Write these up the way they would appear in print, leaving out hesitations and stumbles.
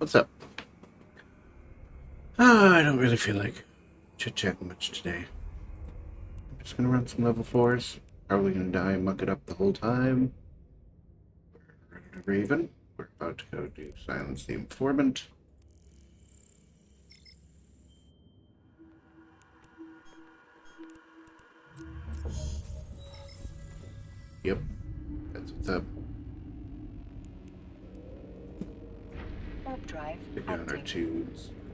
What's up? I don't really feel like chit-chatting much today. I'm just gonna run some level 4's. Probably gonna die and muck it up the whole time. We're running a Raven. We're about to go do Silence the Informant. Yep, that's what's up. Warp drive Take out our active. tunes. Warp drive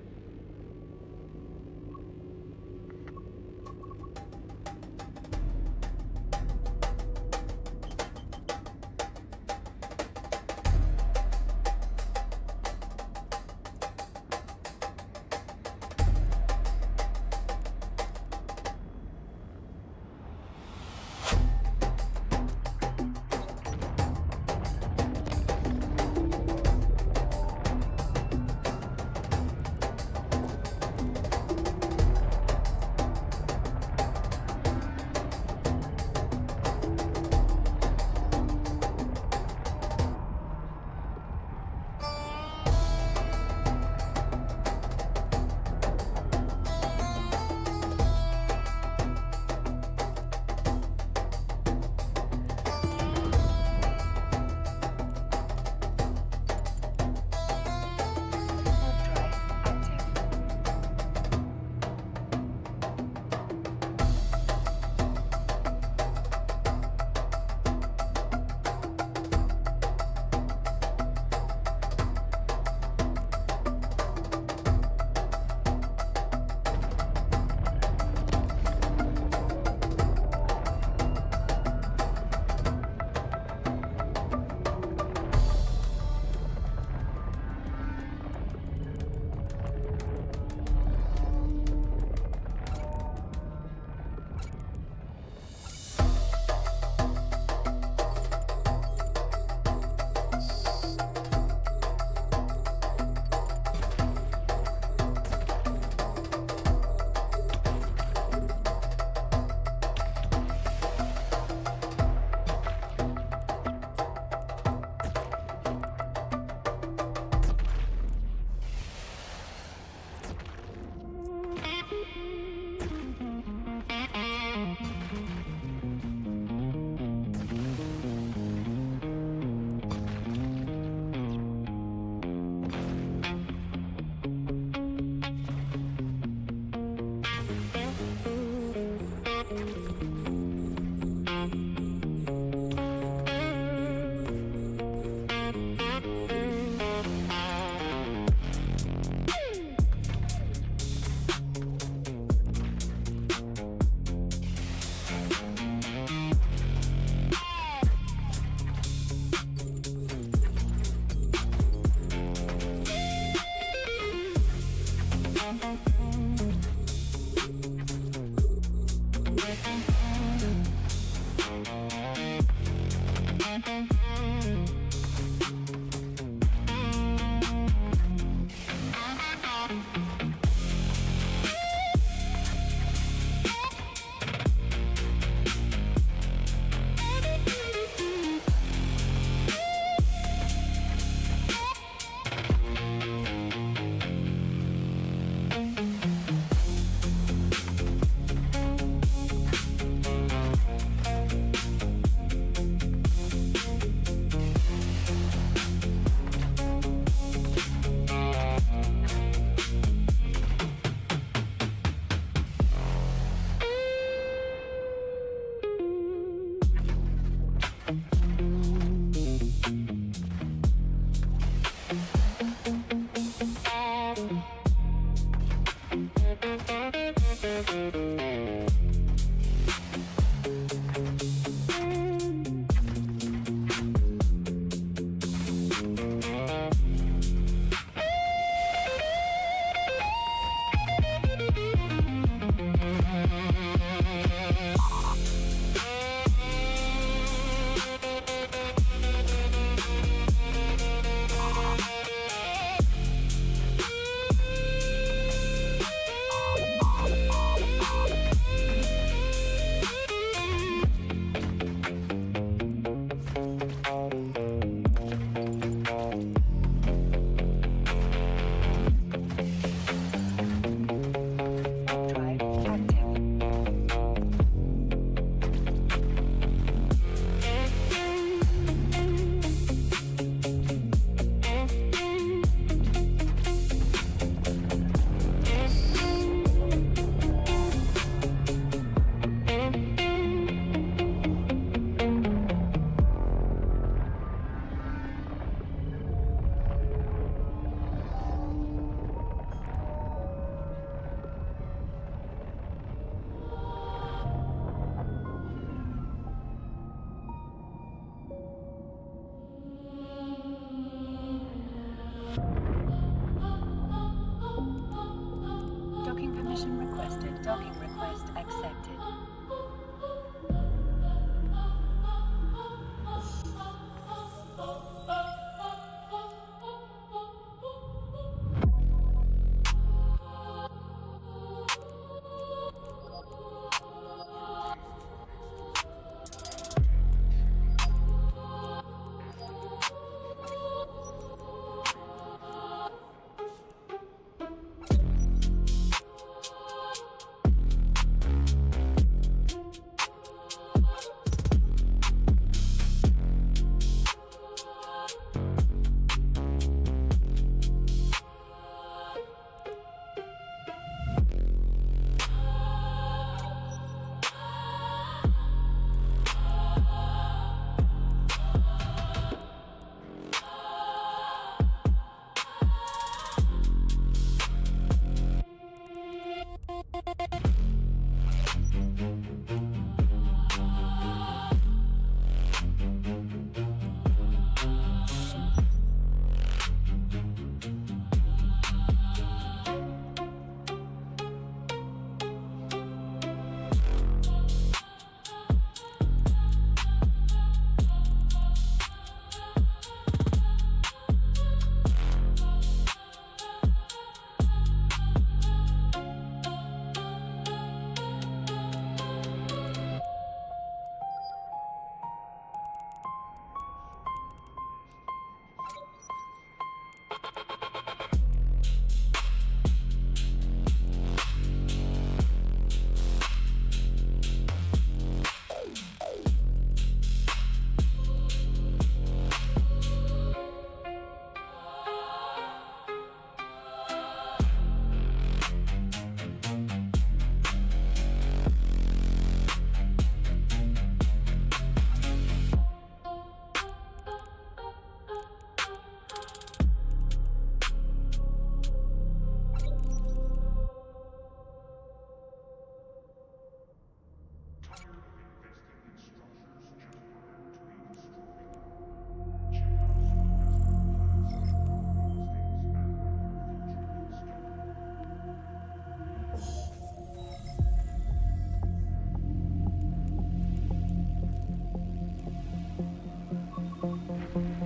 active. Docking request accepted.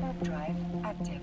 Warp drive active.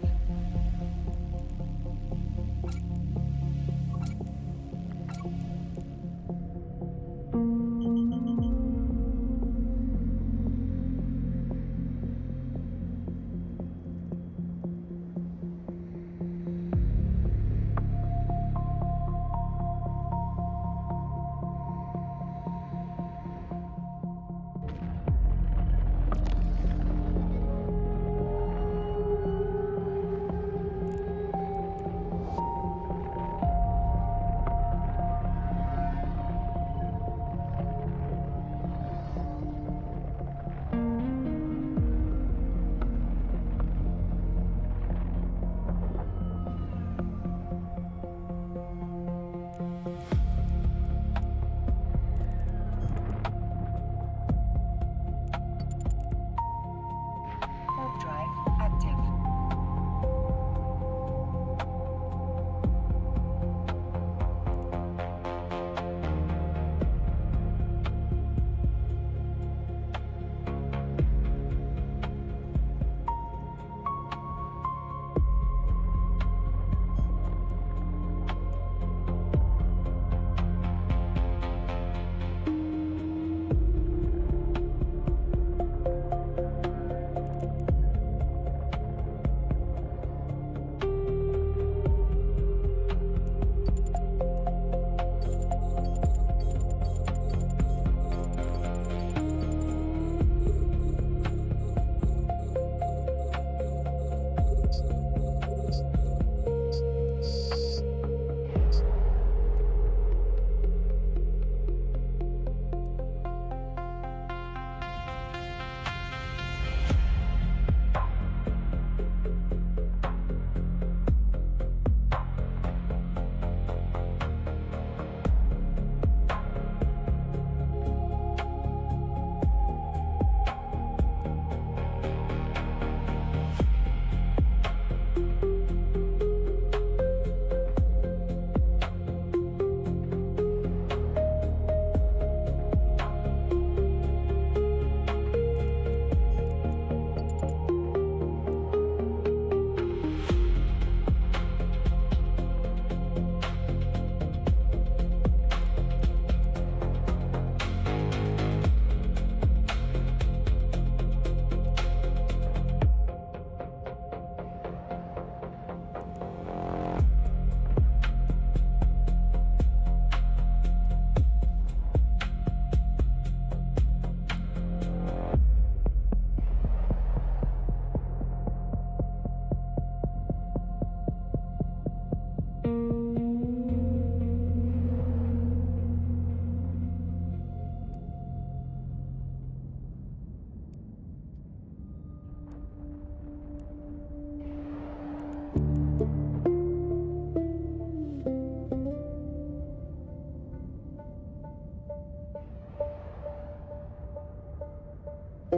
A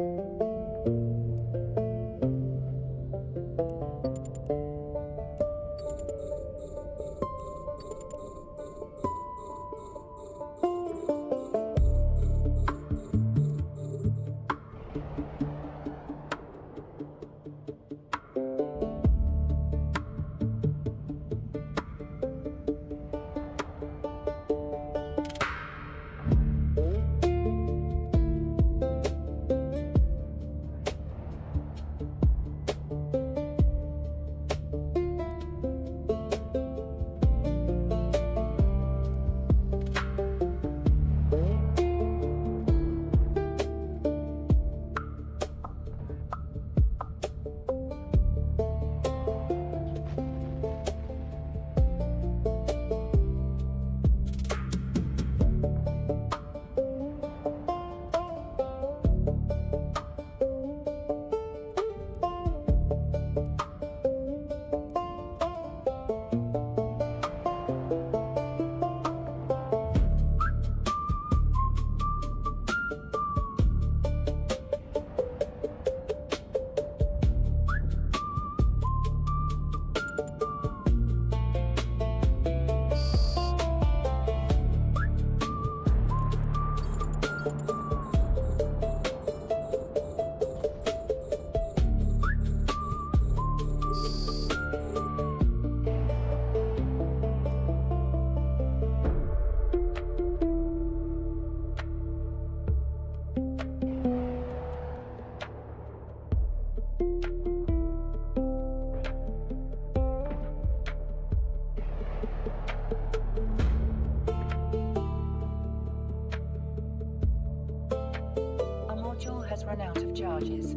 module has run out of charges.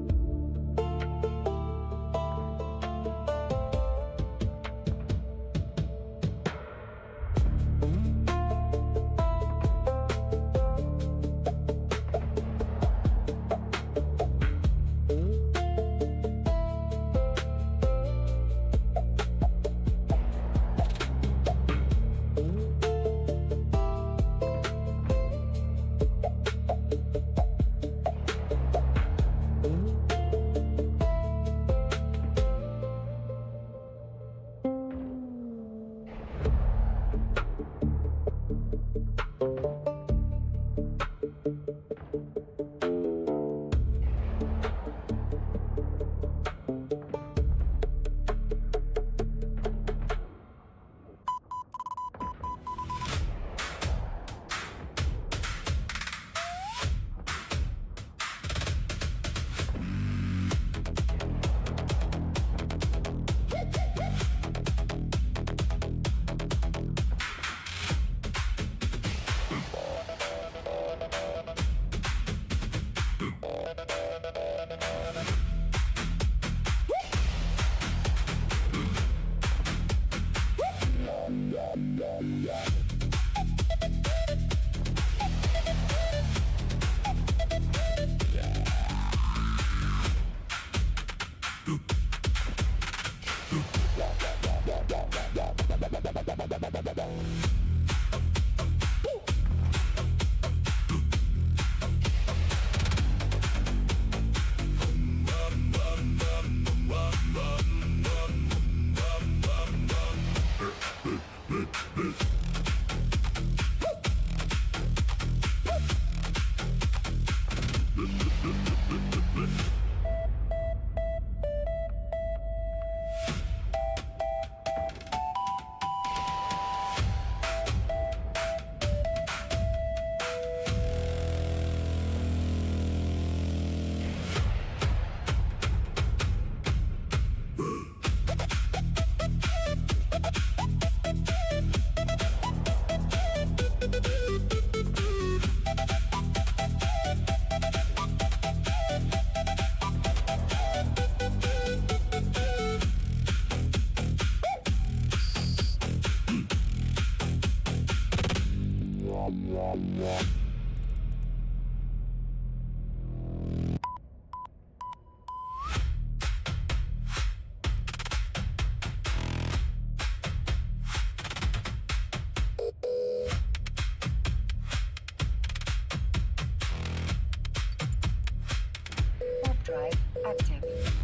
drive active.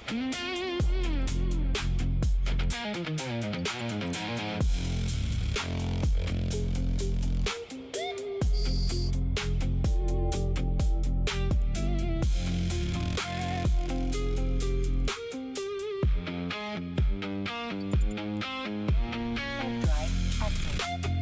Drive active.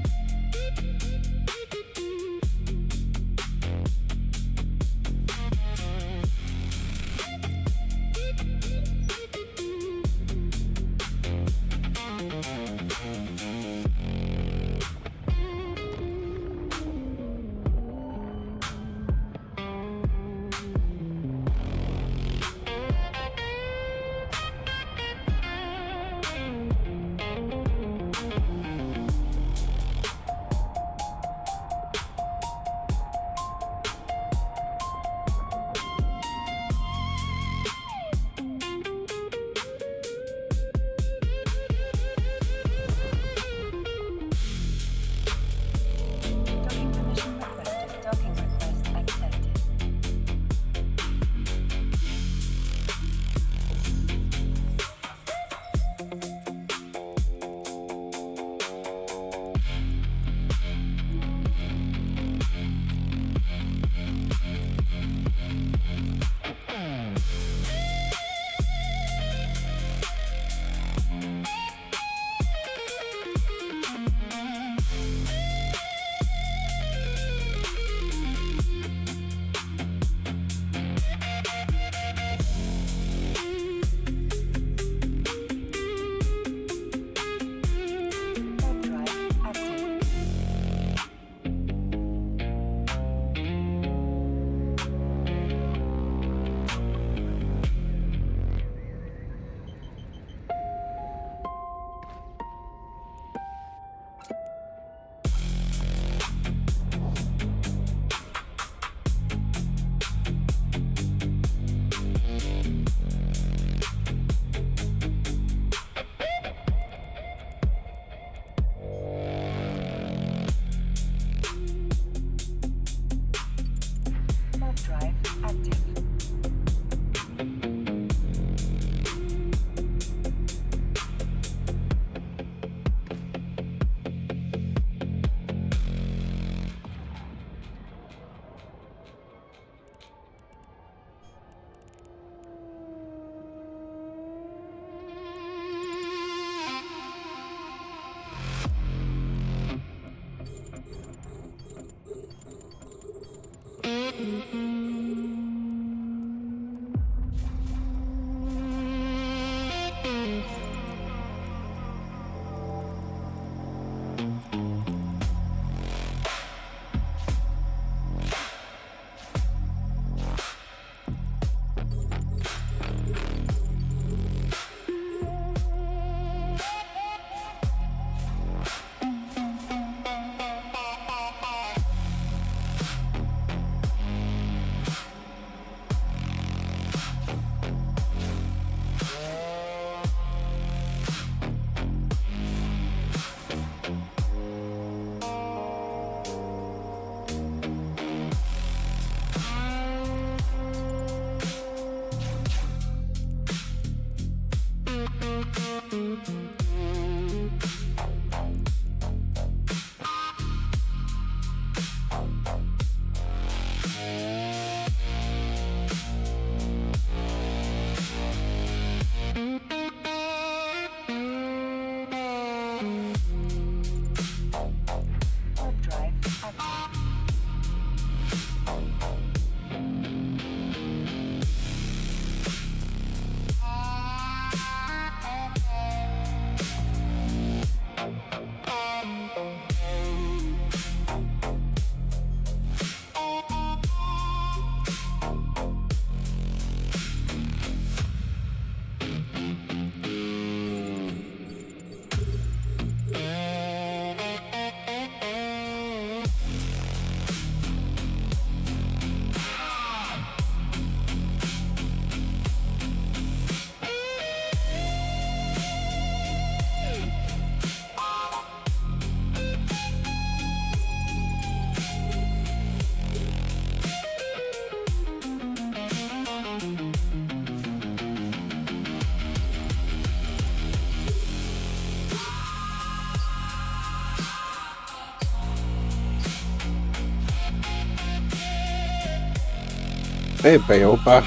Hey, Peopa.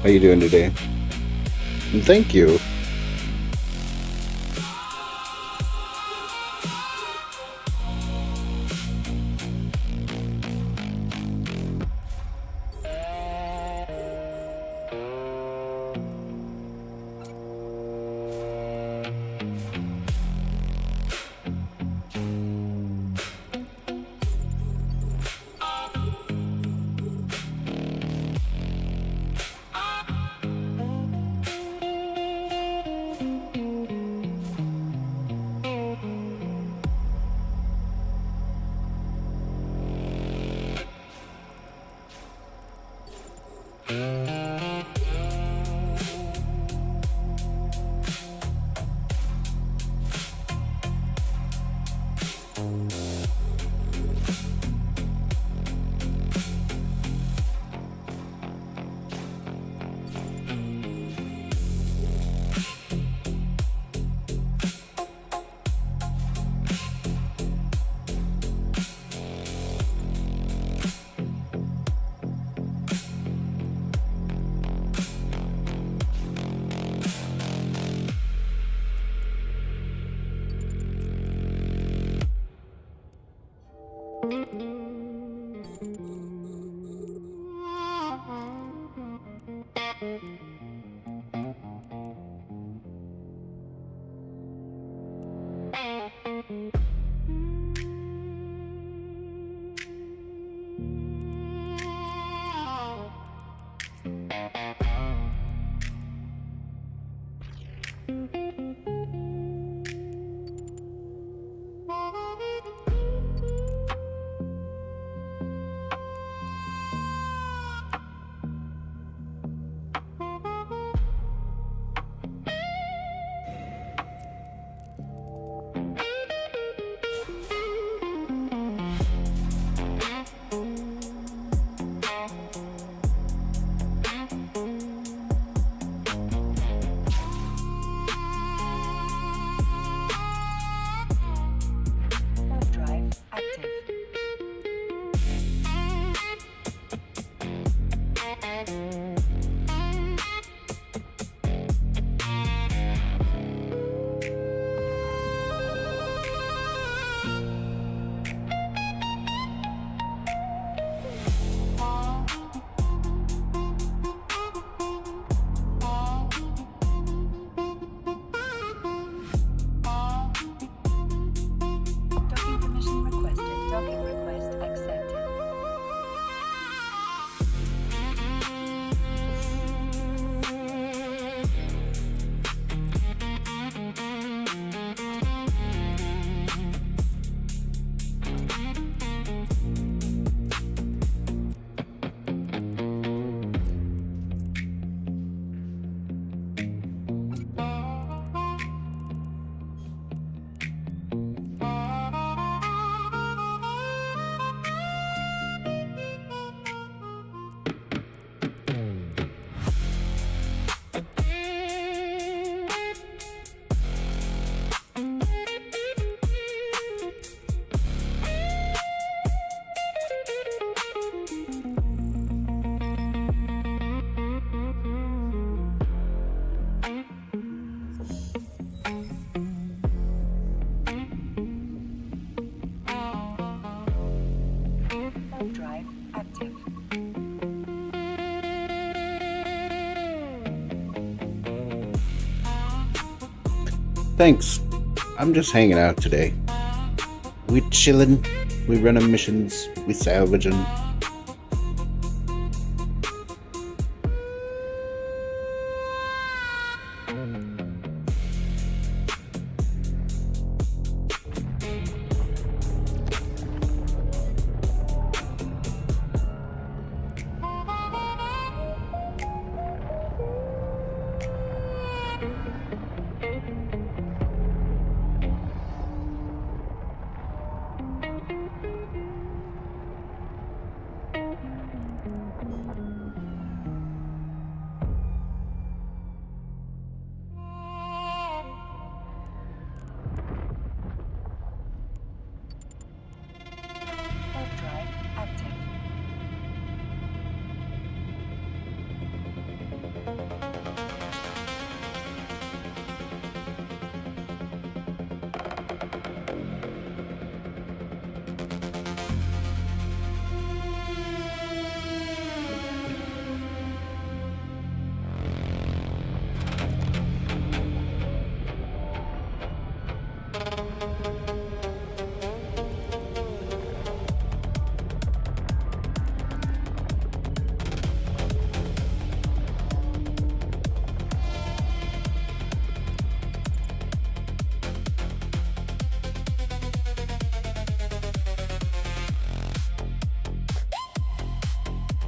How you doing today? Thank you. Warp drive active. Docking permission requested. Docking request accepted. Warp drive active. Thanks. I'm just hanging out today. We chillin', we running missions, we salvaging.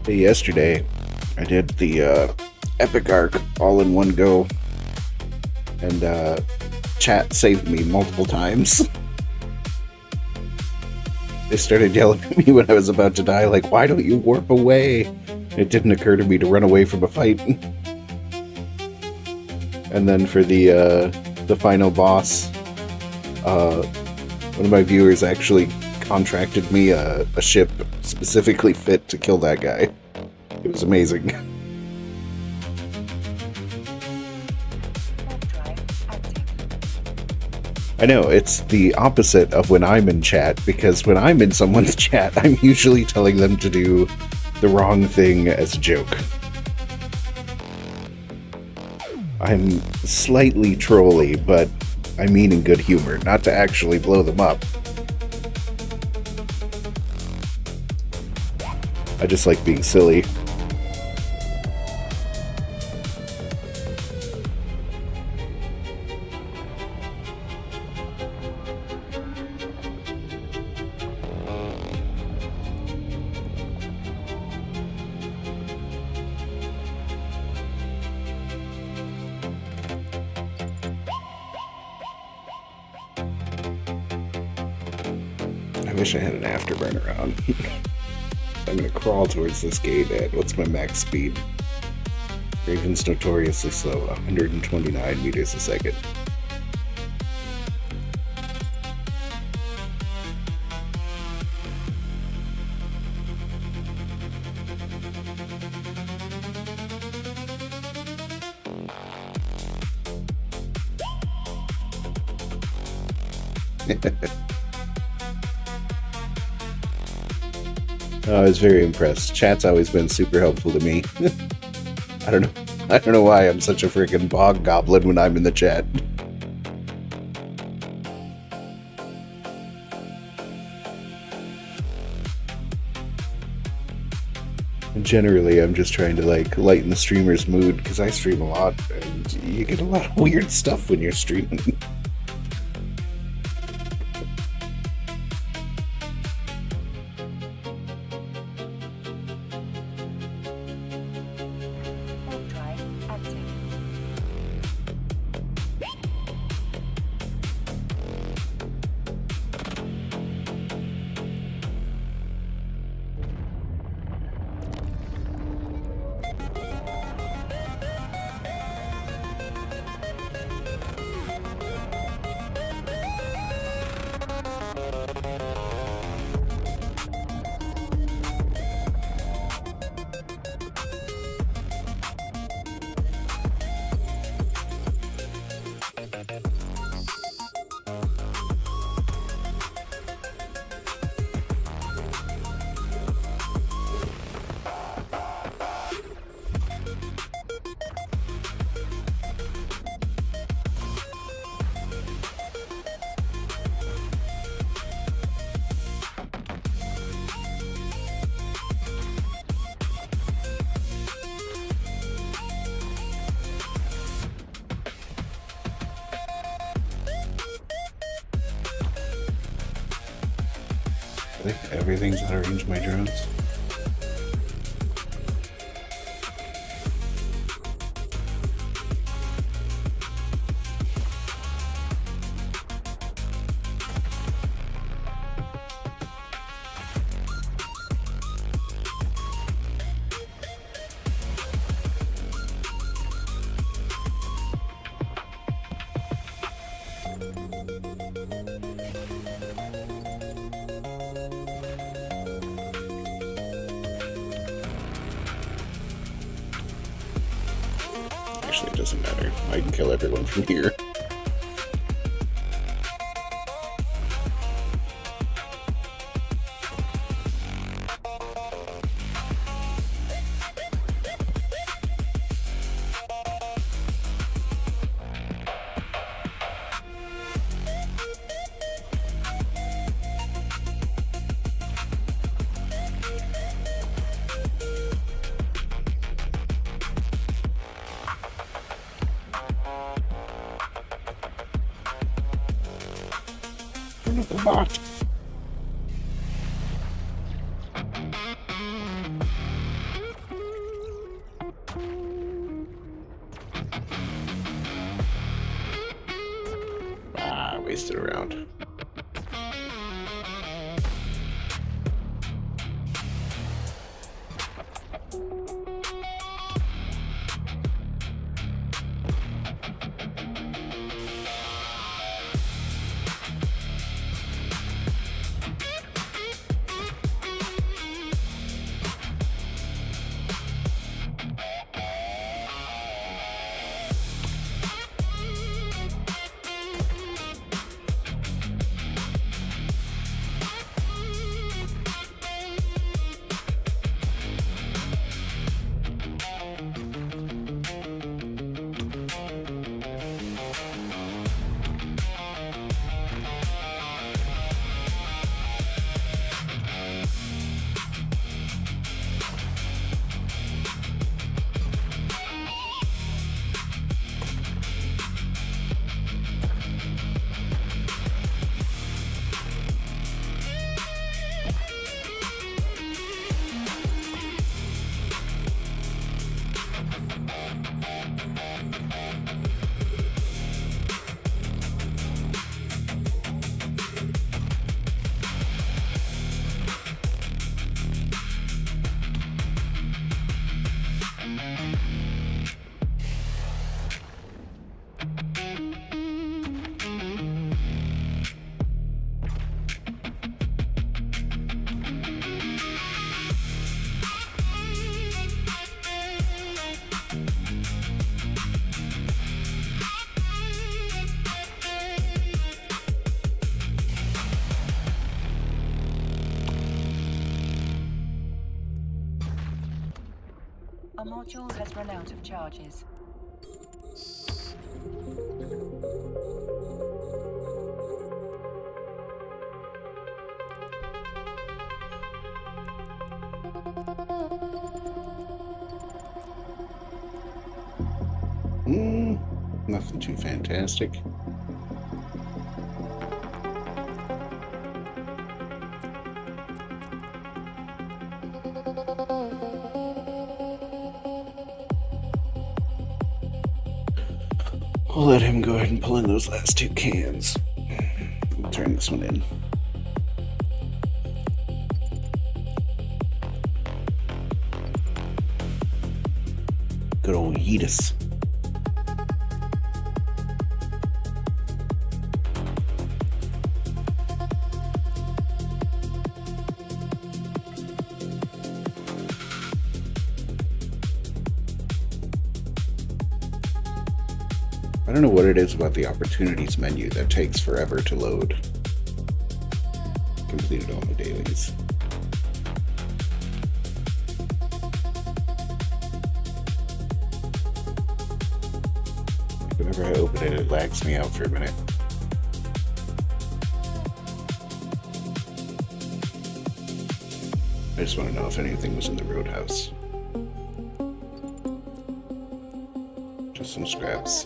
Yesterday, I did the Epic Arc all in one go, and chat saved me multiple times. They started yelling at me when I was about to die, like, why don't you warp away? It didn't occur to me to run away from a fight. And then for the final boss, one of my viewers actually contracted me a ship specifically fit to kill that guy. It was amazing. I know, it's the opposite of when I'm in chat, because when I'm in someone's chat, I'm usually telling them to do the wrong thing as a joke. I'm slightly trolly, but I mean in good humor, not to actually blow them up. I just like being silly. I wish I had an afterburner on. I'm gonna crawl towards this gate at, what's my max speed? Raven's notoriously slow, 129 meters a second. I was very impressed. Chat's always been super helpful to me. I don't know why I'm such a freaking bog goblin when I'm in the chat. And generally, I'm just trying to like lighten the streamer's mood because I stream a lot, and you get a lot of weird stuff when you're streaming. I think everything's out of range of my drones. Actually, it doesn't matter. I can kill everyone from here. waste it around. A module has run out of charges. Nothing too fantastic. We'll let him go ahead and pull in those last two cans. We'll turn this one in. Good old Yeetus. I don't know what it is about the opportunities menu that takes forever to load. Completed all my dailies. Whenever I open it, it lags me out for a minute. I just want to know if anything was in the roadhouse. Just some scraps.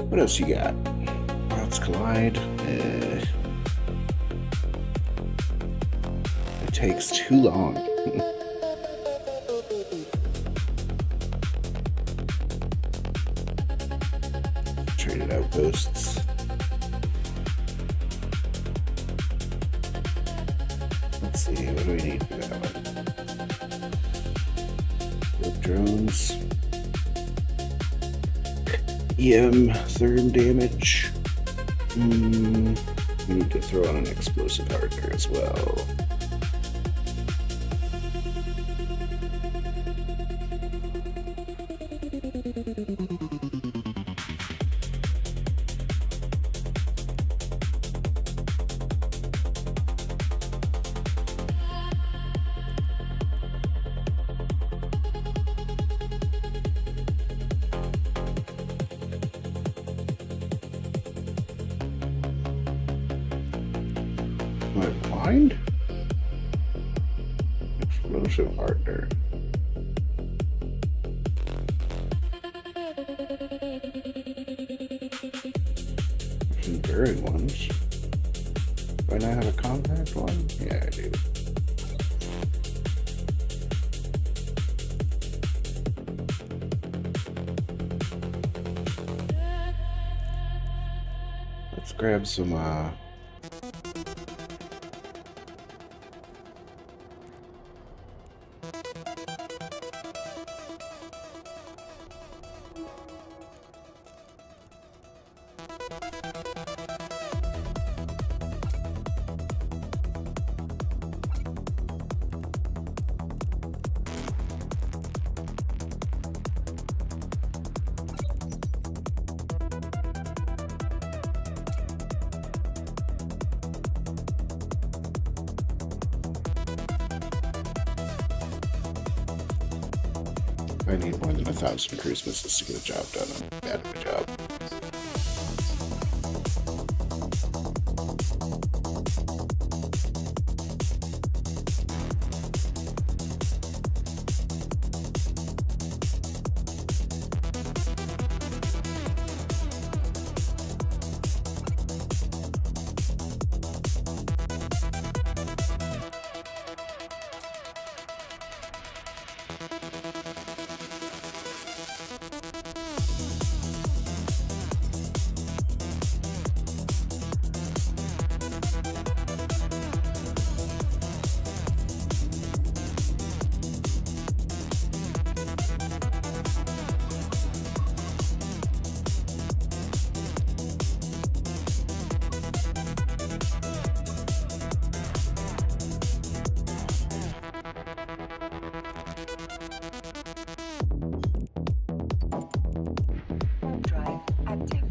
What else you got? Worlds collide. It takes too long. Traded outposts. see, what do we need for that one? Rope drones. EM, therm damage. We need to throw on an explosive hardener as well. Am I blind? Explosive hardener. There's enduring ones. Do I not have a compact one? Yeah, I do. Let's grab some I need more than 1,000 Christmases to get a job done. I'm bad at my job. Warp drive active.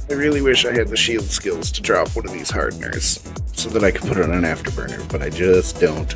I really wish I had the shield skills to drop one of these hardeners so that I could put it on an afterburner, but I just don't.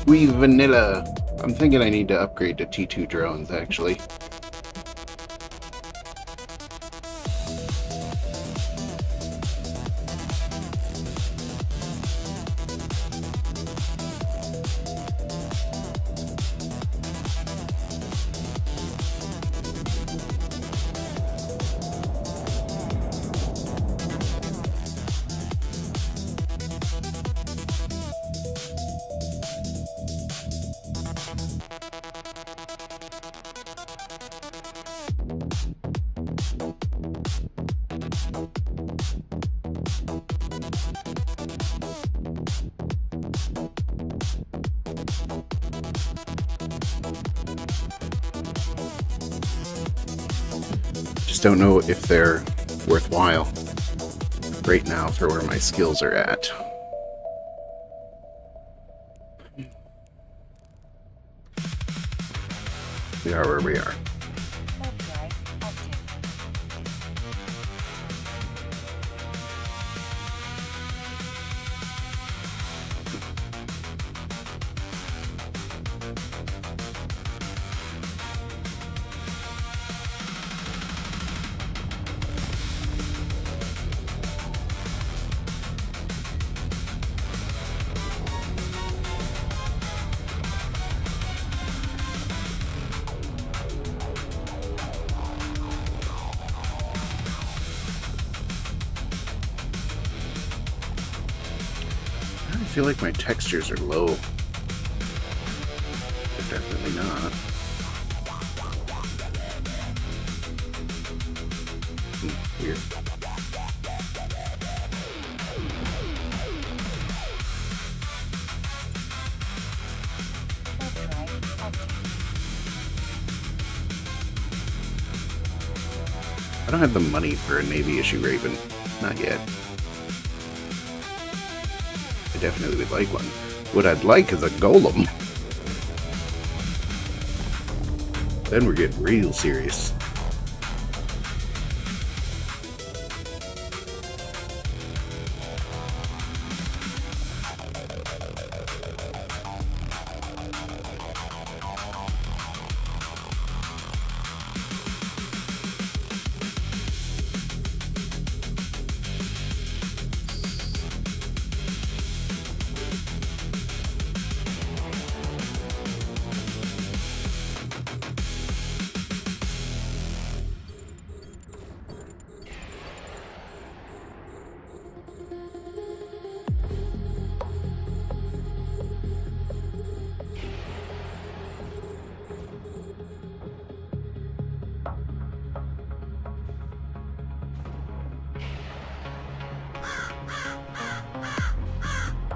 We vanilla. I'm thinking I need to upgrade to T2 drones, actually. don't know if they're worthwhile right now for where my skills are at. We are where we are. API active. I feel like my textures are low. They're definitely not. Weird. API active. I don't have the money for a Navy issue Raven. Not yet. I definitely would like one. What I'd like is a golem. Then we're getting real serious.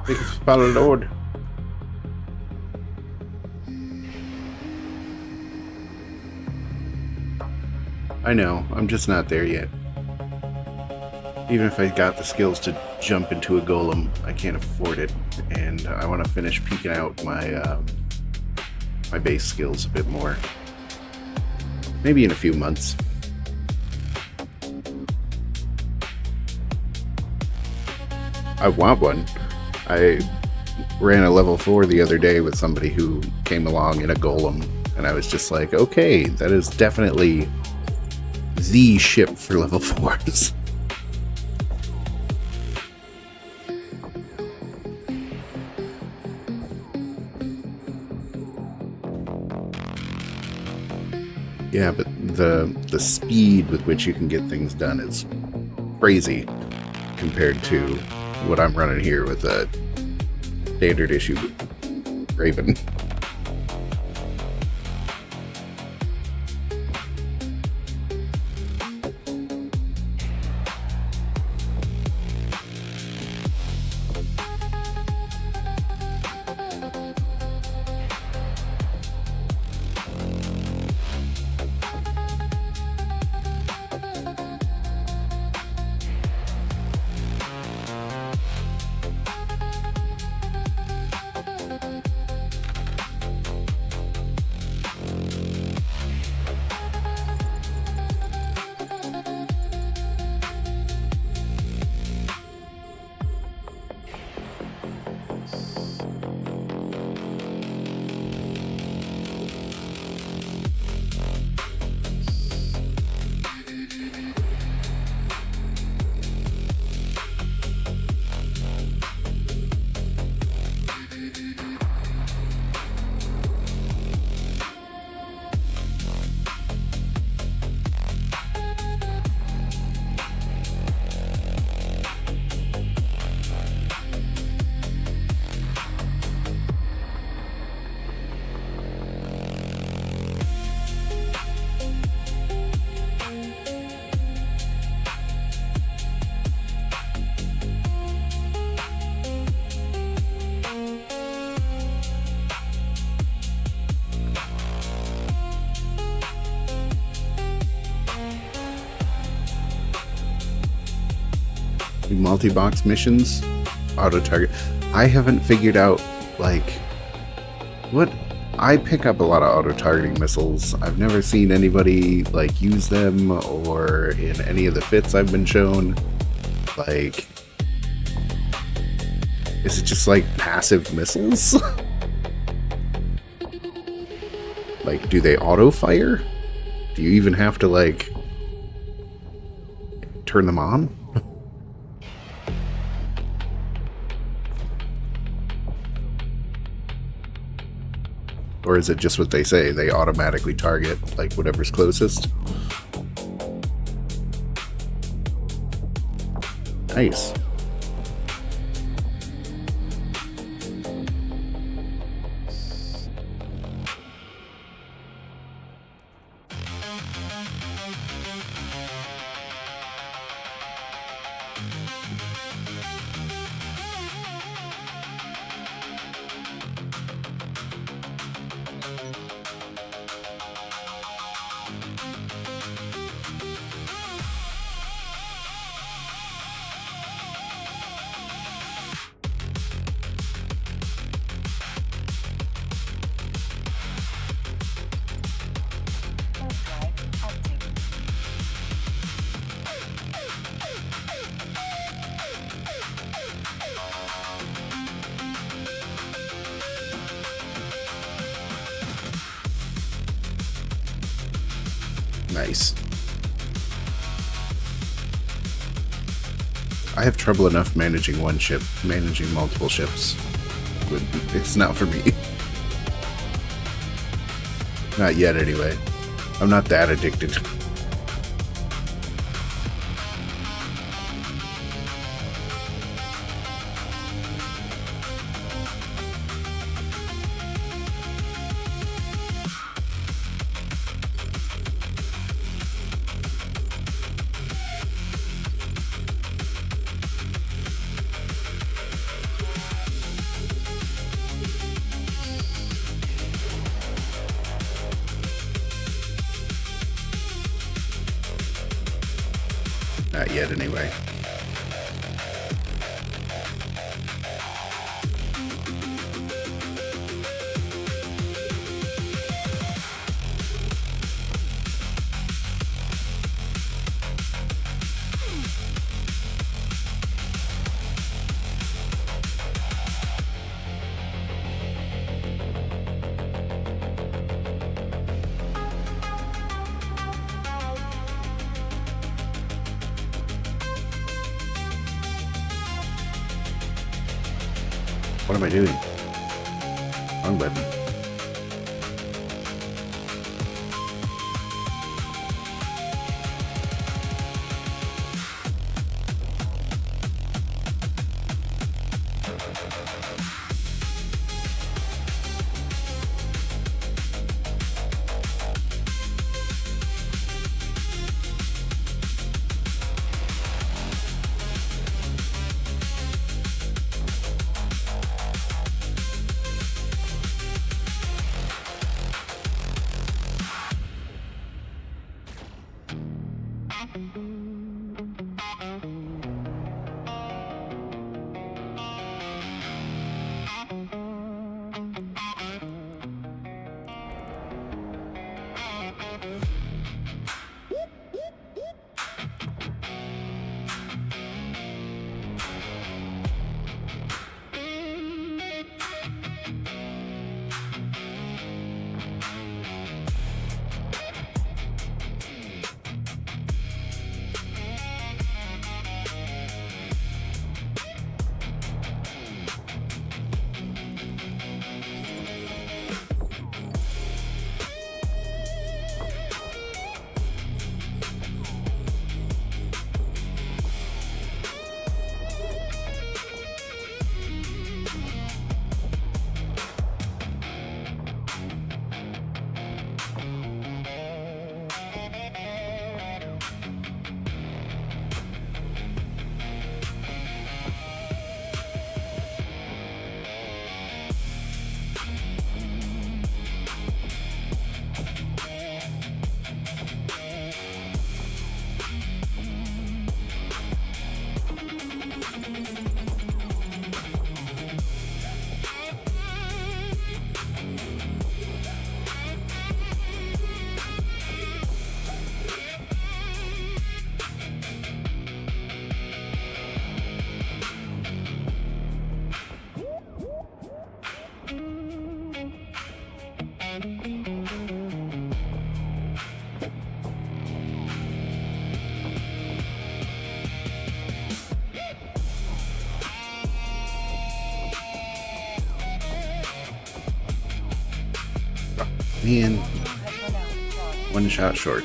Thank you, Father Lord. I know, I'm just not there yet. Even if I got the skills to jump into a golem, I can't afford it, and I want to finish peeking out my my base skills a bit more. Maybe in a few months. I want one. I ran a level 4 the other day with somebody who came along in a golem, and I was just like, okay, that is definitely the ship for level 4s. Yeah, but the speed with which you can get things done is crazy compared to what I'm running here with a standard issue Raven. multi-box missions, auto target. I haven't figured out like what. I pick up a lot of auto targeting missiles. I've never seen anybody like use them or in any of the fits I've been shown. Like, is it just like passive missiles? Like, do they auto fire? Do you even have to like turn them on? Or is it just what they say? They automatically target like whatever's closest. Nice. Drive active. Nice. I have trouble enough managing one ship. Managing multiple ships, it's not for me. Not yet, anyway. I'm not that addicted. Not yet, anyway. What am I doing? Wrong button. Man, Module has run out of charge. one shot short.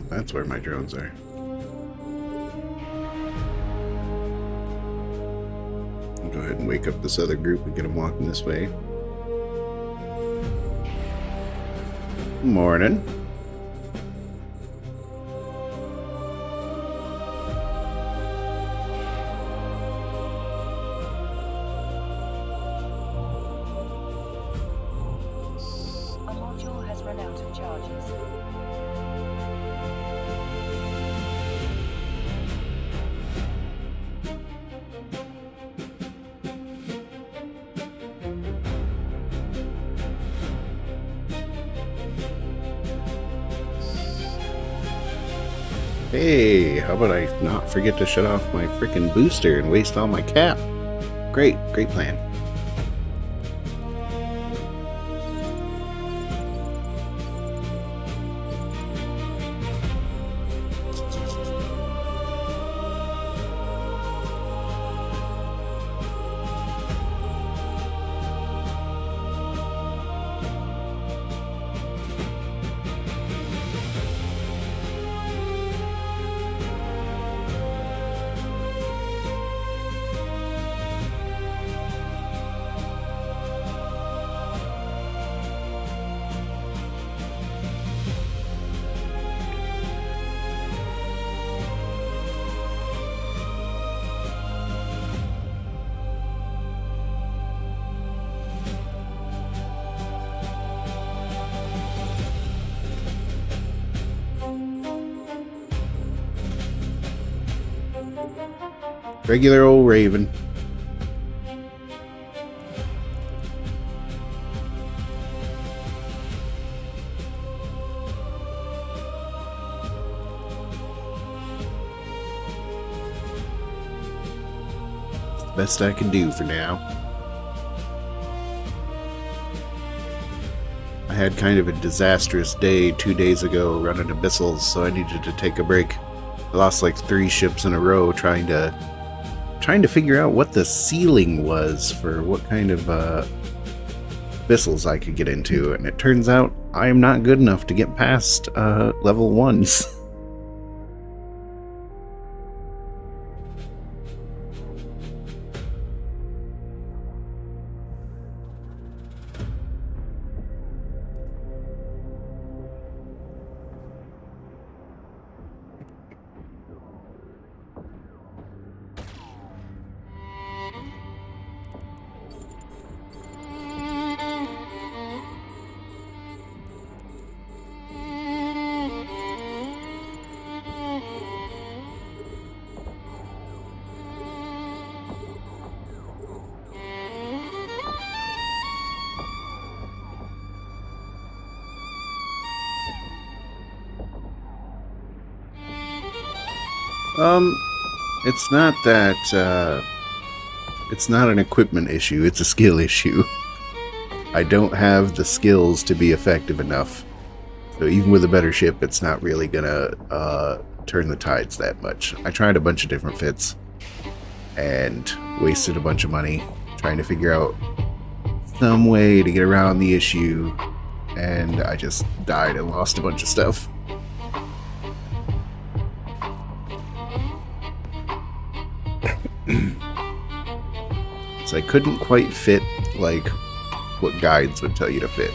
That's where my drones are. I'll go ahead and wake up this other group and get them walking this way. Morning. A module has run out of charges. Hey, how about I not forget to shut off my freaking booster and waste all my cap? Great plan. Regular old Raven. Best I can do for now. I had kind of a disastrous day 2 days ago running abyssals, so I needed to take a break. I lost like 3 ships in a row trying to figure out what the ceiling was for what kind of abyssals I could get into, and it turns out I am not good enough to get past level 1s. It's not that, it's not an equipment issue, it's a skill issue. I don't have the skills to be effective enough. So even with a better ship, it's not really gonna, turn the tides that much. I tried a bunch of different fits, and wasted a bunch of money trying to figure out some way to get around the issue, and I just died and lost a bunch of stuff. So I couldn't quite fit, like, what guides would tell you to fit.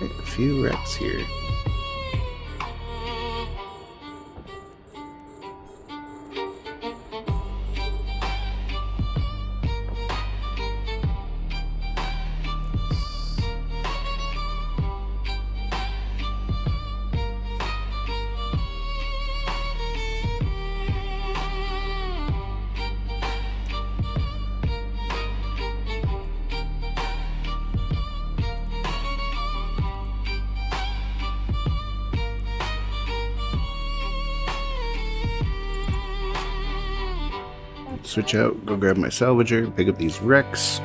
A few wrecks here. Switch out, go grab my salvager, pick up these wrecks.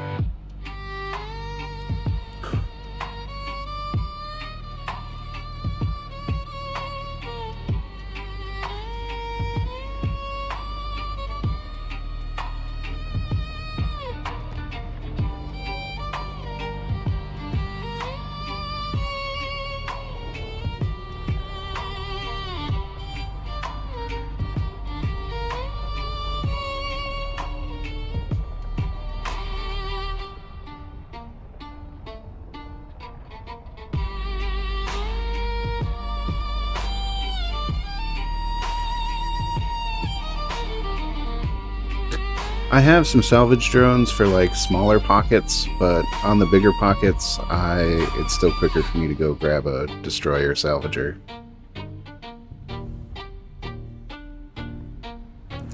I have some salvage drones for like smaller pockets, but on the bigger pockets, it's still quicker for me to go grab a destroyer salvager.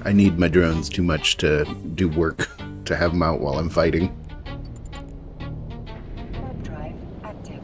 I need my drones too much to do work to have them out while I'm fighting. Warp drive active.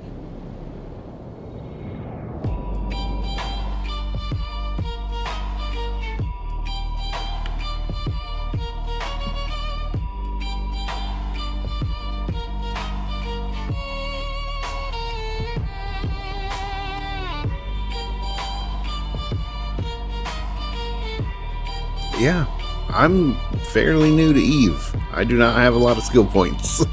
Yeah, I'm fairly new to EvE. I do not have a lot of skill points.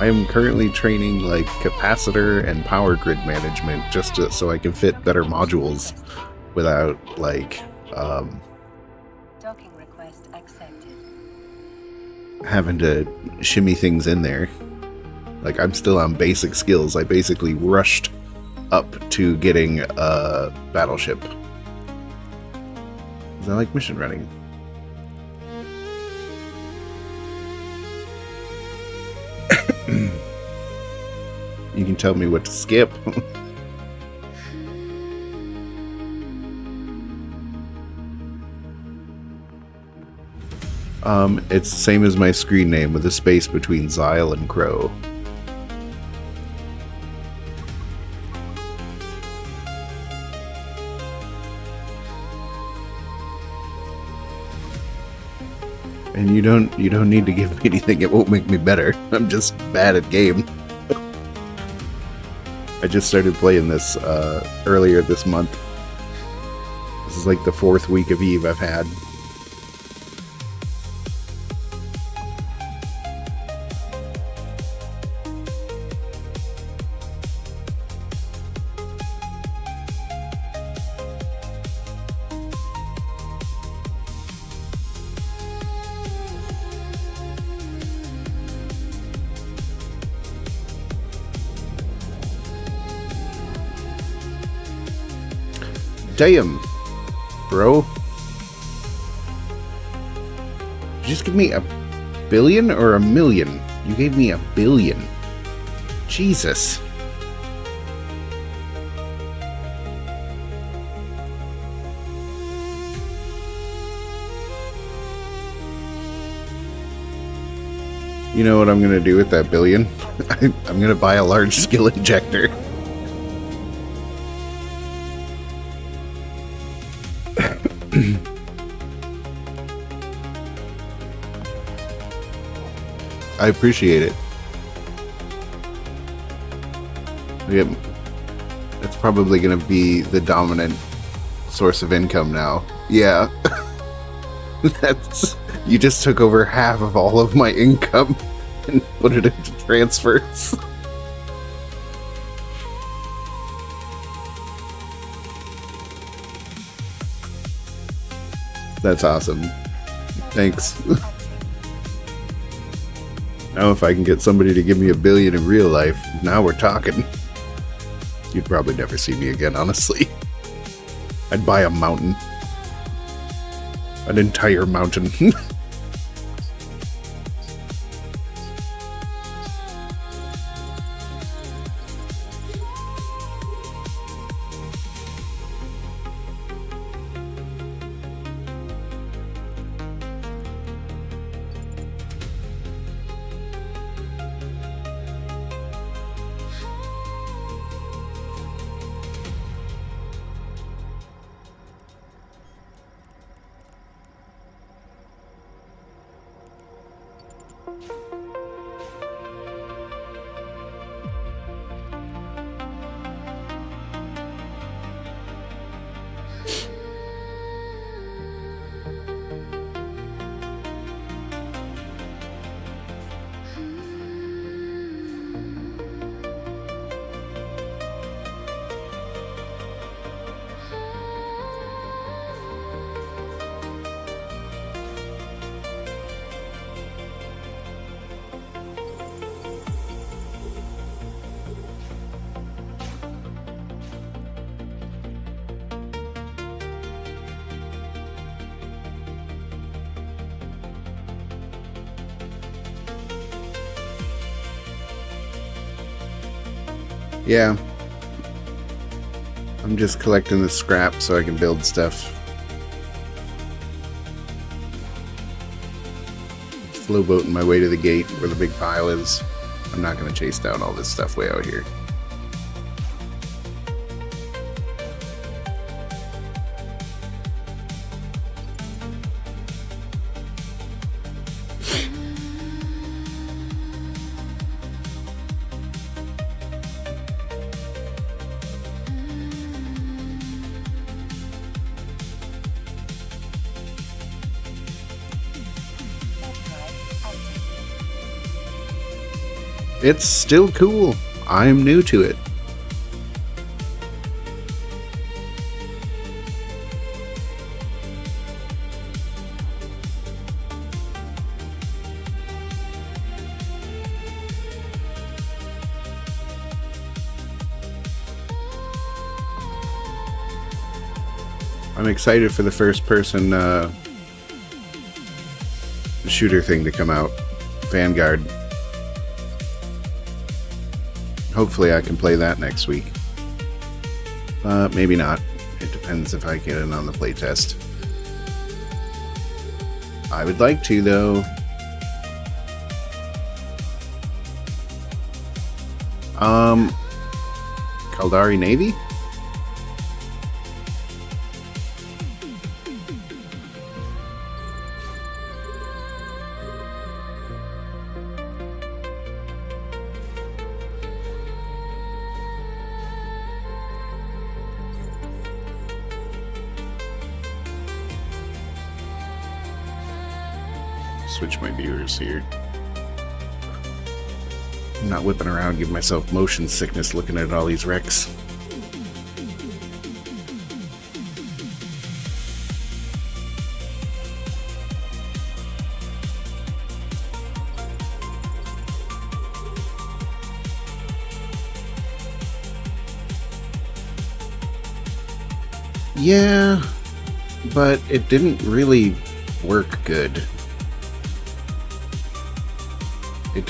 I am currently training like capacitor and power grid management just so I can fit better modules without like Docking request accepted. having to shimmy things in there. Like, I'm still on basic skills. I basically rushed up to getting a battleship. 'Cause I like mission running. You can tell me what to skip. It's the same as my screen name with a space between Zyle and Crow. And you don't need to give me anything, it won't make me better. I'm just bad at game. I just started playing this earlier this month. This is like the 4th week of EVE I've had. Damn, bro. Did you just give me a billion or a million? You gave me a billion. Jesus. You know what I'm gonna do with that billion? I'm gonna buy a large skill injector. I appreciate it. Yep. It's probably going to be the dominant source of income now. Yeah. You just took over half of all of my income and put it into transfers. That's awesome. Thanks. Now if I can get somebody to give me a billion in real life, now we're talking. You'd probably never see me again, honestly. I'd buy a mountain. An entire mountain. Yeah. I'm just collecting the scrap so I can build stuff. Flow boating my way to the gate where the big pile is. I'm not going to chase down all this stuff way out here. It's still cool. I'm new to it. I'm excited for the first person shooter thing to come out. Vanguard. Hopefully I can play that next week. Maybe not. It depends if I get in on the playtest. I would like to, though. Kaldari Navy? Switch my viewers here. I'm not whipping around, giving myself motion sickness looking at all these wrecks. Yeah, but it didn't really work good. It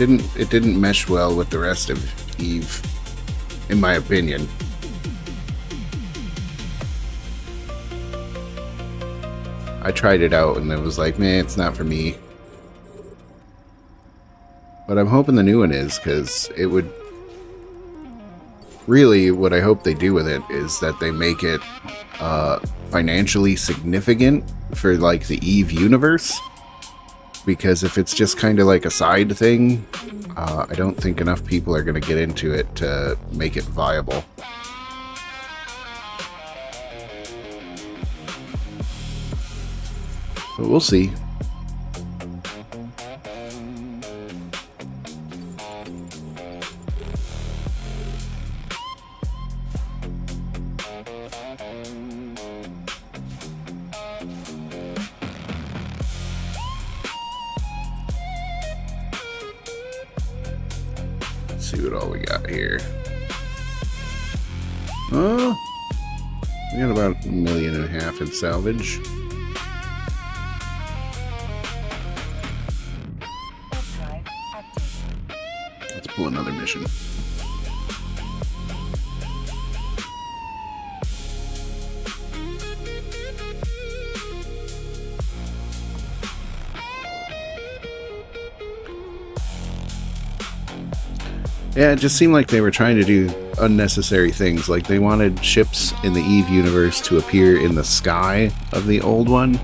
didn't mesh well with the rest of EvE, in my opinion. I tried it out and it was like, man, it's not for me. But I'm hoping the new one is, because it would... Really, what I hope they do with it is that they make it financially significant for, like, the EvE universe. Because if it's just kind of like a side thing, I don't think enough people are going to get into it to make it viable. But we'll see. See what all we got here. Oh, we got about 1.5 million in salvage. Let's pull another mission. Yeah, it just seemed like they were trying to do unnecessary things. Like, they wanted ships in the EvE universe to appear in the sky of the old one.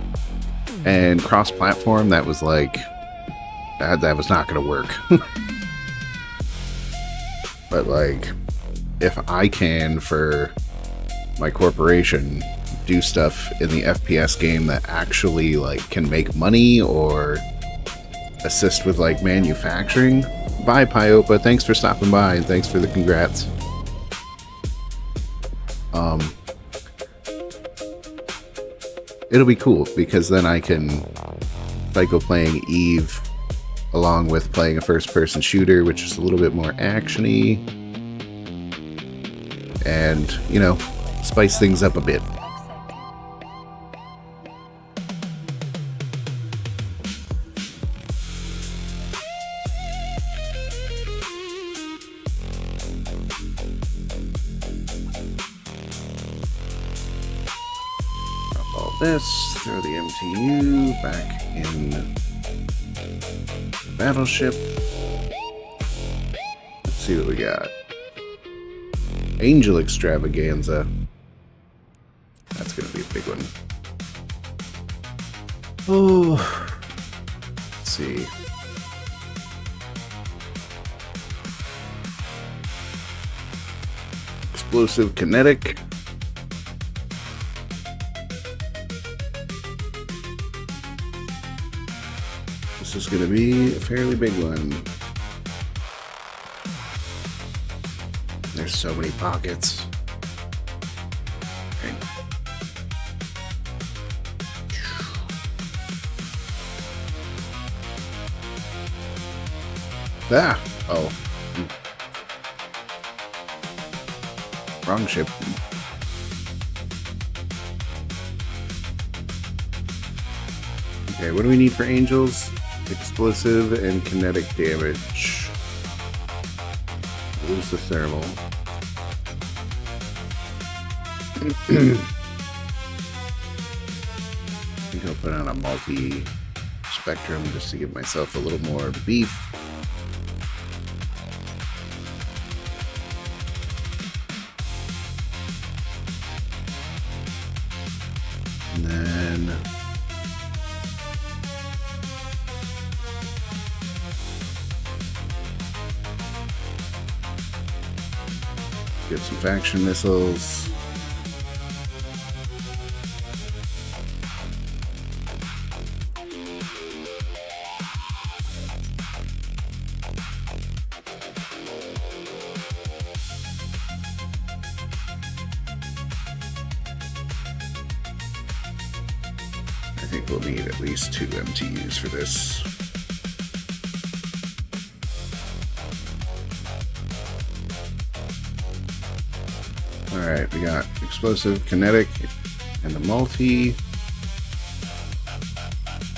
And cross-platform, that was like... That was not going to work. But, like, if I can, for my corporation, do stuff in the FPS game that actually, like, can make money or assist with, like, manufacturing... Bye, Pyopa. Thanks for stopping by, and thanks for the congrats. It'll be cool, because then I can cycle playing EvE along with playing a first-person shooter, which is a little bit more action-y. And, you know, spice things up a bit. This, throw the MTU back in the battleship. Let's see what we got. Angel Extravaganza. That's gonna be a big one. Oh, let's see. Explosive Kinetic. This is going to be a fairly big one. There's so many pockets. Okay. Ah! Oh. Wrong ship. Okay, what do we need for angels? Explosive and kinetic damage. Lose the thermal. I think I'll put on a multi-spectrum just to give myself a little more beef. And then get some faction missiles. I think we'll need at least 2 MTUs for this. Alright, we got explosive, kinetic, and a multi.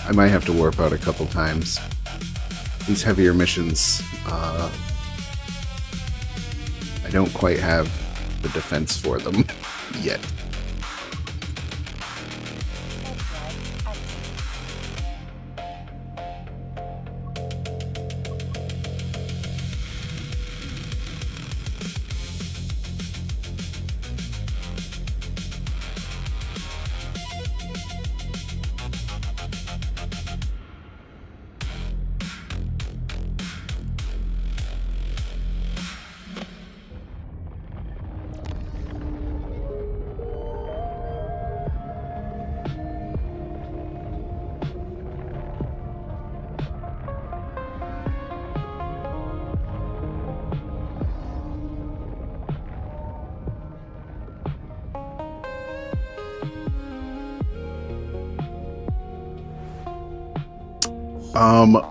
I might have to warp out a couple times. These heavier missions, I don't quite have the defense for them yet.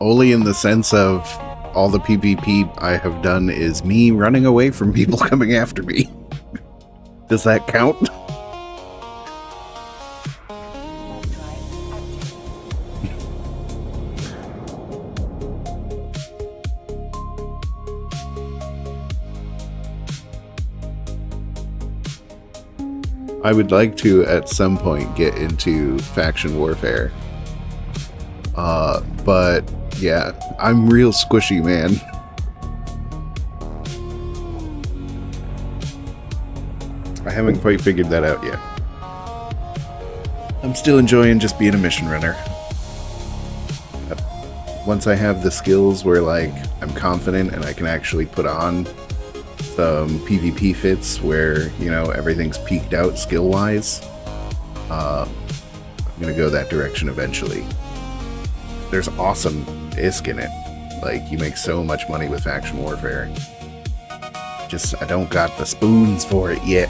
Only in the sense of all the PvP I have done is me running away from people coming after me. Does that count? I would like to, at some point, get into faction warfare. But yeah, I'm real squishy, man. I haven't quite figured that out yet. I'm still enjoying just being a mission runner. Once I have the skills where, like, I'm confident and I can actually put on some PvP fits where, you know, everything's peaked out skill-wise, I'm gonna go that direction eventually. There's awesome ISK in it. Like, you make so much money with faction warfare. Just, I don't got the spoons for it yet.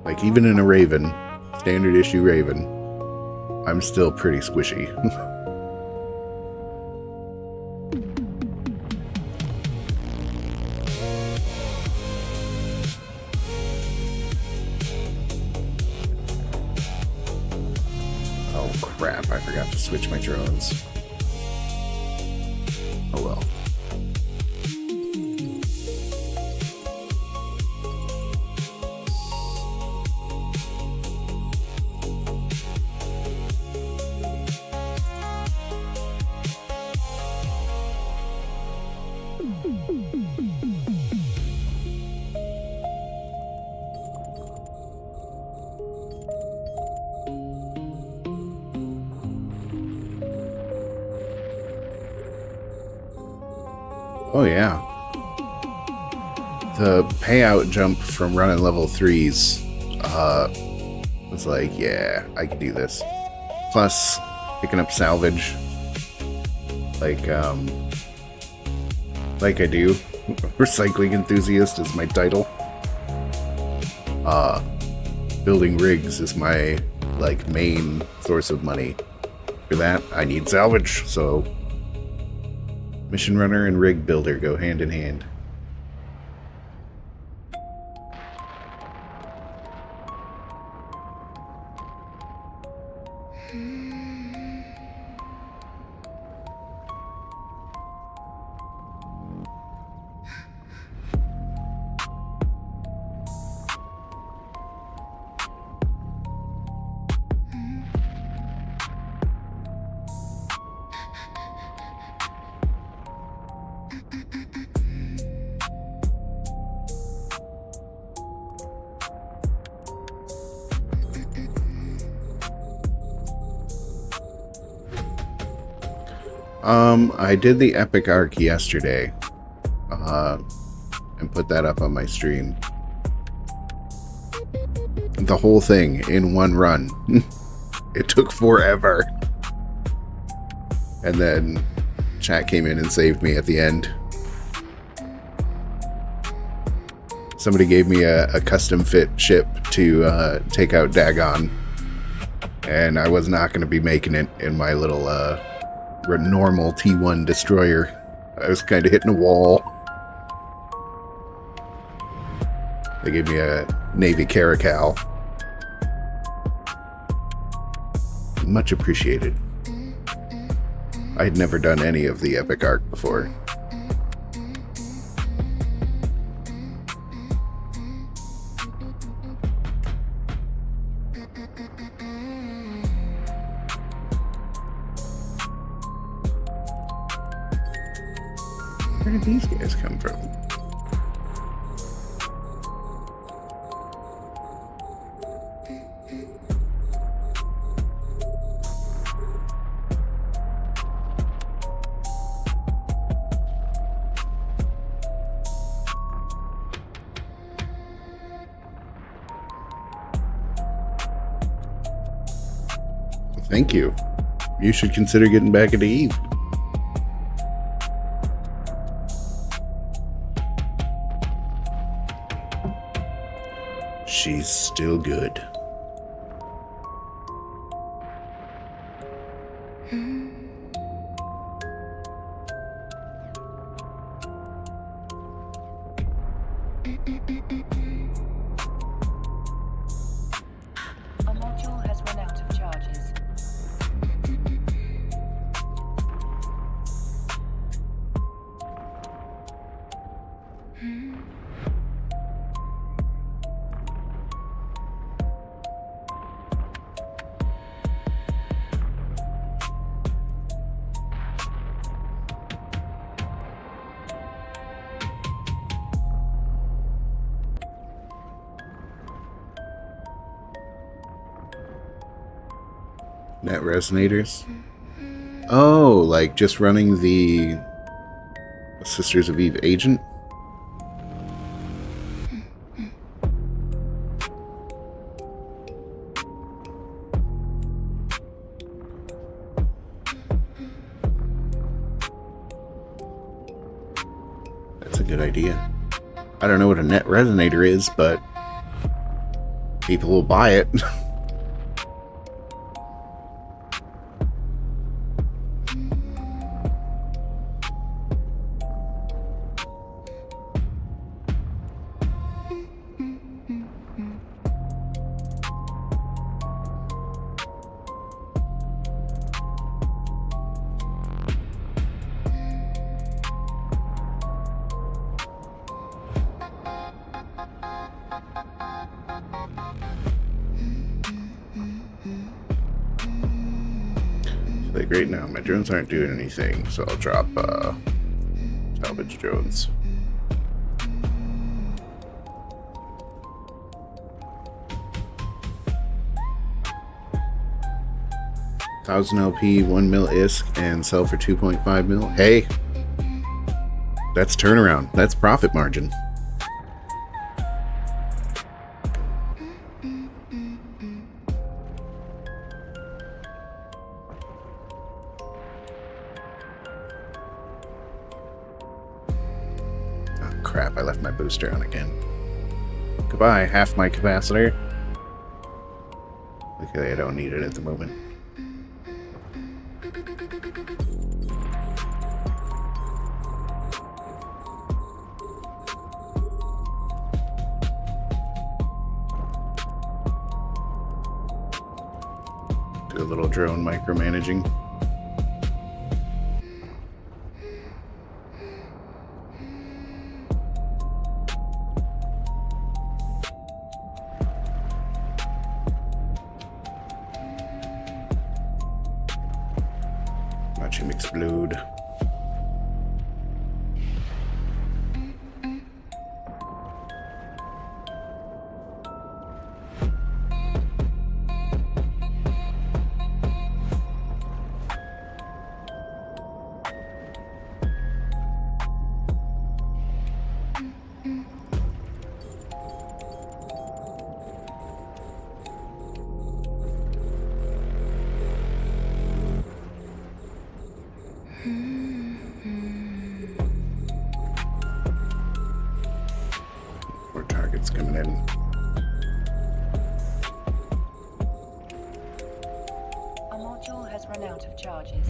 Like, even in a Raven, standard issue Raven, I'm still pretty squishy. Oh crap, I forgot to switch my drones. Oh well. Oh yeah. The payout jump from running level 3s was like, yeah, I can do this. Plus, picking up salvage. Like I do. Recycling enthusiast is my title. Building rigs is my, like, main source of money. For that, I need salvage, so Mission runner and rig builder go hand in hand. I did the epic arc yesterday, and put that up on my stream. The whole thing in one run. It took forever. And then chat came in and saved me at the end. Somebody gave me a custom fit ship to take out Dagon, and I was not going to be making it in my little normal T1 destroyer. I was kind of hitting a wall. They gave me a Navy Caracal. Much appreciated. I had never done any of the epic arc before. Where did these guys come from? Thank you. You should consider getting back into EvE. She's still good. A module has run out of charges. Net resonators? Oh, like just running the Sisters of EvE agent? That's a good idea. I don't know what a net resonator is, but people will buy it. Like right now, my drones aren't doing anything, so I'll drop salvage drones. $1,000 LP, 1 mil ISK, and sell for 2.5 mil. Hey, that's turnaround. That's profit margin. Crap, I left my booster on again. Goodbye, half my capacitor. Okay, I don't need it at the moment. Do a little drone micromanaging. Watch him explode. More targets coming in. A module has run out of charges.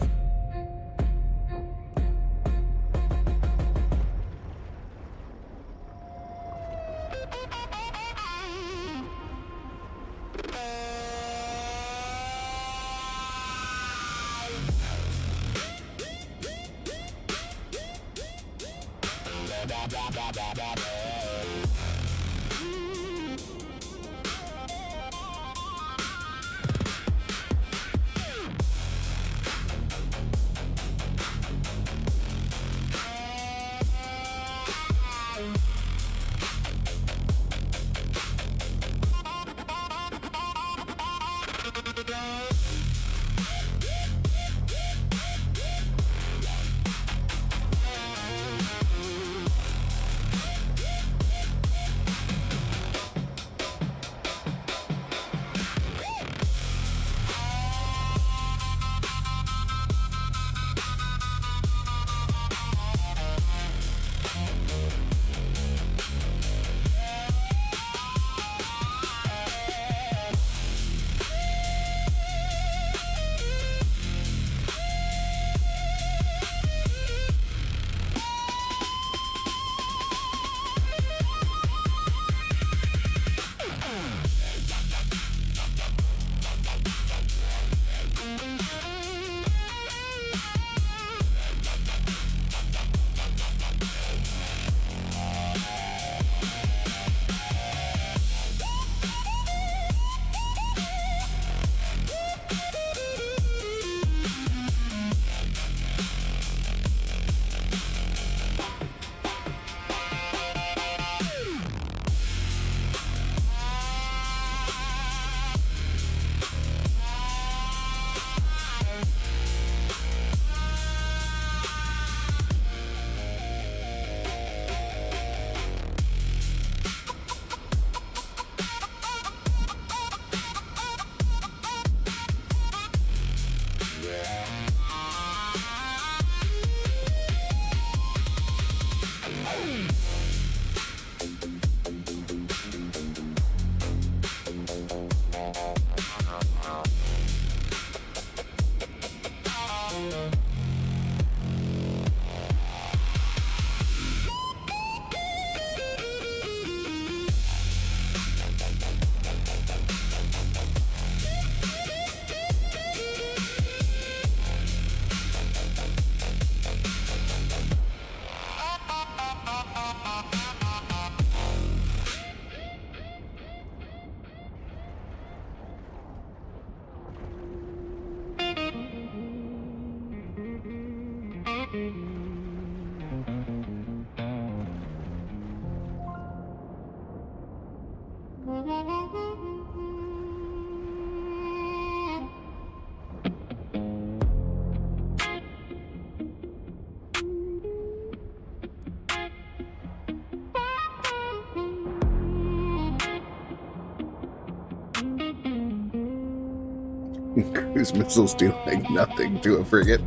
Cruise missiles do like nothing to a frigate.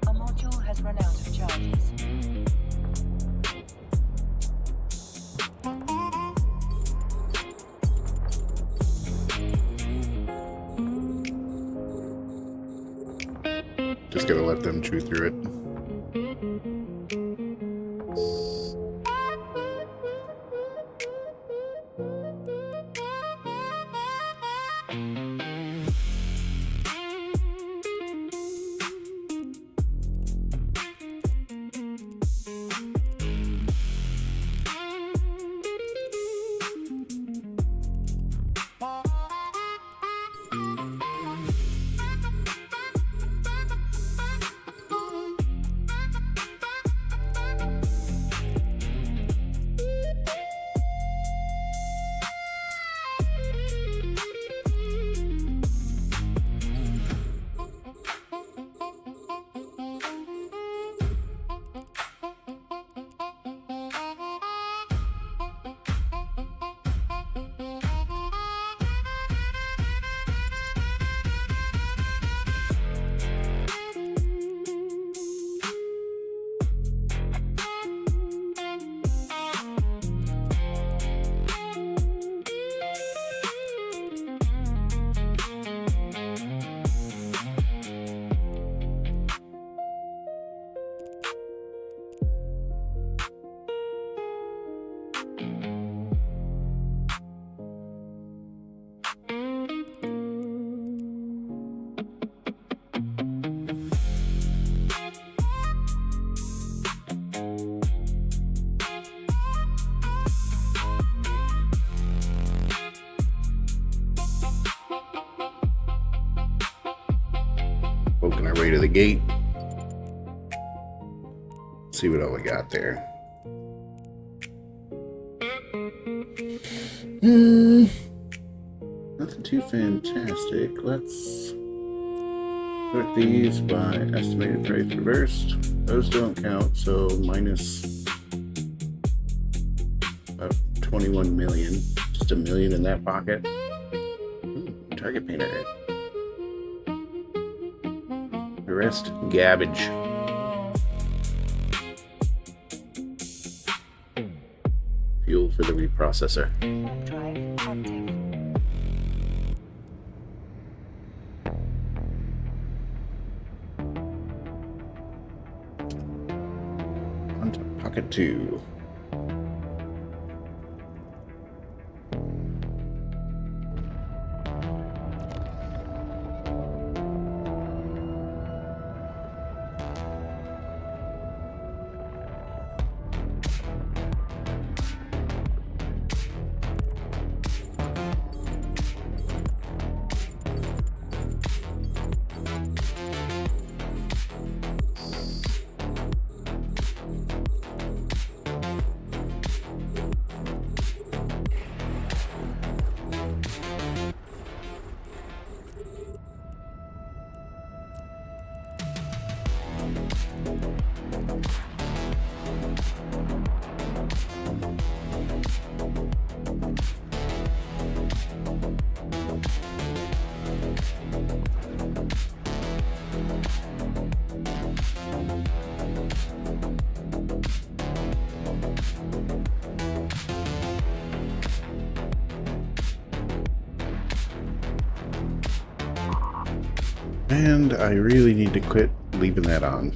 A module has run out of charges. Just gotta let them chew through it. to the gate. See what all we got there. Nothing too fantastic. Let's sort these by estimated price reversed. Those don't count, so minus about 21 million. Just $1 million in that pocket. Ooh, target painter. The rest, garbage. Fuel for the reprocessor. Drive active. On to pocket 2. And I really need to quit leaving that on.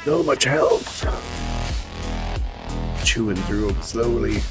So much health. Chewing through them slowly.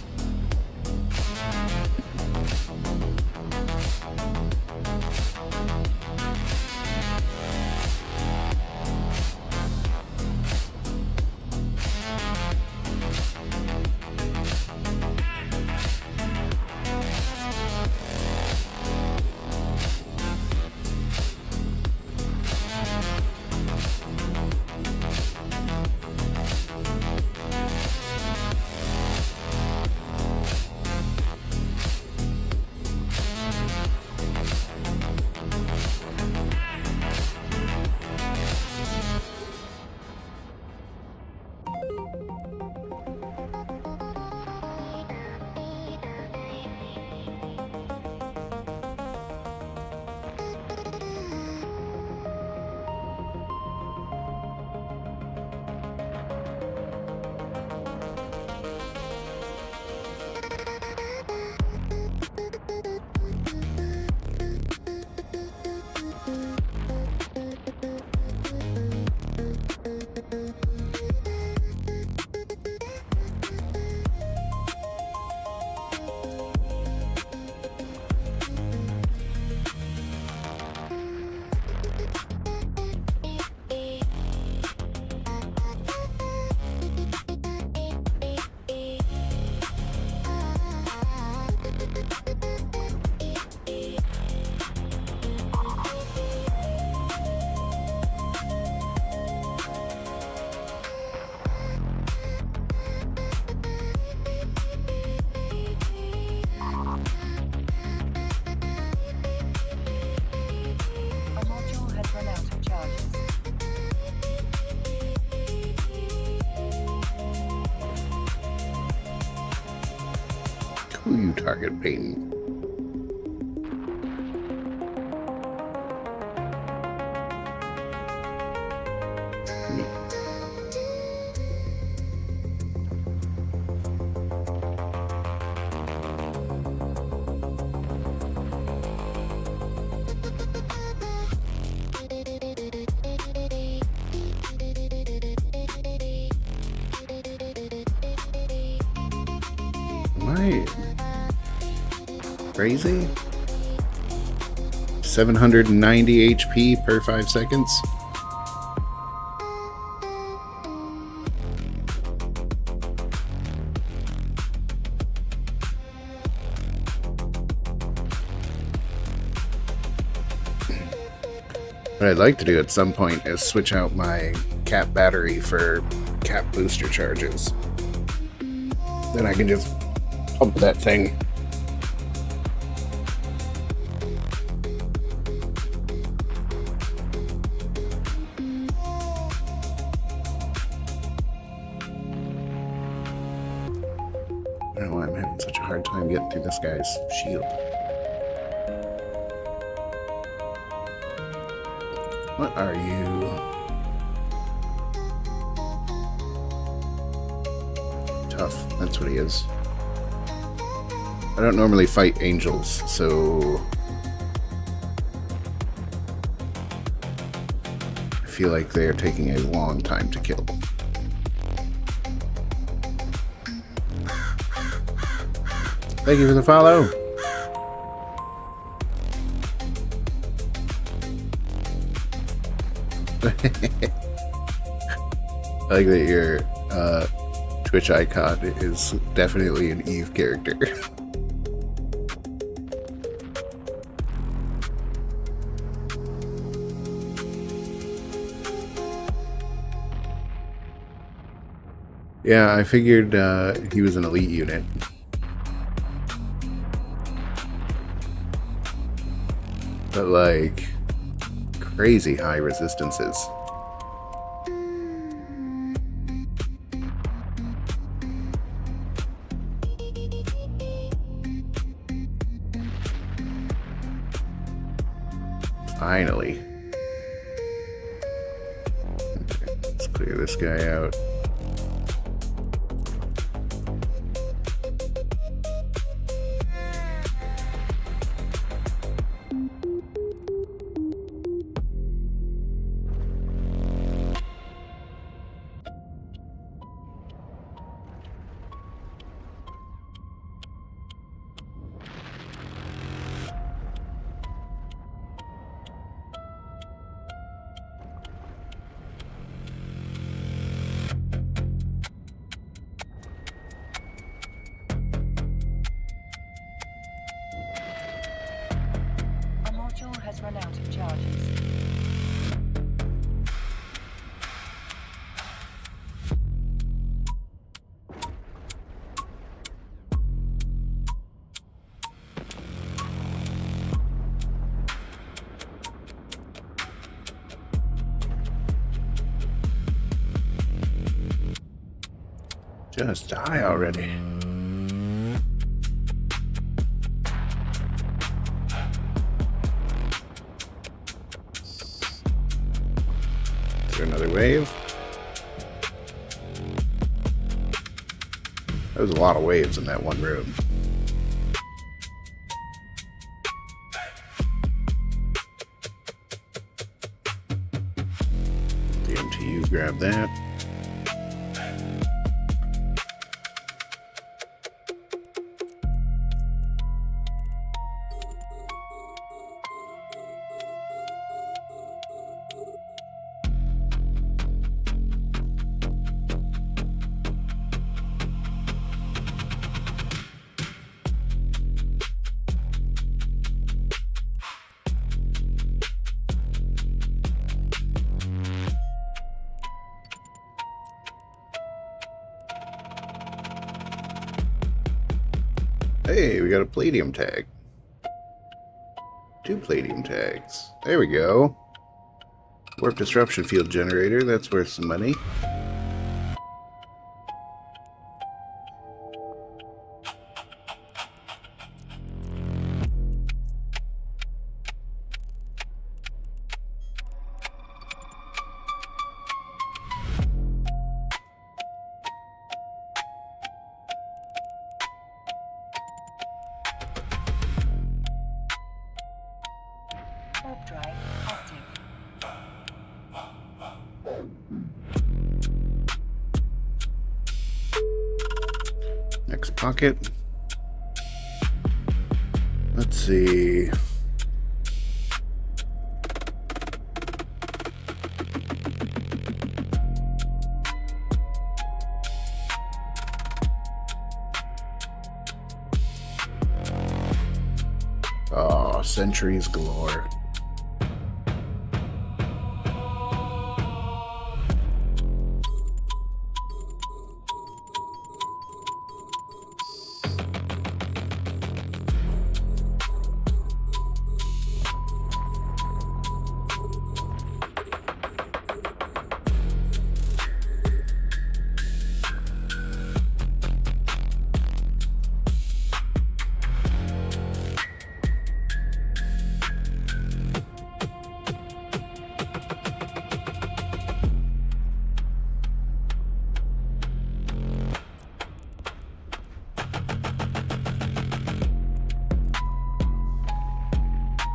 A module has run out of charges. Who you target, Peyton? Me. Am I crazy? 790 HP per 5 seconds. What I'd like to do at some point is switch out my cap battery for cap booster charges. Then I can just pump that thing. I don't know why I'm having such a hard time getting through this guy's shield. What are you? Tough, that's what he is. I don't normally fight angels, so I feel like they are taking a long time to kill. Thank you for the follow. I like that your Twitch icon is definitely an EvE character. Yeah, I figured he was an elite unit. But like, crazy high resistances. Finally. Okay, let's clear this guy out. run out of charges. Just die already. Is there another wave? There was a lot of waves in that one room. The MTU, grab that. Hey, we got a palladium tag. 2 palladium tags. There we go. Warp disruption field generator. That's worth some money. Warp drive active. Next pocket. Let's see. Oh, centuries galore.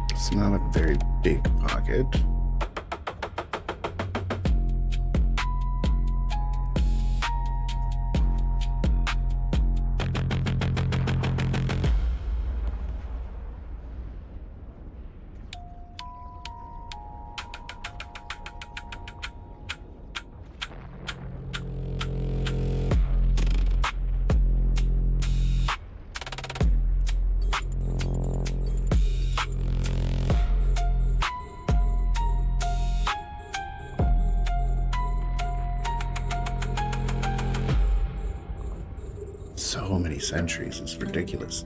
It's not a very big pocket. So many centuries, it's ridiculous.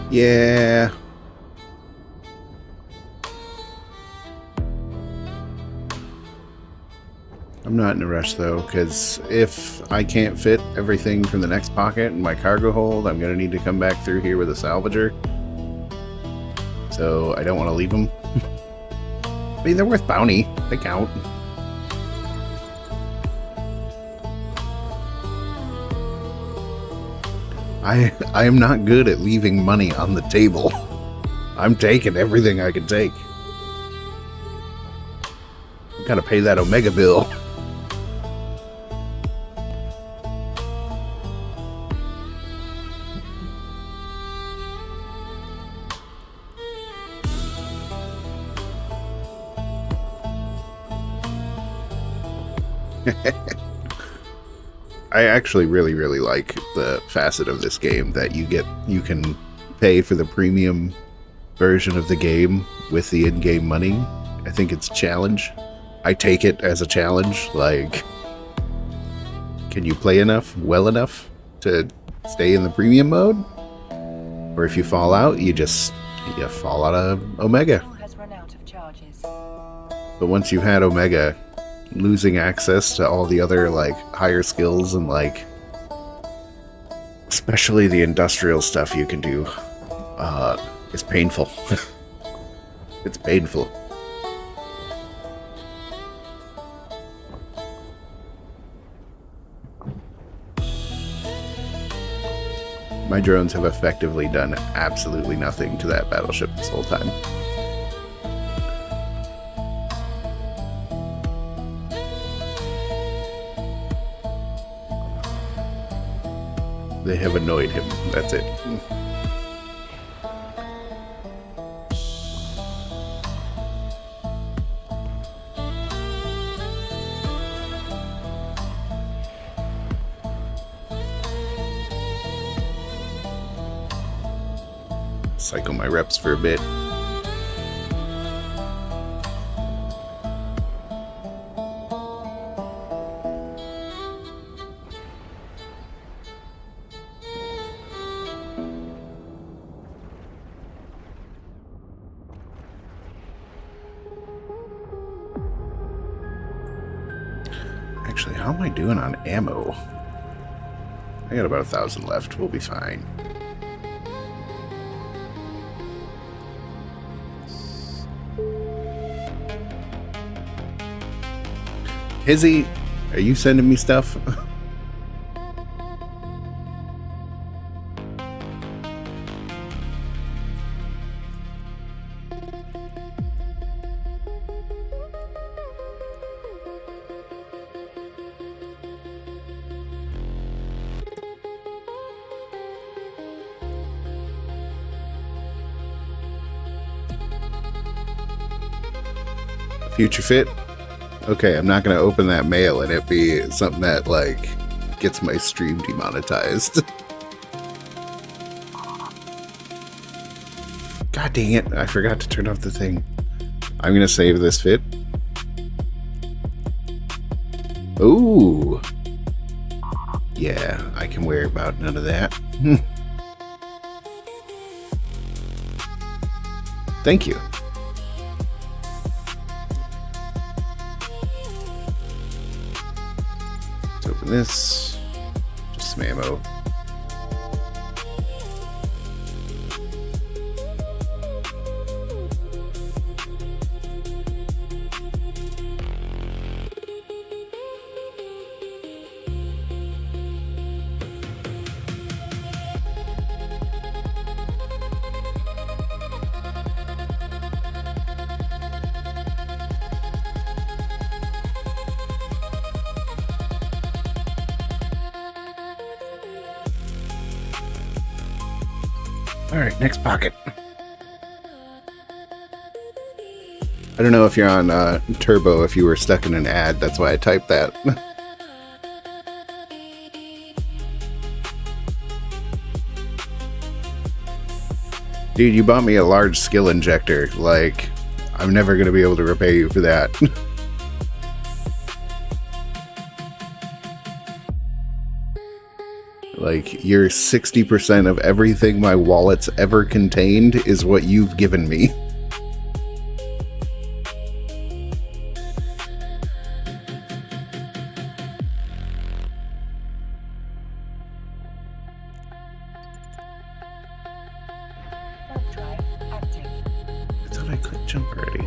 Yeah. I'm not in a rush though, because if I can't fit everything from the next pocket in my cargo hold, I'm going to need to come back through here with a salvager. So I don't want to leave them. I mean, they're worth bounty. They count. I am not good at leaving money on the table. I'm taking everything I can take. Gotta pay that Omega bill. I actually really like the facet of this game that you can pay for the premium version of the game with the in-game money. I think it's a challenge. I take it as a challenge. Like, can you play well enough to stay in the premium mode? Or if you fall out, you fall out of Omega. Has run out of charges. But once you've had Omega, losing access to all the other like higher skills and like especially the industrial stuff you can do is painful. It's painful. My drones have effectively done absolutely nothing to that battleship this whole time. They have annoyed him. That's it. Cycle my reps for a bit. Actually, how am I doing on ammo? I got about 1,000 left. We'll be fine. Hizzy, are you sending me stuff? Future Fit? Okay, I'm not gonna open that mail and it be something that, like, gets my stream demonetized. God dang it, I forgot to turn off the thing. I'm gonna save this fit. Ooh. Yeah, I can worry about none of that. Thank you. This, just some ammo. Alright, next pocket. I don't know if you're on Turbo, if you were stuck in an ad, that's why I typed that. Dude, you bought me a large skill injector. Like, I'm never going to be able to repay you for that. Like, your 60% of everything my wallet's ever contained is what you've given me. Drive active. I thought I clicked jump already.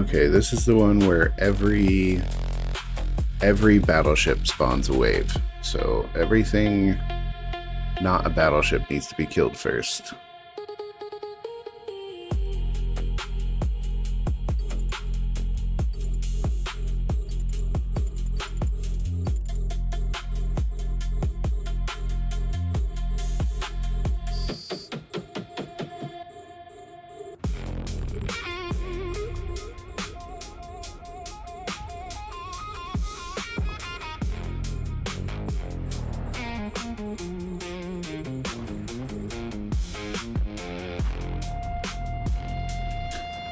Okay, this is the one where every battleship spawns a wave. So everything not a battleship needs to be killed first.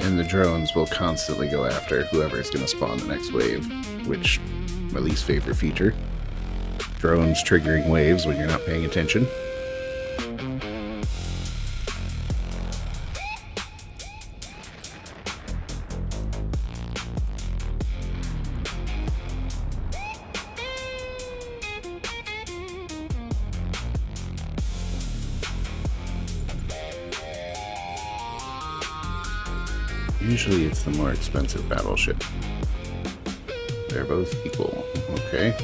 And the drones will constantly go after whoever's going to spawn the next wave, which my least favorite feature. Drones triggering waves when you're not paying attention. Usually it's the more expensive battleship. They're both equal. Okay.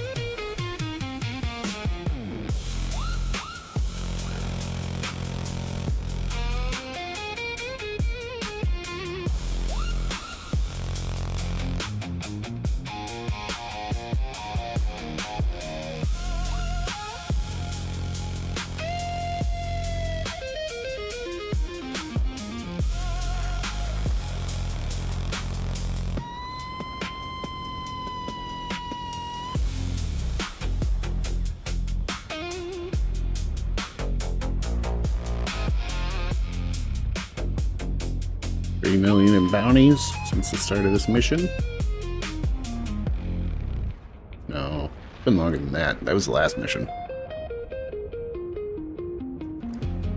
$3 million in bounties since the start of this mission. No, it's been longer than that. That was the last mission.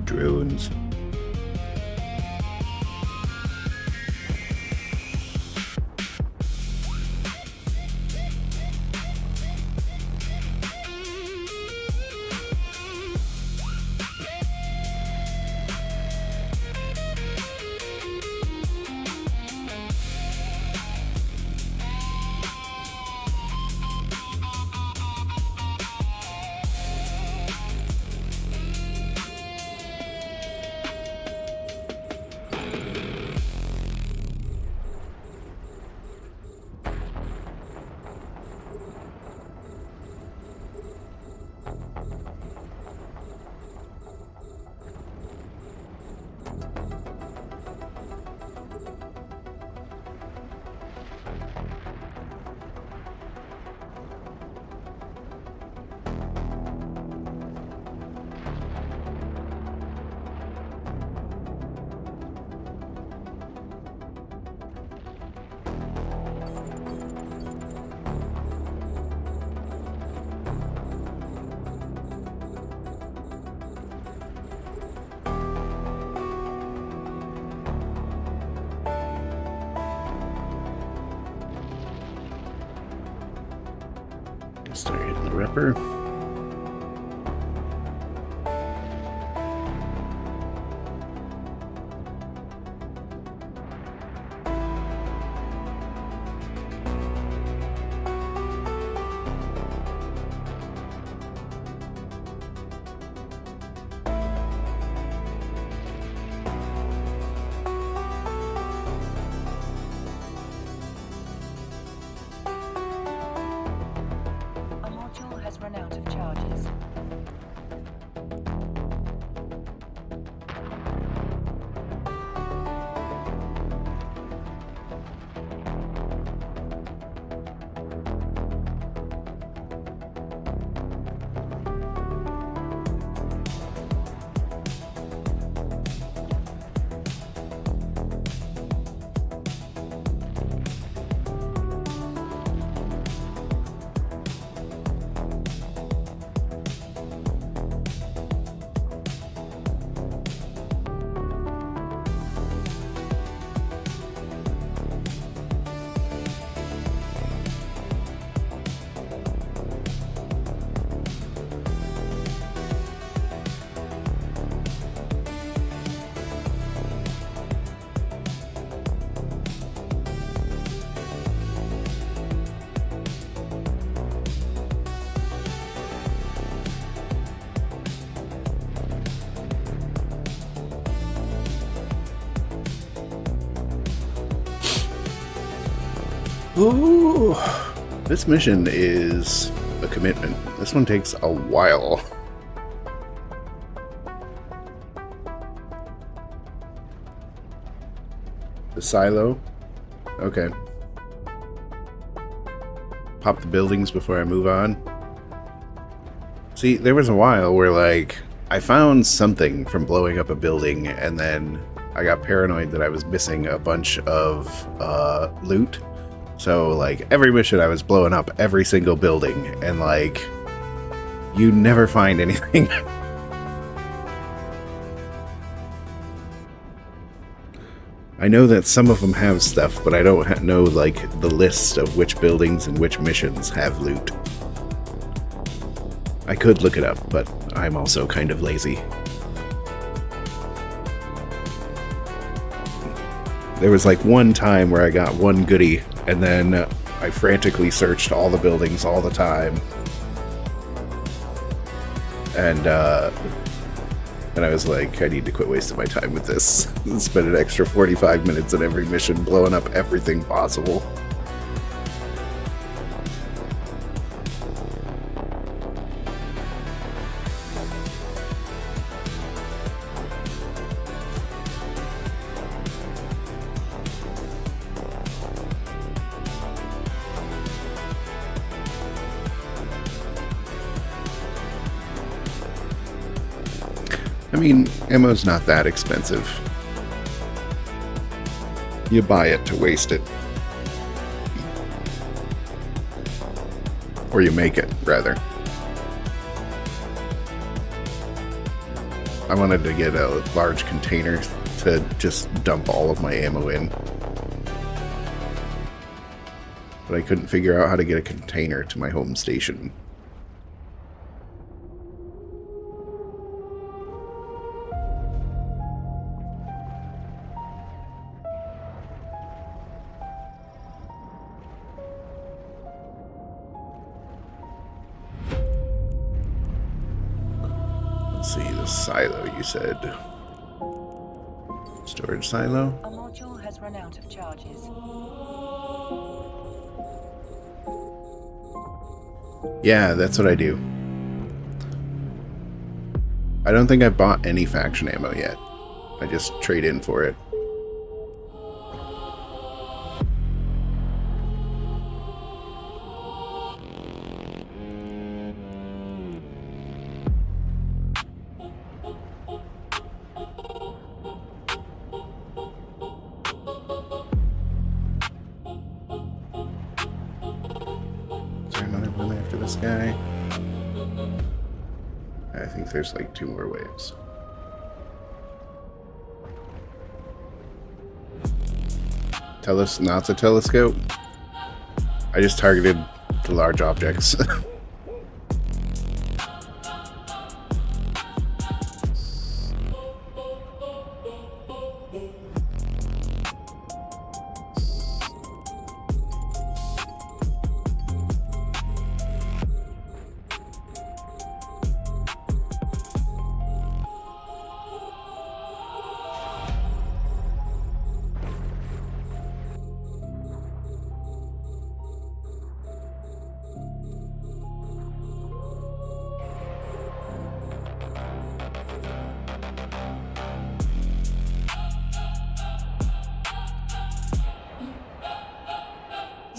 Drones. Start hitting the ripper. A module has run out of Ooh, this mission is a commitment. This one takes a while. The silo? Okay. Pop the buildings before I move on. See, there was a while where, like, I found something from blowing up a building, and then I got paranoid that I was missing a bunch of loot. So, like, every mission I was blowing up every single building, and, like, you never find anything. I know that some of them have stuff, but I don't know, like, the list of which buildings and which missions have loot. I could look it up, but I'm also kind of lazy. There was, like, one time where I got one goodie, and then I frantically searched all the buildings all the time. And I was like, I need to quit wasting my time with this. Spend an extra 45 minutes in every mission blowing up everything possible. I mean, ammo's not that expensive. You buy it to waste it. Or you make it, rather. I wanted to get a large container to just dump all of my ammo in. But I couldn't figure out how to get a container to my home station. Let's see, the silo, you said. Storage silo? A module has run out of charges. Yeah, that's what I do. I don't think I've bought any faction ammo yet. I just trade in for it. After this guy. I think there's like 2 more waves. Not the telescope. I just targeted the large objects.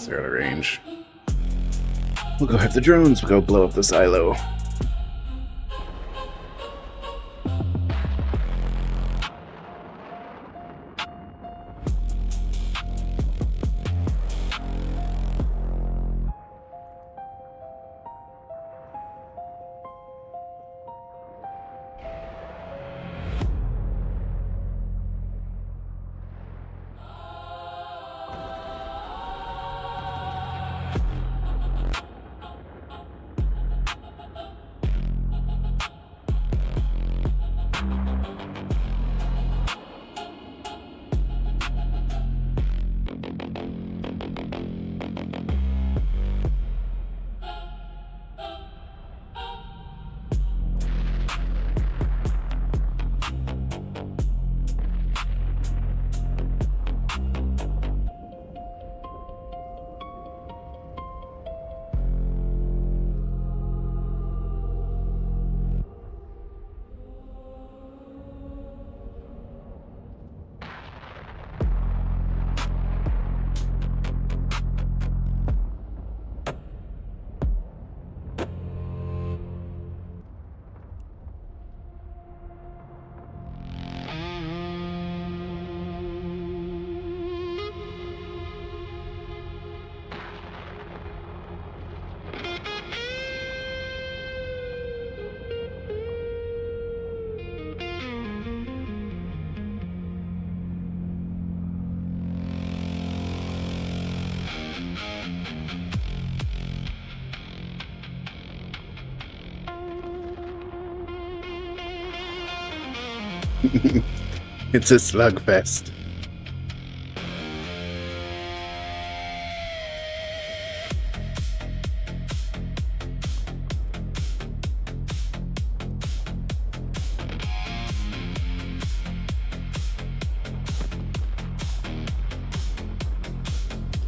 They're out of range. We'll go have the drones. We'll go blow up the silo. It's a slugfest.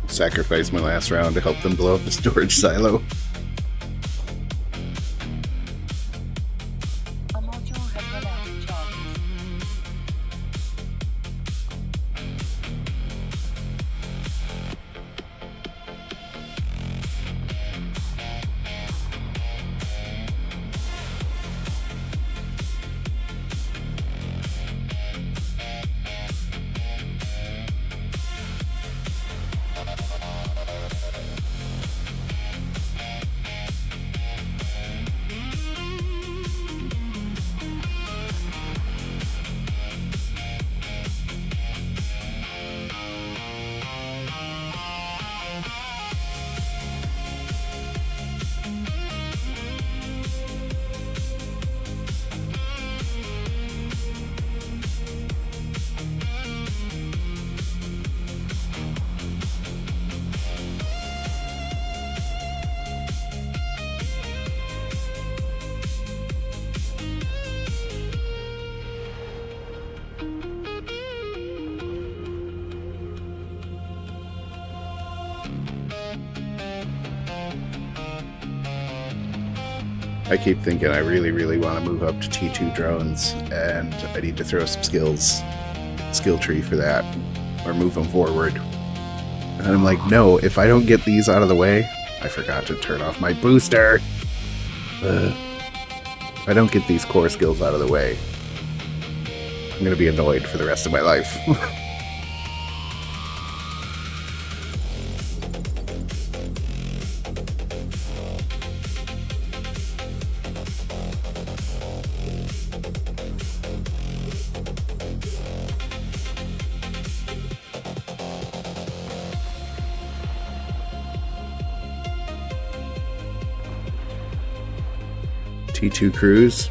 Sacrifice my last round to help them blow up the storage silo. A module has run out of charges. I keep thinking I really, really want to move up to T2 drones, and I need to throw some skill tree for that, or move them forward. And I'm like, no, if I don't get these out of the way, I forgot to turn off my booster. If I don't get these core skills out of the way, I'm going to be annoyed for the rest of my life. T2 cruise.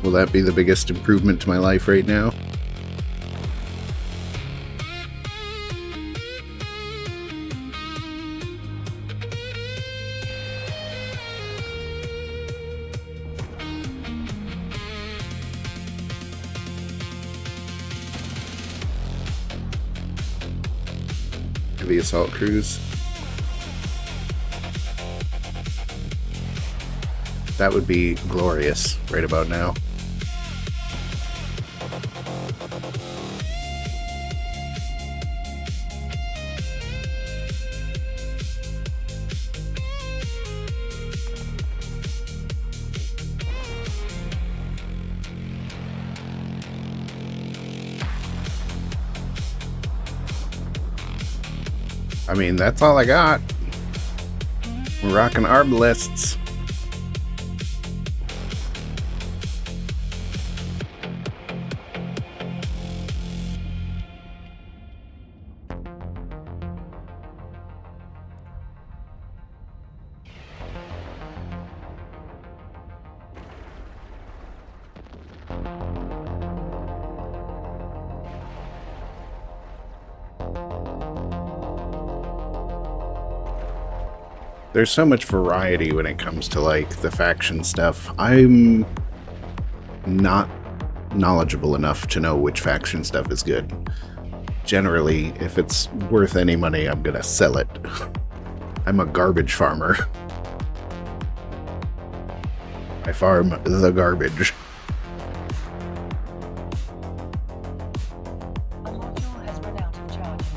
Will that be the biggest improvement to my life right now? Heavy assault cruise. That would be glorious right about now. I mean, that's all I got. We're rocking arbalists. There's so much variety when it comes to, like, the faction stuff. I'm not knowledgeable enough to know which faction stuff is good. Generally, if it's worth any money, I'm gonna sell it. I'm a garbage farmer. I farm the garbage. A module has run out of charges.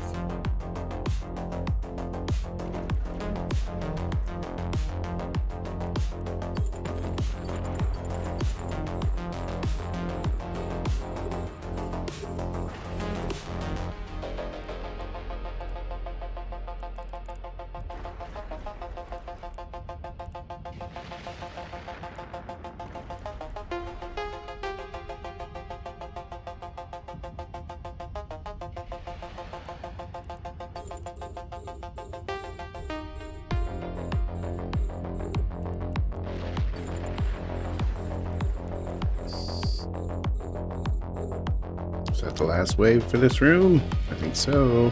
that the last wave for this room? I think so.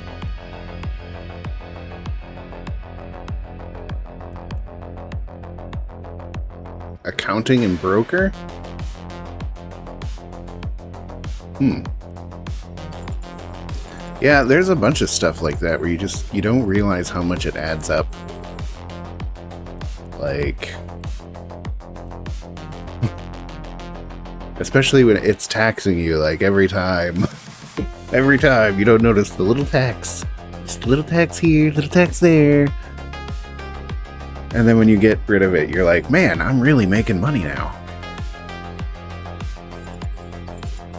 Accounting and broker? Yeah, there's a bunch of stuff like that where you don't realize how much it adds up. Like, especially when it's taxing you, like every time you don't notice the little tax. Just a little tax here, little tax there. And then when you get rid of it, you're like, man, I'm really making money now.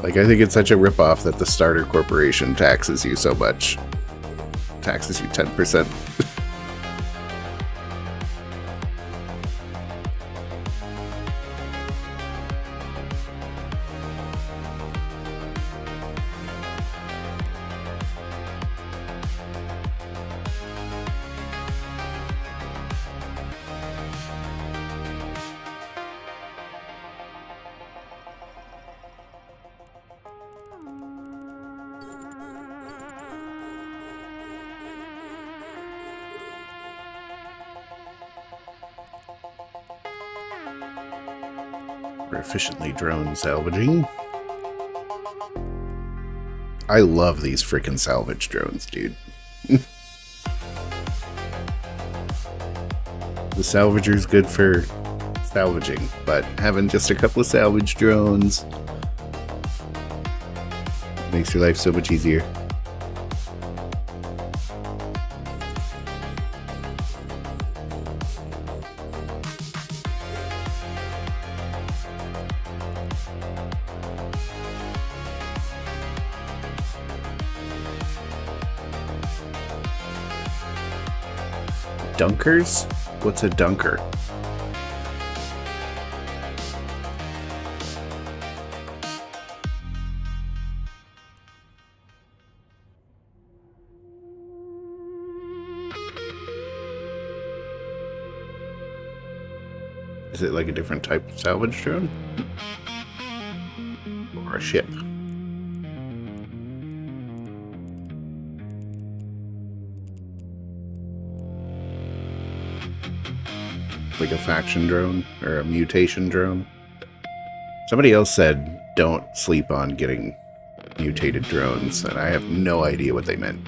Like, I think it's such a ripoff that the starter corporation taxes you so much. Taxes you 10%. We're efficiently drone salvaging. I love these freaking salvage drones, dude. The salvager's good for salvaging, but having just a couple of salvage drones makes your life so much easier. Dunkers? What's a dunker? Is it like a different type of salvage drone? Or a ship? Like a faction drone or a mutation drone. Somebody else said don't sleep on getting mutated drones, and I have no idea what they meant.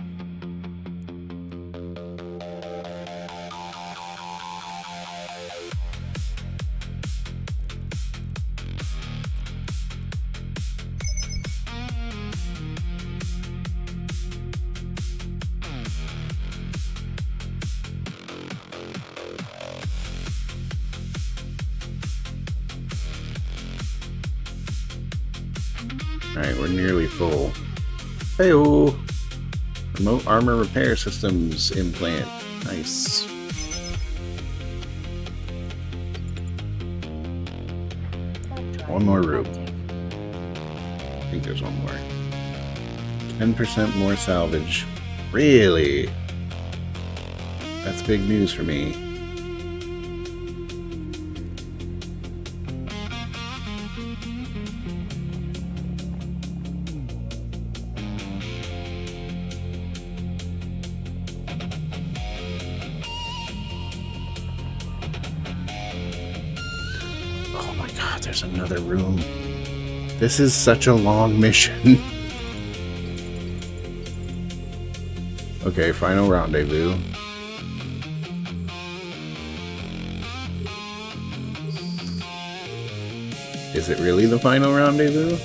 Alright, we're nearly full. Hey-oh! Remote armor repair systems implant. Nice. One more room. I think there's one more. 10% more salvage. Really? That's big news for me. Oh my god, there's another room. This is such a long mission. Okay, final rendezvous. Is it really the final rendezvous?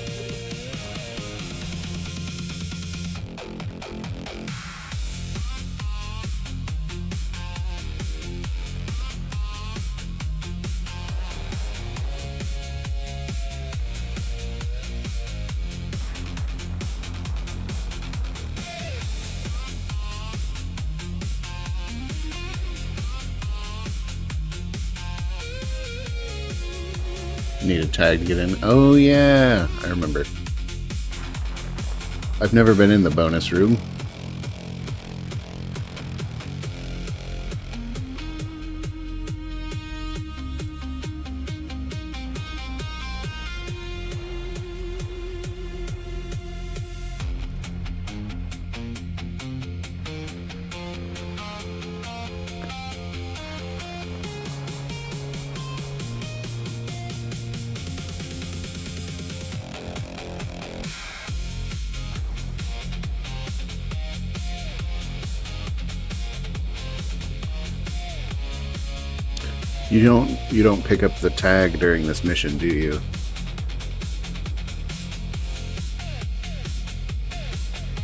Need a tag to get in. Oh yeah, I remember. I've never been in the bonus room. You don't pick up the tag during this mission, do you?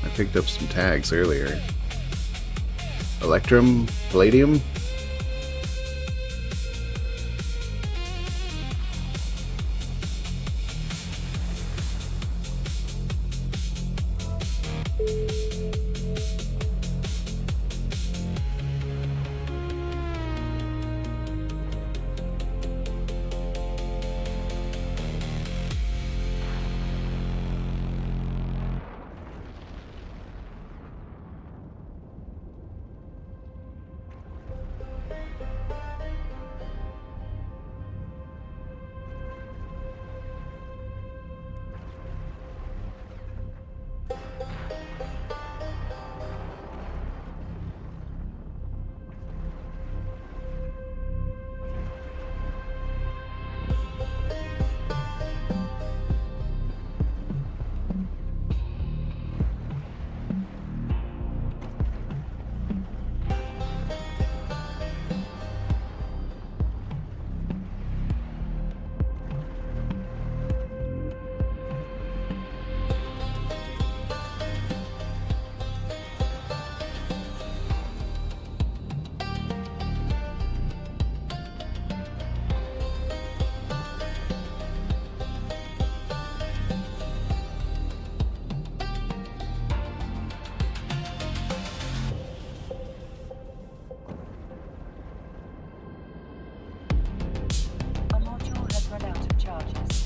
I picked up some tags earlier. Electrum? Palladium? A module has run out of charges.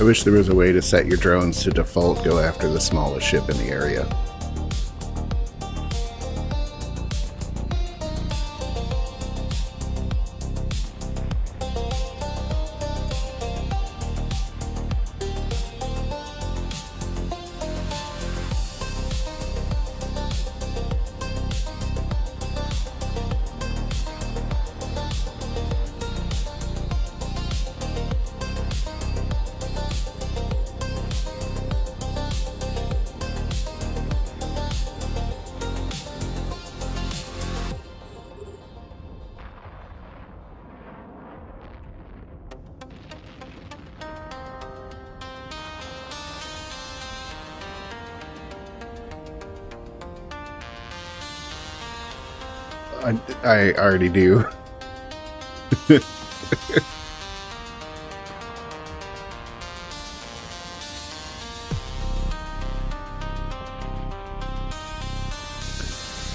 I wish there was a way to set your drones to default go after the smallest ship in the area. I already do.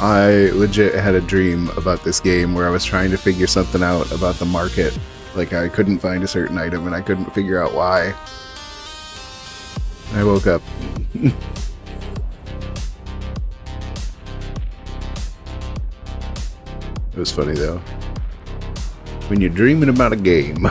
I legit had a dream about this game where I was trying to figure something out about the market. Like, I couldn't find a certain item and I couldn't figure out why. I woke up. It was funny though. When you're dreaming about a game.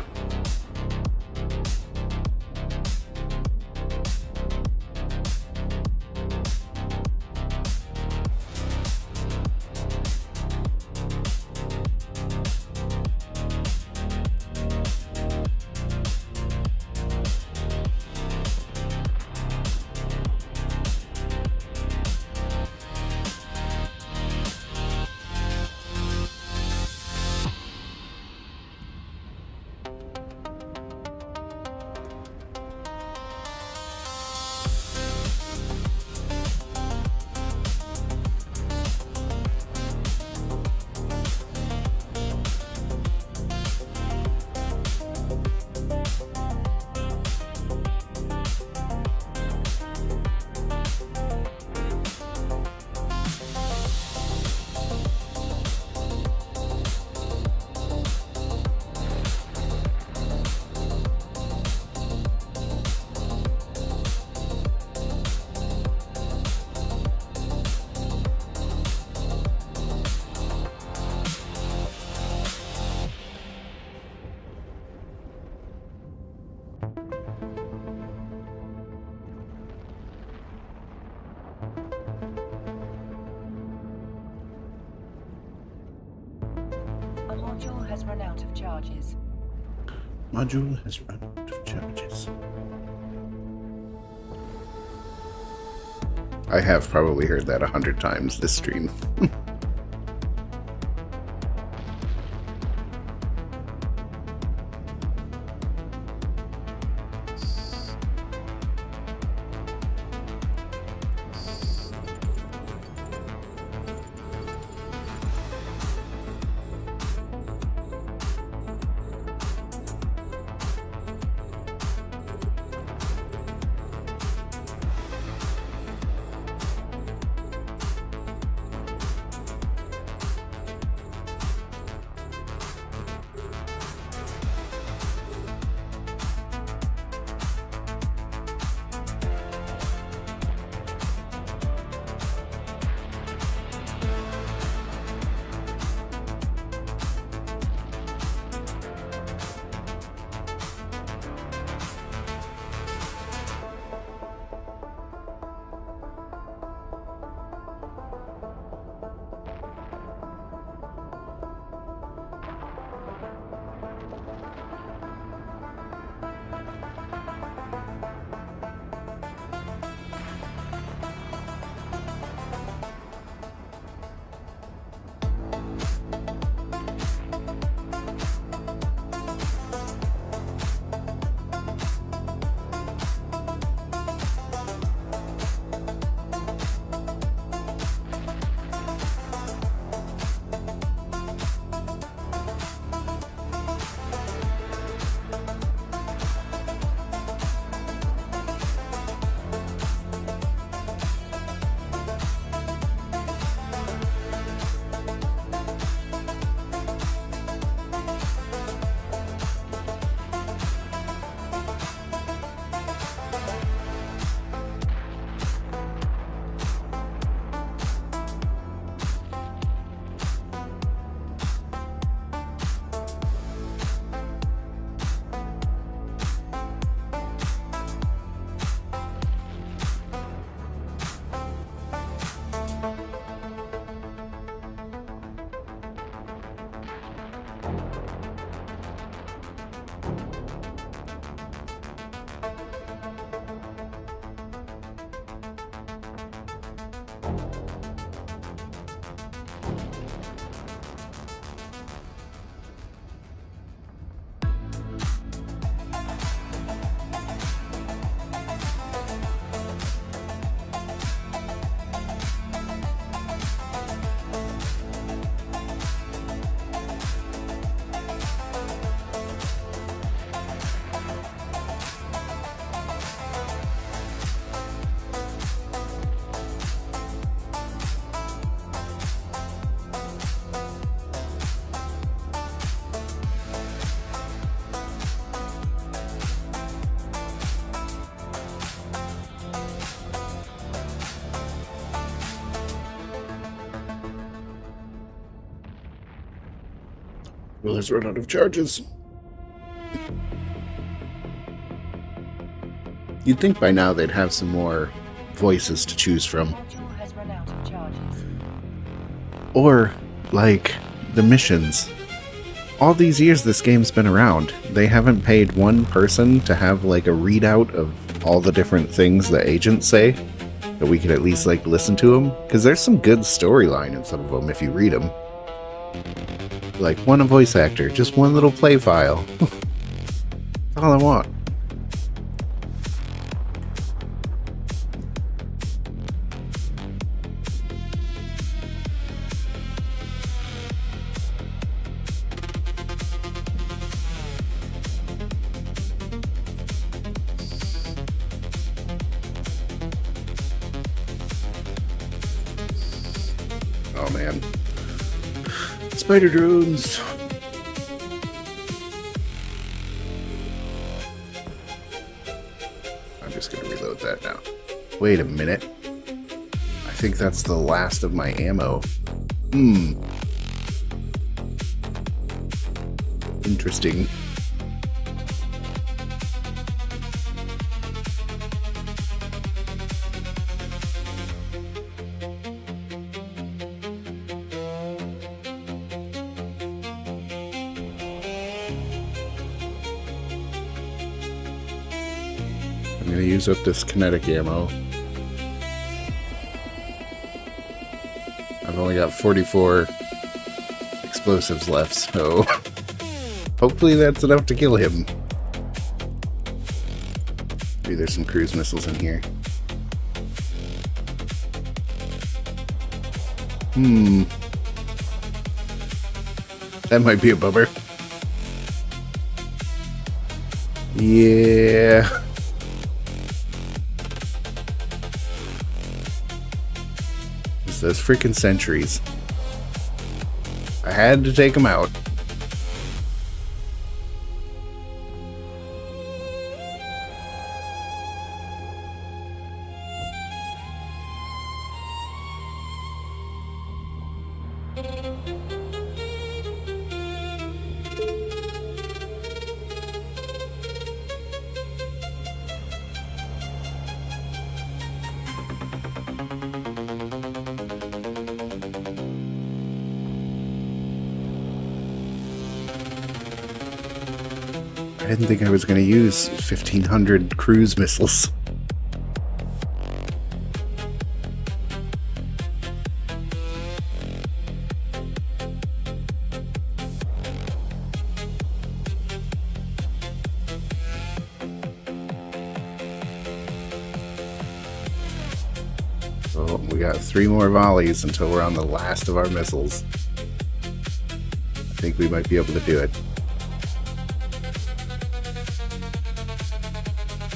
charges. Module has run out of charges. I have probably heard that 100 times this stream. Well, has run out of charges. You'd think by now they'd have some more voices to choose from. Module has run out of charges. Or, like, the missions. All these years this game's been around, they haven't paid one person to have, like, a readout of all the different things the agents say, that we could at least, like, listen to them. Because there's some good storyline in some of them if you read them. Like, one a voice actor, just one little play file. That's all I want. Oh man. Spider drones. I'm just gonna reload that now. Wait a minute. I think that's the last of my ammo. Interesting. I'm gonna use up this kinetic ammo. I've only got 44 explosives left, so hopefully that's enough to kill him. Maybe there's some cruise missiles in here. That might be a bummer. Yeah. It's those freaking sentries. I had to take them out. I didn't think I was going to use 1,500 cruise missiles. So we got 3 more volleys until we're on the last of our missiles. I think we might be able to do it.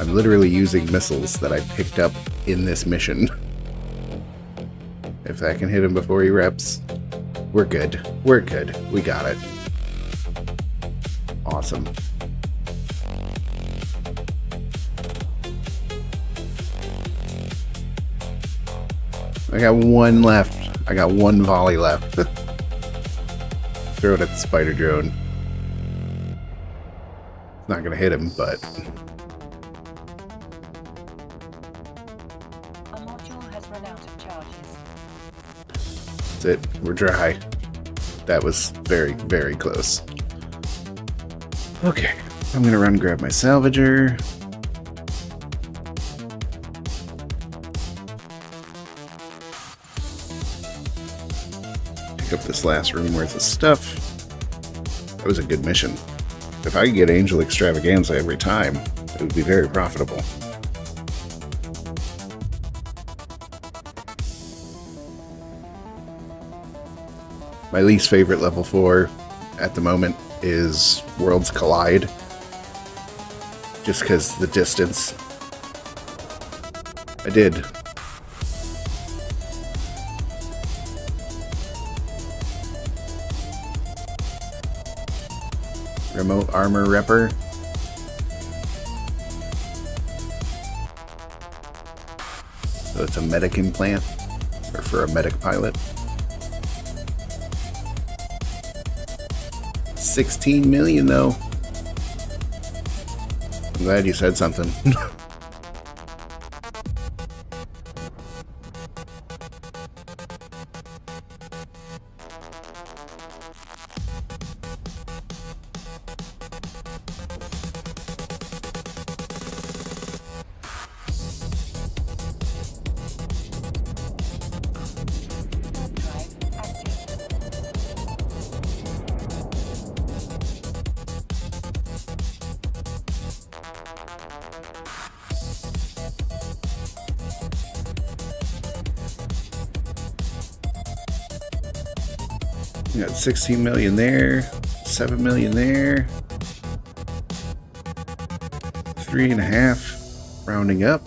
I'm literally using missiles that I picked up in this mission. If that can hit him before he reps, we're good. We're good. We got it. Awesome. I got 1 left. I got 1 volley left. Throw it at the spider drone. It's not gonna hit him, but... A module has run out of charges. That's it. We're dry. That was very, very close. Okay. I'm gonna run and grab my salvager. Pick up this last room worth of stuff. That was a good mission. If I could get Angel Extravaganza every time, it would be very profitable. My least favorite level 4 at the moment is Worlds Collide. Just because the distance. I did. Remote armor repper. So it's a medic implant, or for a medic pilot. 16 million though. I'm glad you said something. Drive active. We got 16 million there, 7 million there, 3.5 rounding up.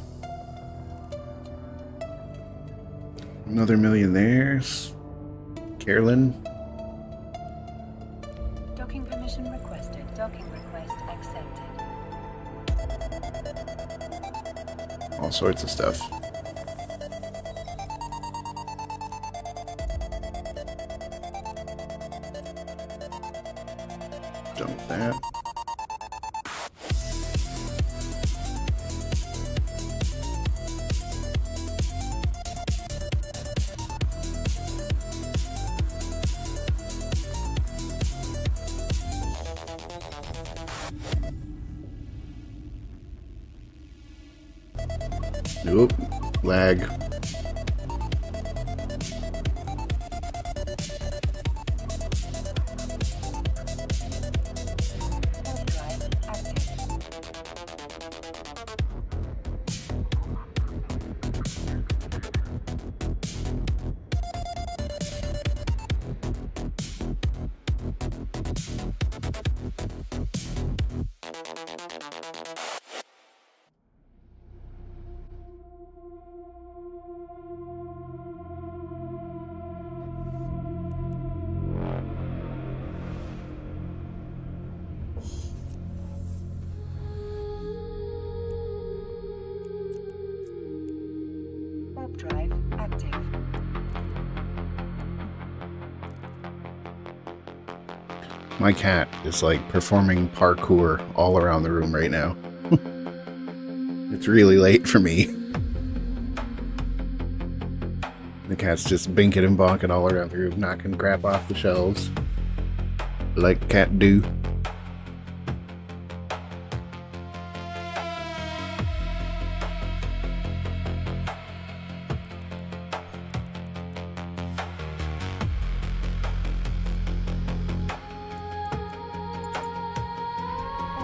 Another million there. Carolyn. Docking permission requested. Docking request accepted. All sorts of stuff. Dump that. Nope. Lag. Warp drive active. Warp drive active. My cat is like performing parkour all around the room right now. It's really late for me. The cat's just binking and bonking all around the room, knocking crap off the shelves. Like cat do. Warp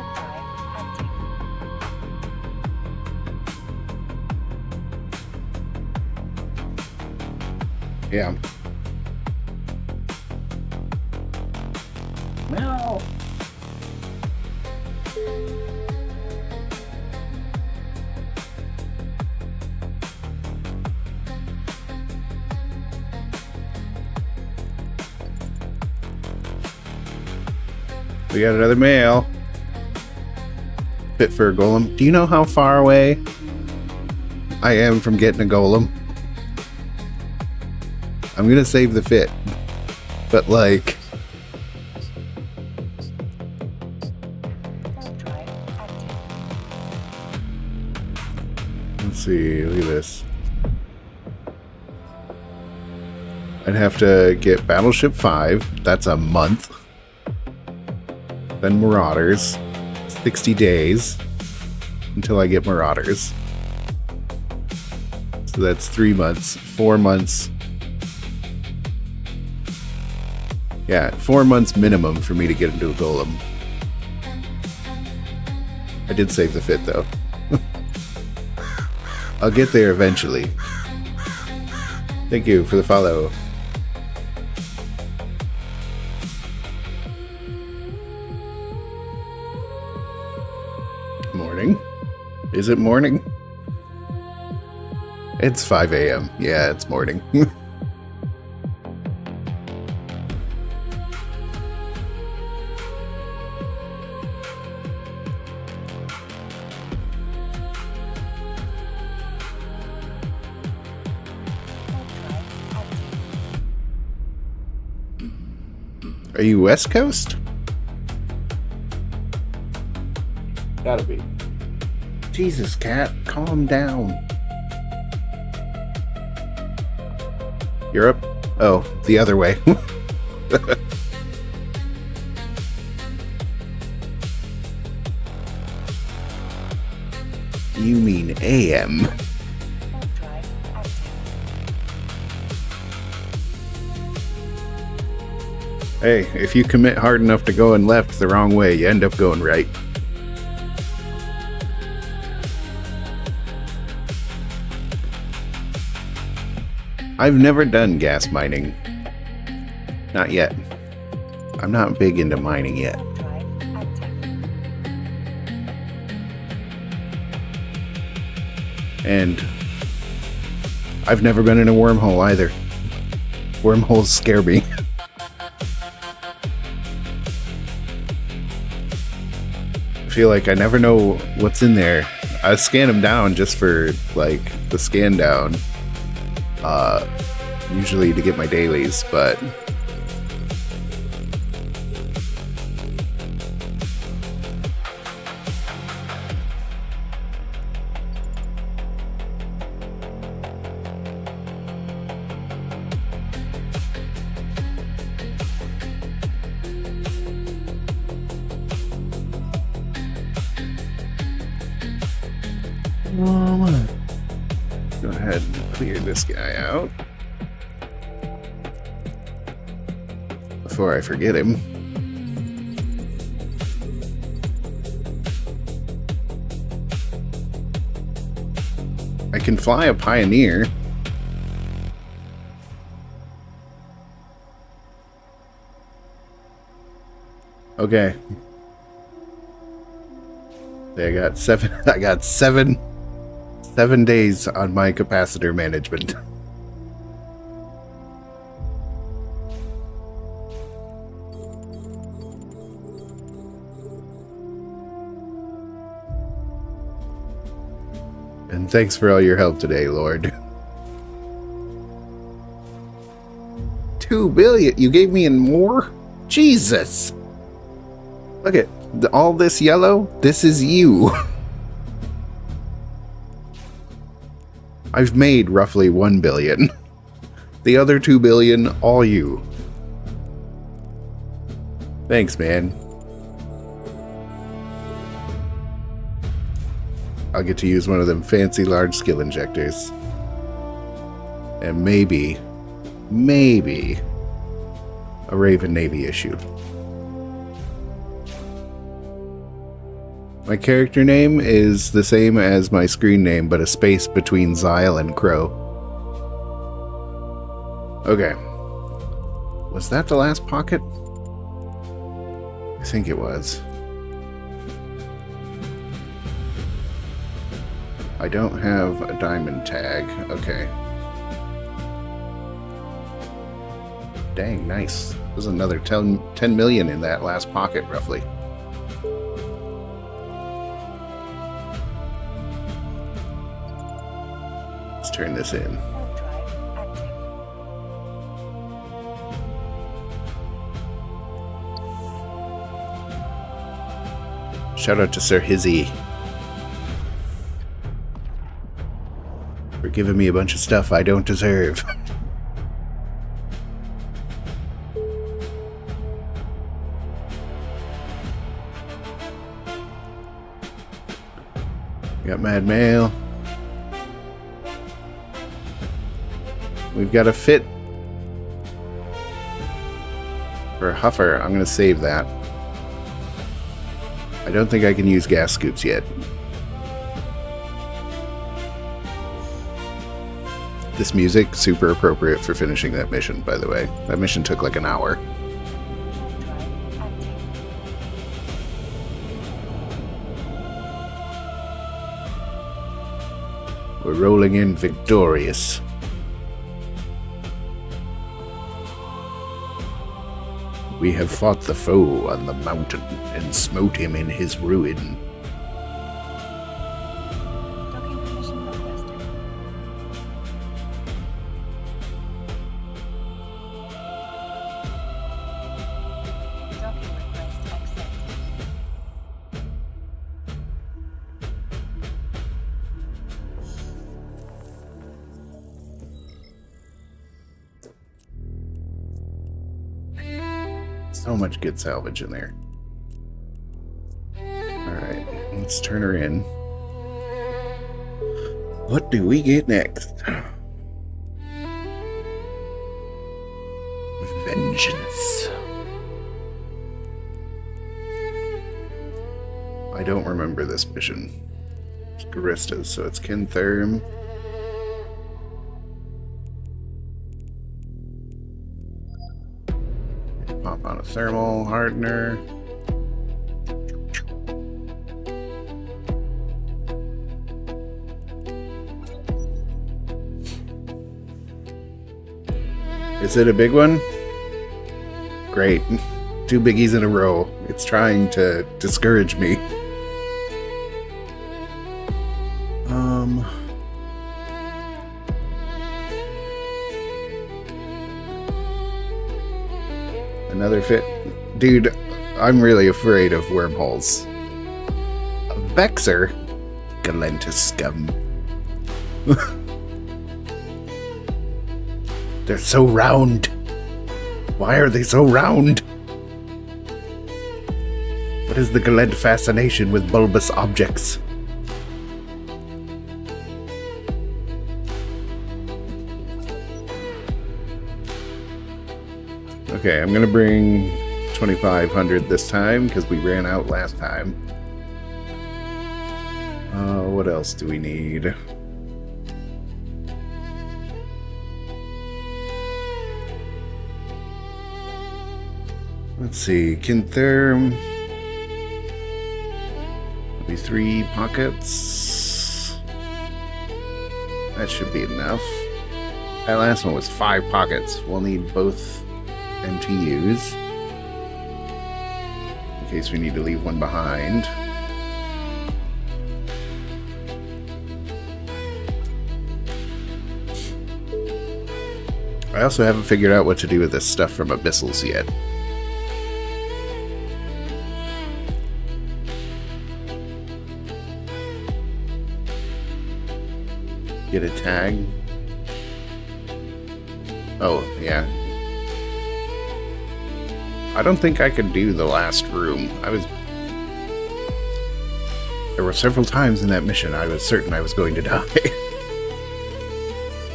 drive active. Yeah. Meow. We got another male. Fit for a golem. Do you know how far away I am from getting a golem? I'm gonna save the fit. But like, Warp drive active. let's see, look at this. I'd have to get Battleship 5. That's a month. Then Marauders. 60 days until I get Marauders. So that's 3 months. 4 months. Yeah, 4 months minimum for me to get into a golem. I did save the fit though. I'll get there eventually. Thank you for the follow. Morning? Is it morning? It's 5 a.m. Yeah, it's morning. Warp drive active. Are you West Coast? Gotta be. Jesus, cat, calm down. Europe? Oh, the other way. You mean AM. Warp drive active. Hey, if you commit hard enough to going left the wrong way, you end up going right. I've never done gas mining. Not yet. I'm not big into mining yet. Warp drive active. And I've never been in a wormhole either. Wormholes scare me. I feel like I never know what's in there. I scan them down just for like the scan down. Usually to get my dailies, but Go ahead and clear this guy out before I forget him. I can fly a Pioneer. Okay. I got seven days on my capacitor management. And thanks for all your help today, Lord. 2 billion? You gave me in more? Jesus! Look at all this yellow. This is you. I've made roughly 1 billion. The other 2 billion, all you. Thanks, man. I'll get to use one of them fancy large skill injectors. And maybe a Raven Navy issue. My character name is the same as my screen name, but a space between Zyle and Crow. Okay. Was that the last pocket? I think it was. I don't have a diamond tag. Okay. Dang, nice. There's another 10 million in that last pocket, roughly. Let's turn this in. Warp drive active. Shout out to Sir Hizzy for giving me a bunch of stuff I don't deserve. Got Mad Mail. We've got a fit for Huffer. I'm going to save that. I don't think I can use gas scoops yet. This music, super appropriate for finishing that mission, by the way. That mission took like an hour. Drive active. We're rolling in victorious. We have fought the foe on the mountain and smote him in his ruin. Docking permission requested. Docking request accepted. So much good salvage in there. Alright, let's turn her in. What do we get next? Vengeance. I don't remember this mission. It's Garistas, so it's Kintherm. Pop on a thermal hardener. Is it a big one? Great. 2 biggies in a row. It's trying to discourage me. Another fit. Dude, I'm really afraid of wormholes. A Vexer? Galentus scum. They're so round. Why are they so round? What is the Galent fascination with bulbous objects? Okay, I'm gonna bring 2,500 this time because we ran out last time. What else do we need? Let's see, Kintherm. Be 3 pockets. That should be enough. That last one was 5 pockets. We'll need both MTUs in case we need to leave one behind. I also haven't figured out what to do with this stuff from Abyssals yet. Get a tag. Oh, yeah. I don't think I could do the last room. There were several times in that mission I was certain I was going to die.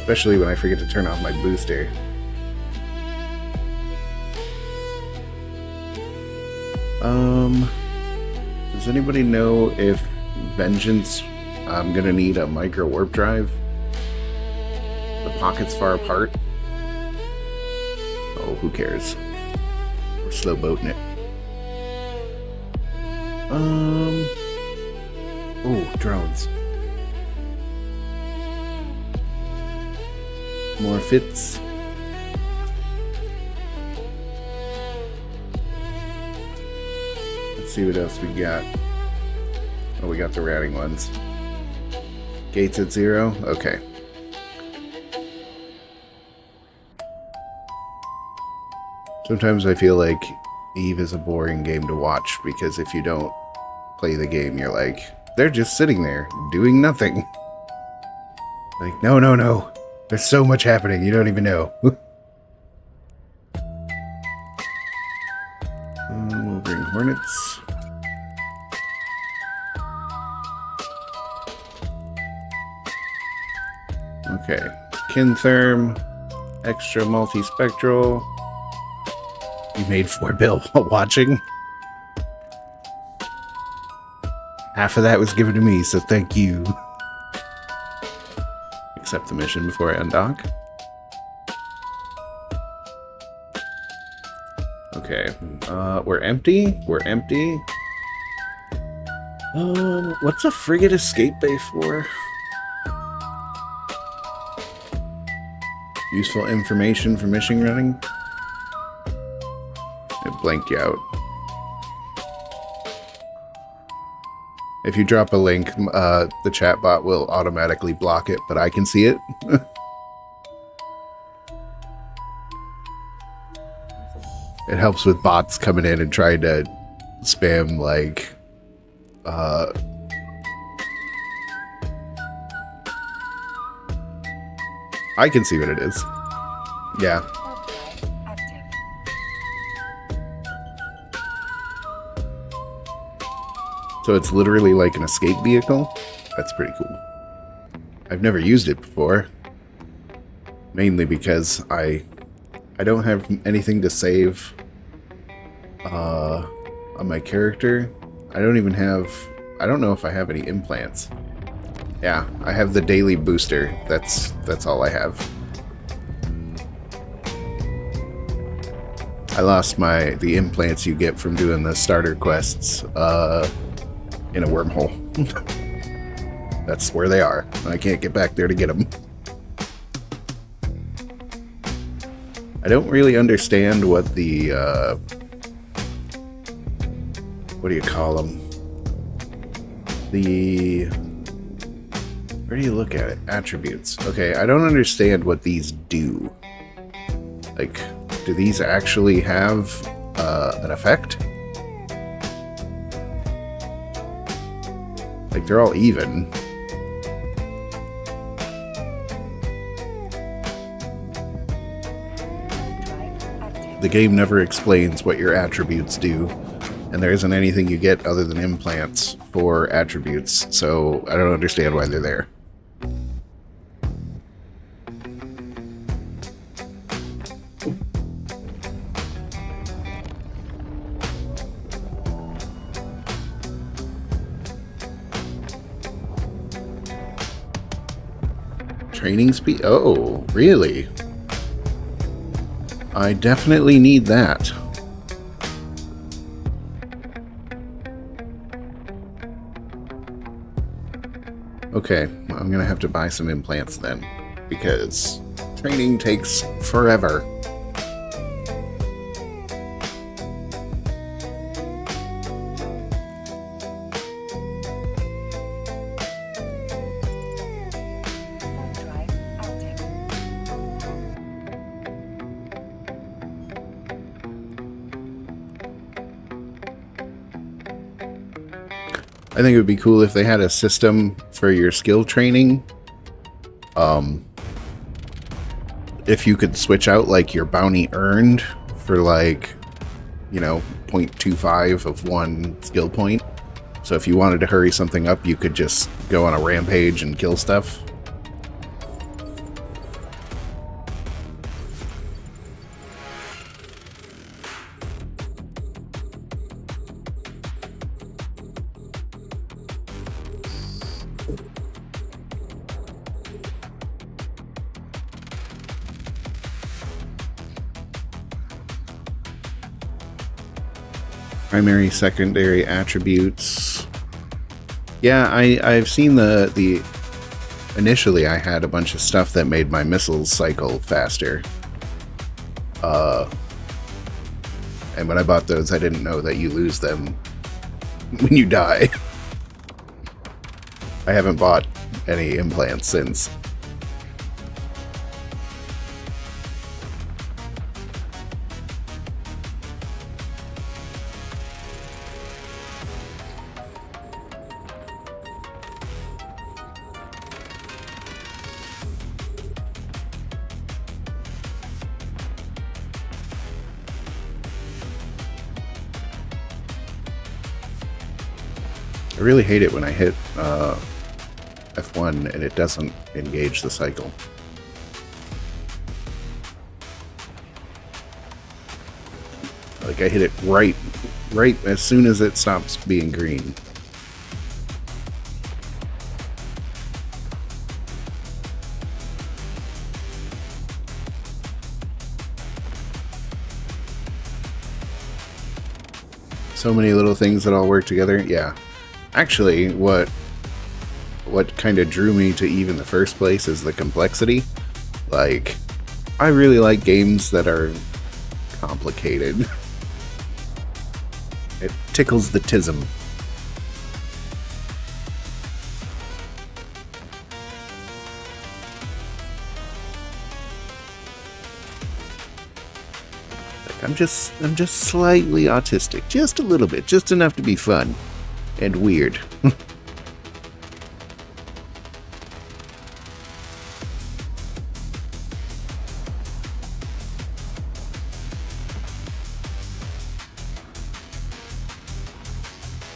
Especially when I forget to turn off my booster. Does anybody know if Vengeance, I'm gonna need a micro warp drive? The pocket's far apart. Oh, who cares? We're slow boating it. Oh, drones. More fits. Let's see what else we got. Oh, we got the ratting ones. Gates at 0? Okay. Sometimes I feel like EVE is a boring game to watch because if you don't play the game, you're like, they're just sitting there doing nothing. Like, no, no, no. There's so much happening, you don't even know. We'll bring Hornets. Okay. Kintherm. Extra multispectral. You made 4 bill while watching. Half of that was given to me, so thank you. Accept the mission before I undock. Okay, we're empty. We're empty. What's a frigate escape bay for? Useful information for mission running. It blanked you out. If you drop a link, the chat bot will automatically block it, but I can see it. It helps with bots coming in and trying to spam, like, I can see what it is. Yeah. Warp drive active. So it's literally like an escape vehicle? That's pretty cool. I've never used it before. Mainly because I don't have anything to save on my character. I don't know if I have any implants. Yeah, I have the daily booster. That's all I have. I lost the implants you get from doing the starter quests in a wormhole. That's where they are. I can't get back there to get them. I don't really understand what the what do you call them? Where do you look at it? Attributes. Okay, I don't understand what these do. Like, do these actually have an effect? Like, they're all even. The game never explains what your attributes do, and there isn't anything you get other than implants for attributes, so I don't understand why they're there. Training speed? Oh, really? I definitely need that. Okay, I'm gonna have to buy some implants then, because training takes forever. Warp drive active. I think it would be cool if they had a system for your skill training. If you could switch out like your bounty earned for like, you know, 0.25 of one skill point. So if you wanted to hurry something up, you could just go on a rampage and kill stuff. Primary, secondary attributes. Yeah, I've seen the initially I had a bunch of stuff that made my missiles cycle faster. And when I bought those, I didn't know that you lose them when you die. I haven't bought any implants since. I really hate it when I hit F1 and it doesn't engage the cycle. Like I hit it right as soon as it stops being green. So many little things that all work together. Yeah. Actually, what kind of drew me to EVE in the first place is the complexity. Like, I really like games that are complicated. It tickles the tism. Like, I'm just slightly autistic, just a little bit, just enough to be fun. And weird.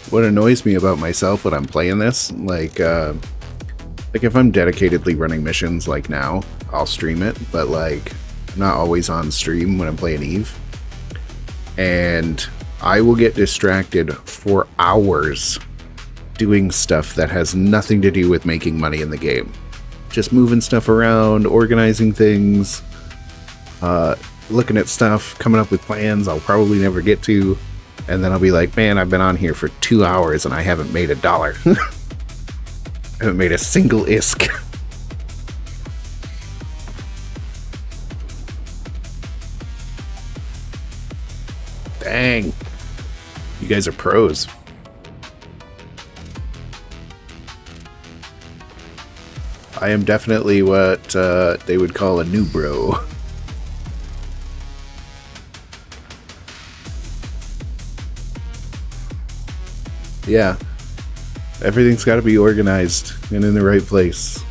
What annoys me about myself when I'm playing this, like if I'm dedicatedly running missions like now, I'll stream it, but like I'm not always on stream when I'm playing EVE. And I will get distracted for hours doing stuff that has nothing to do with making money in the game. Just moving stuff around, organizing things, looking at stuff, coming up with plans I'll probably never get to, and then I'll be like, man, I've been on here for 2 hours and I haven't made $1. I haven't made a single ISK. Dang. You guys are pros. I am definitely what they would call a new bro. Yeah. Everything's got to be organized and in the right place.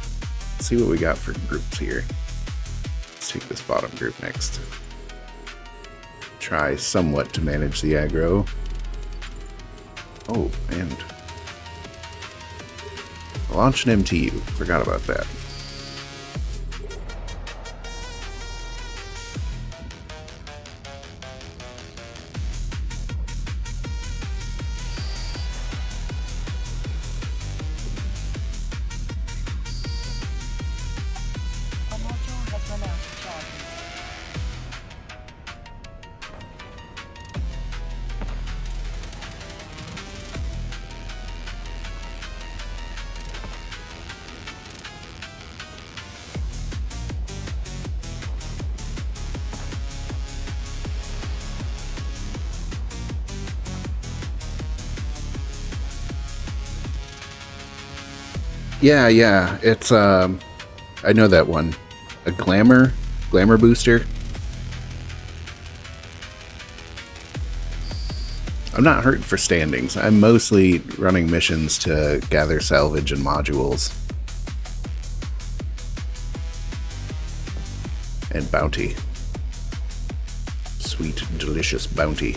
Let's see what we got for groups here. Let's take this bottom group next. Try somewhat to manage the aggro. Oh, and launch an MTU. Forgot about that. Yeah. It's I know that one. A glamour booster. I'm not hurting for standings. I'm mostly running missions to gather salvage and modules. And bounty. Sweet, delicious bounty.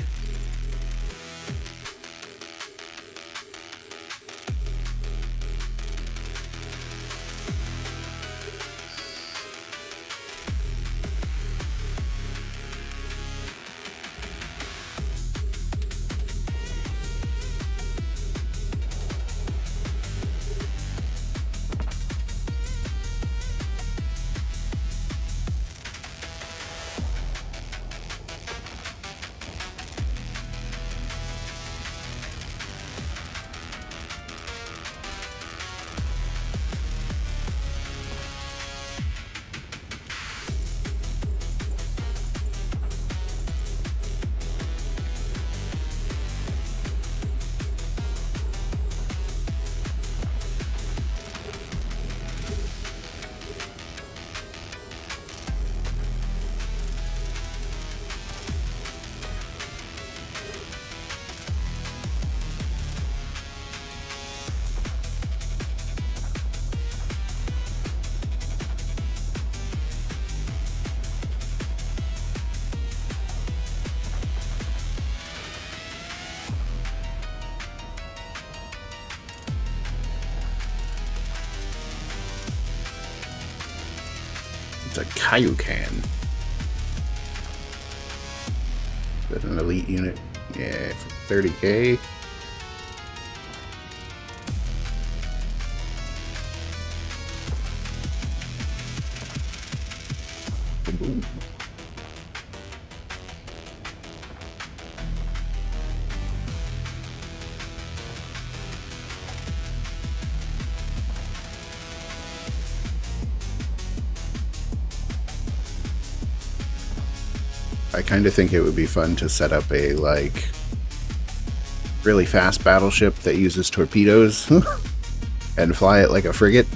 It's a Kaioken. Is that an elite unit? Yeah, for 30k. Boom. I kind of think it would be fun to set up a, like, really fast battleship that uses torpedoes and fly it like a frigate.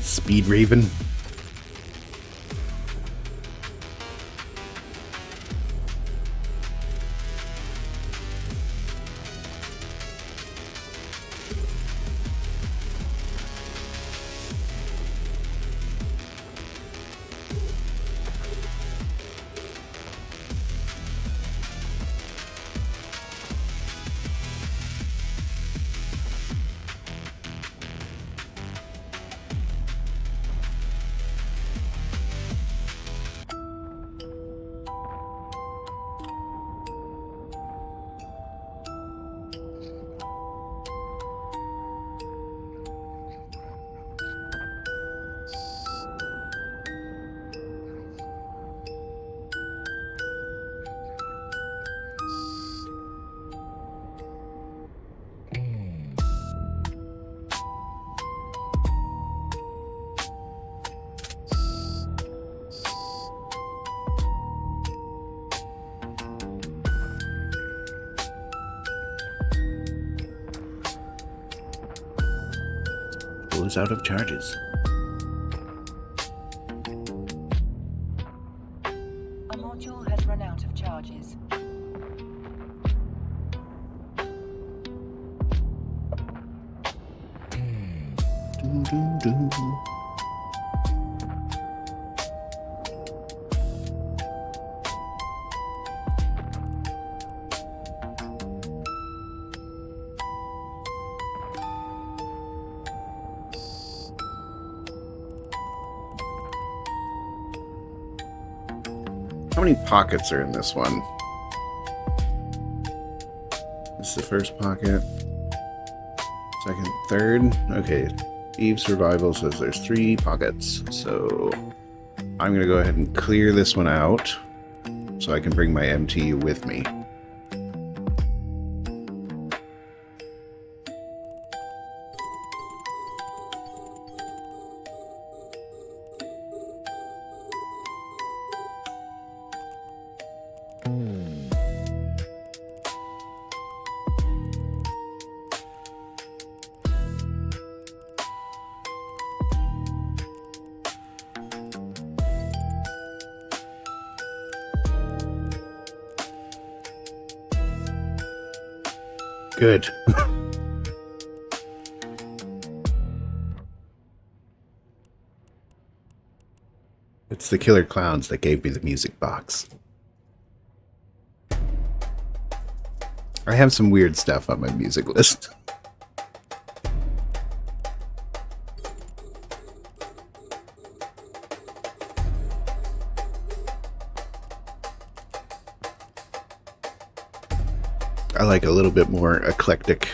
Speed Raven. Is out of charges. A module has run out of charges. Doo, doo, doo. How many pockets are in this one? This is the first pocket. Second, third. Okay. EvE Survival says there's 3 pockets. So I'm going to go ahead and clear this one out so I can bring my MTU with me. Good. It's the Killer Clowns that gave me the music box. I have some weird stuff on my music list. I like a little bit more eclectic.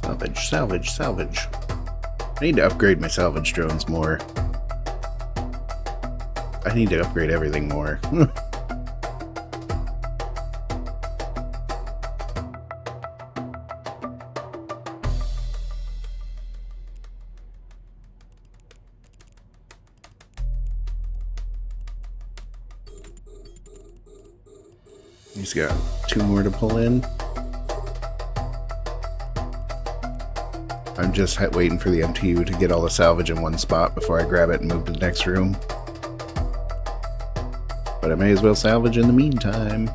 Salvage, salvage, salvage. I need to upgrade my salvage drones more. I need to upgrade everything more. He's got 2 more to pull in. I'm just waiting for the MTU to get all the salvage in one spot before I grab it and move to the next room. But I may as well salvage in the meantime.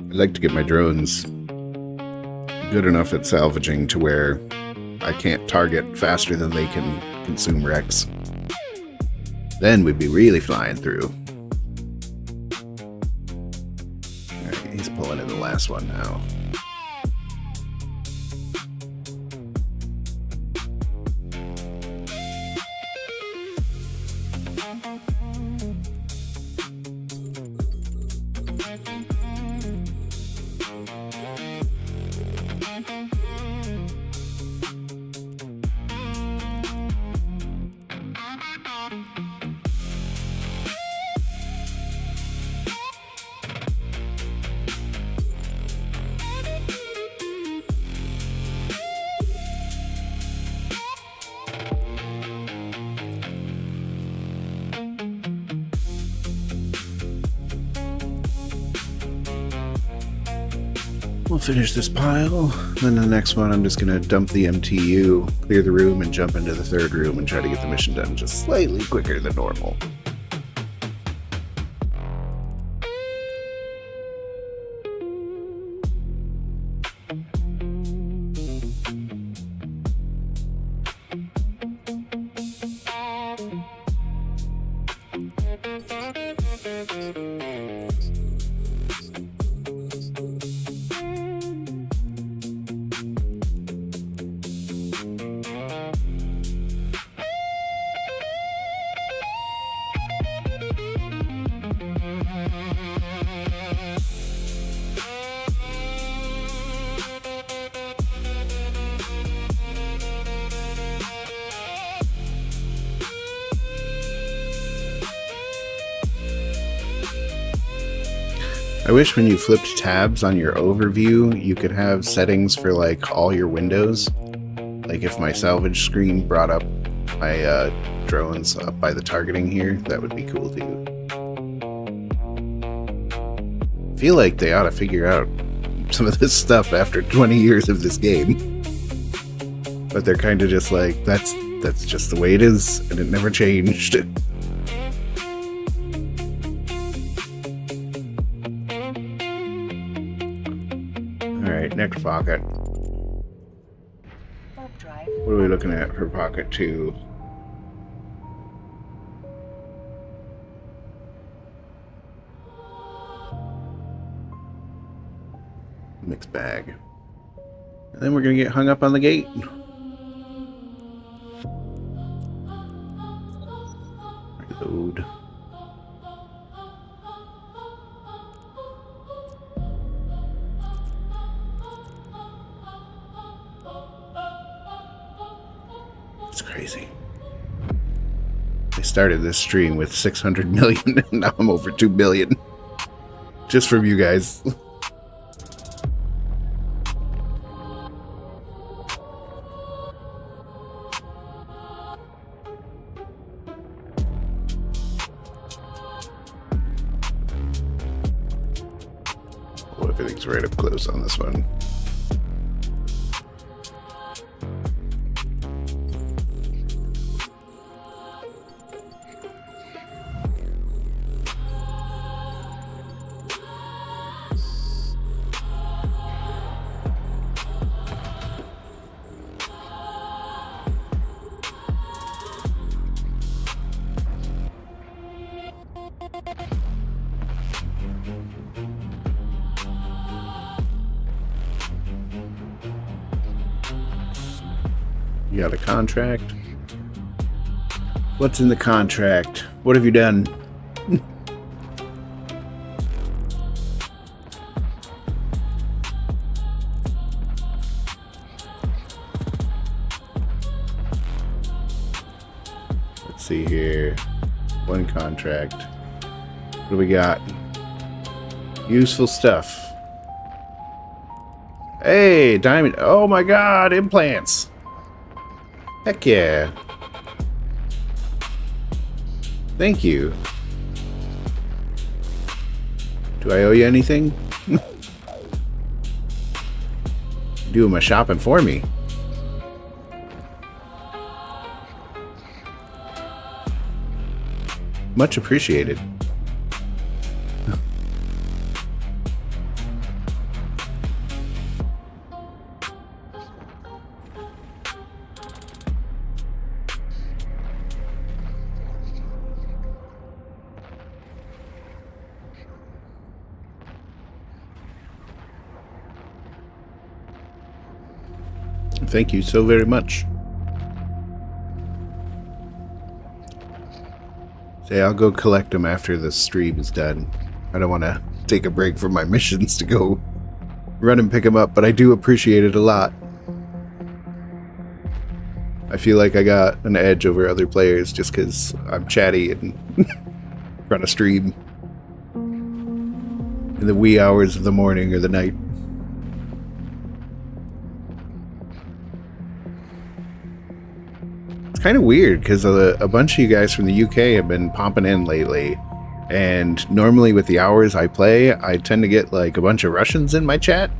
I'd like to get my drones good enough at salvaging to where I can't target faster than they can consume wrecks. Then we'd be really flying through. Alright, he's pulling in the last one now. We'll finish this pile, then the next one I'm just going to dump the MTU, clear the room, and jump into the third room and try to get the mission done just slightly quicker than normal. I wish when you flipped tabs on your overview, you could have settings for like all your windows. Like if my salvage screen brought up my drones up by the targeting here, that would be cool too. I feel like they ought to figure out some of this stuff after 20 years of this game. But they're kind of just like, that's just the way it is, and it never changed. Alright, next pocket. Warp drive. What are we looking at for pocket 2? Mixed bag. And then we're gonna get hung up on the gate. Reload. It's crazy. I started this stream with 600 million, and now I'm over 2 billion. Just from you guys. Oh, everything's right up close on this one. You got a contract? What's in the contract? What have you done? Let's see here. One contract. What do we got? Useful stuff. Hey, diamond. Oh my god, implants. Heck yeah. Thank you. Do I owe you anything? Doing my shopping for me. Much appreciated. Thank you so very much. Say, I'll go collect them after the stream is done. I don't want to take a break from my missions to go run and pick them up, but I do appreciate it a lot. I feel like I got an edge over other players just because I'm chatty and run a stream in the wee hours of the morning or the night. Kind of weird because a bunch of you guys from the UK have been popping in lately, and normally with the hours I play I tend to get like a bunch of Russians in my chat.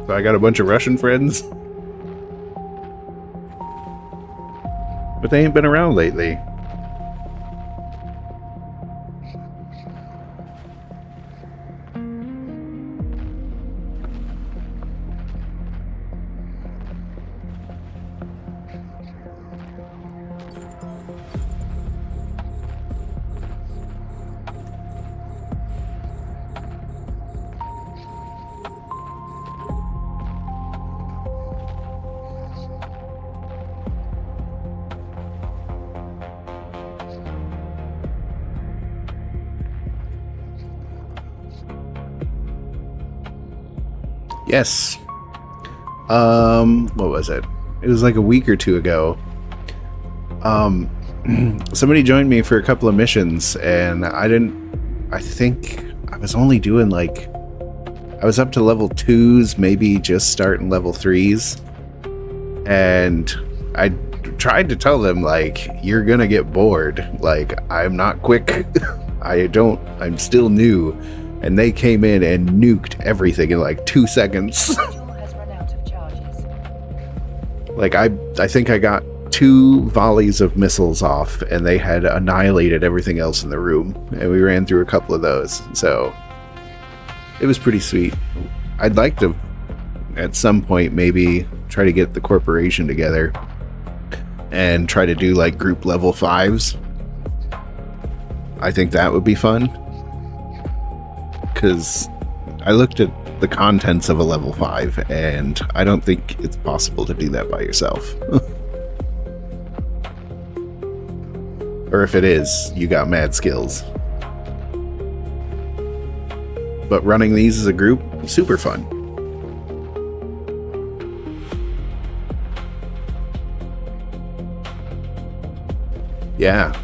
So I got a bunch of Russian friends, but they ain't been around lately. Yes. What was it? It was like a week or two ago. Somebody joined me for a couple of missions, and I think I was only doing like, I was up to level 2s, maybe just starting level 3s. And I tried to tell them, like, you're gonna get bored. Like, I'm not quick. I'm still new. And they came in and nuked everything in like 2 seconds. Module has run out of charges. Like, I think I got 2 volleys of missiles off, and they had annihilated everything else in the room. And we ran through a couple of those. So it was pretty sweet. I'd like to, at some point, maybe try to get the corporation together and try to do like group level 5s. I think that would be fun. Because I looked at the contents of a level 5 and I don't think it's possible to do that by yourself. Or if it is, you got mad skills. But running these as a group, super fun. Yeah.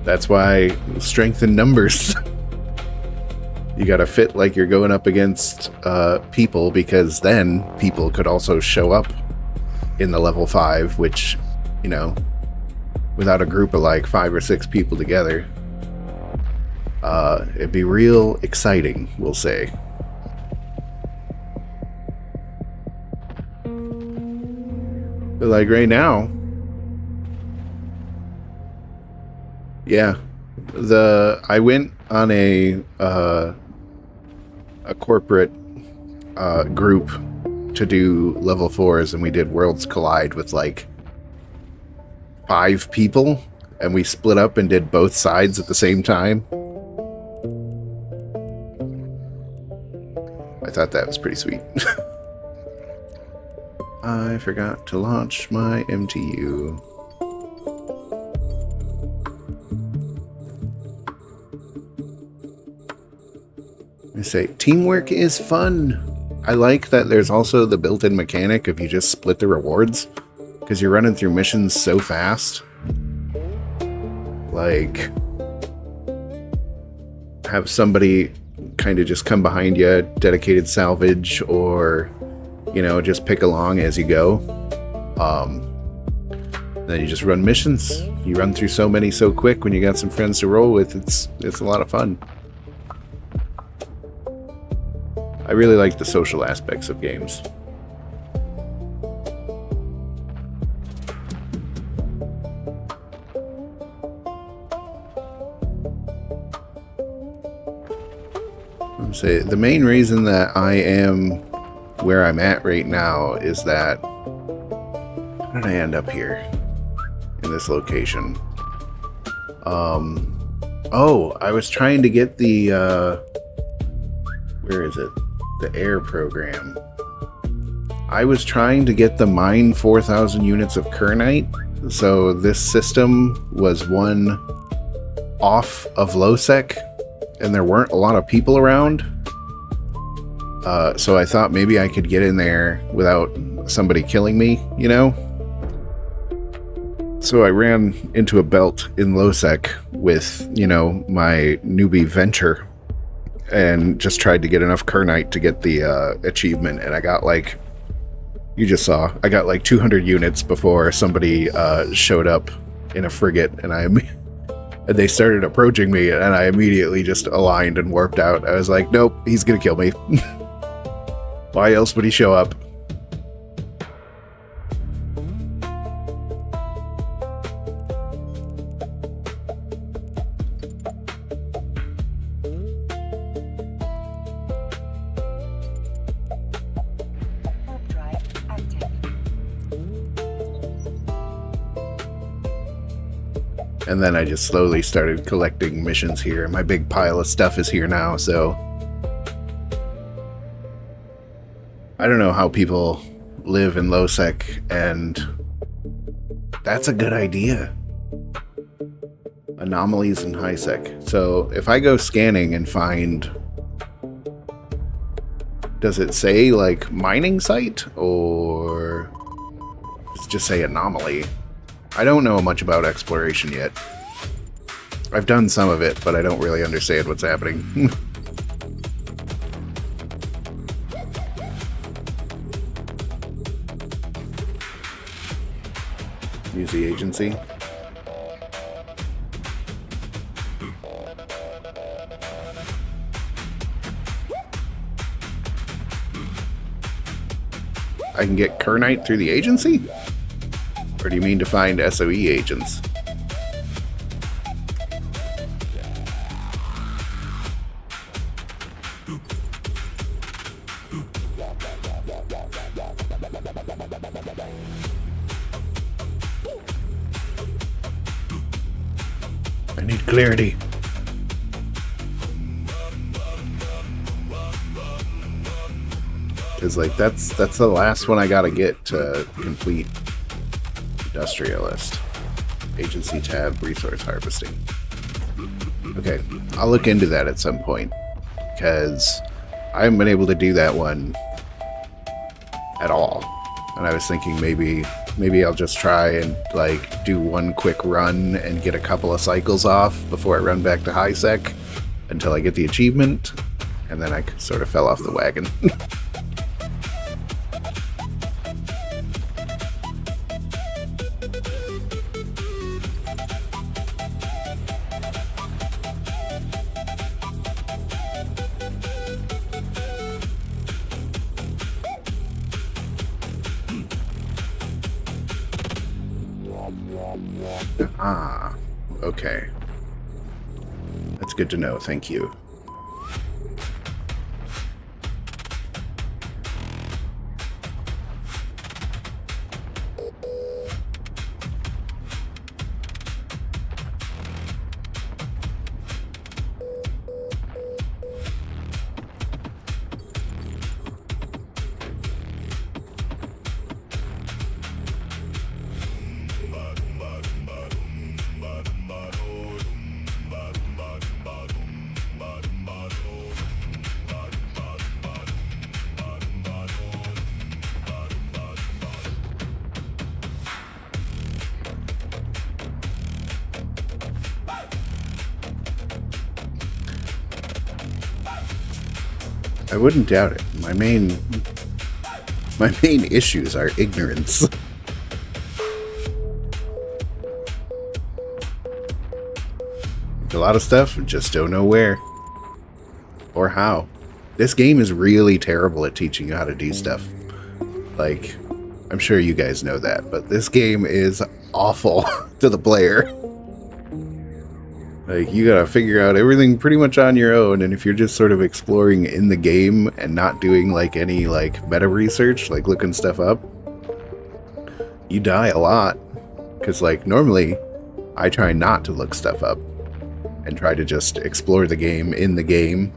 That's why strength in numbers. You gotta fit like you're going up against people, because then people could also show up in the level 5, which, you know, without a group of like 5 or 6 people together, it'd be real exciting, we'll say. But like right now, yeah, I went on a corporate group to do level 4s, and we did Worlds Collide with like 5 people, and we split up and did both sides at the same time. I thought that was pretty sweet. I forgot to launch my MTU. I say, teamwork is fun. I like that there's also the built-in mechanic of you just split the rewards, because you're running through missions so fast. Like, have somebody kind of just come behind you, dedicated salvage, or, you know, just pick along as you go. Then you just run missions. You run through so many so quick when you got some friends to roll with. It's a lot of fun. I really like the social aspects of games. Say the main reason that I am where I'm at right now is that, how did I end up here in this location? Oh, I was trying to get the where is it? The air program. I was trying to get the mine 4,000 units of Kernite, so this system was one off of low-sec, and there weren't a lot of people around. So I thought maybe I could get in there without somebody killing me, you know? So I ran into a belt in low-sec with, you know, my newbie venture, and just tried to get enough Kernite to get the achievement, and I got like, you just saw, I got like 200 units before somebody showed up in a frigate, and they started approaching me, and I immediately just aligned and warped out. I was like, nope, he's gonna kill me. Why else would he show up? Warp drive active. And then I just slowly started collecting missions here. My big pile of stuff is here now, so I don't know how people live in low-sec, and that's a good idea. Anomalies in high-sec. So if I go scanning and find, does it say like mining site, or does it just say anomaly? I don't know much about exploration yet. I've done some of it, but I don't really understand what's happening. Use the agency. I can get Kernite through the agency? Or do you mean to find SOE agents? I need clarity. Because, like, that's the last one I gotta get to complete Industrialist. Agency tab, resource harvesting. Okay, I'll look into that at some point. Because I haven't been able to do that one at all. And I was thinking maybe I'll just try and, like, do one quick run and get a couple of cycles off before I run back to high sec until I get the achievement. And then I sort of fell off the wagon. Ah, okay. That's good to know, thank you. I wouldn't doubt it. My main issues are ignorance. A lot of stuff, just don't know where or how. This game is really terrible at teaching you how to do stuff. Like, I'm sure you guys know that, but this game is awful to the player. Like, you gotta figure out everything pretty much on your own, and if you're just sort of exploring in the game and not doing, like, any, like, meta research, like looking stuff up, you die a lot. Because, like, normally, I try not to look stuff up and try to just explore the game in the game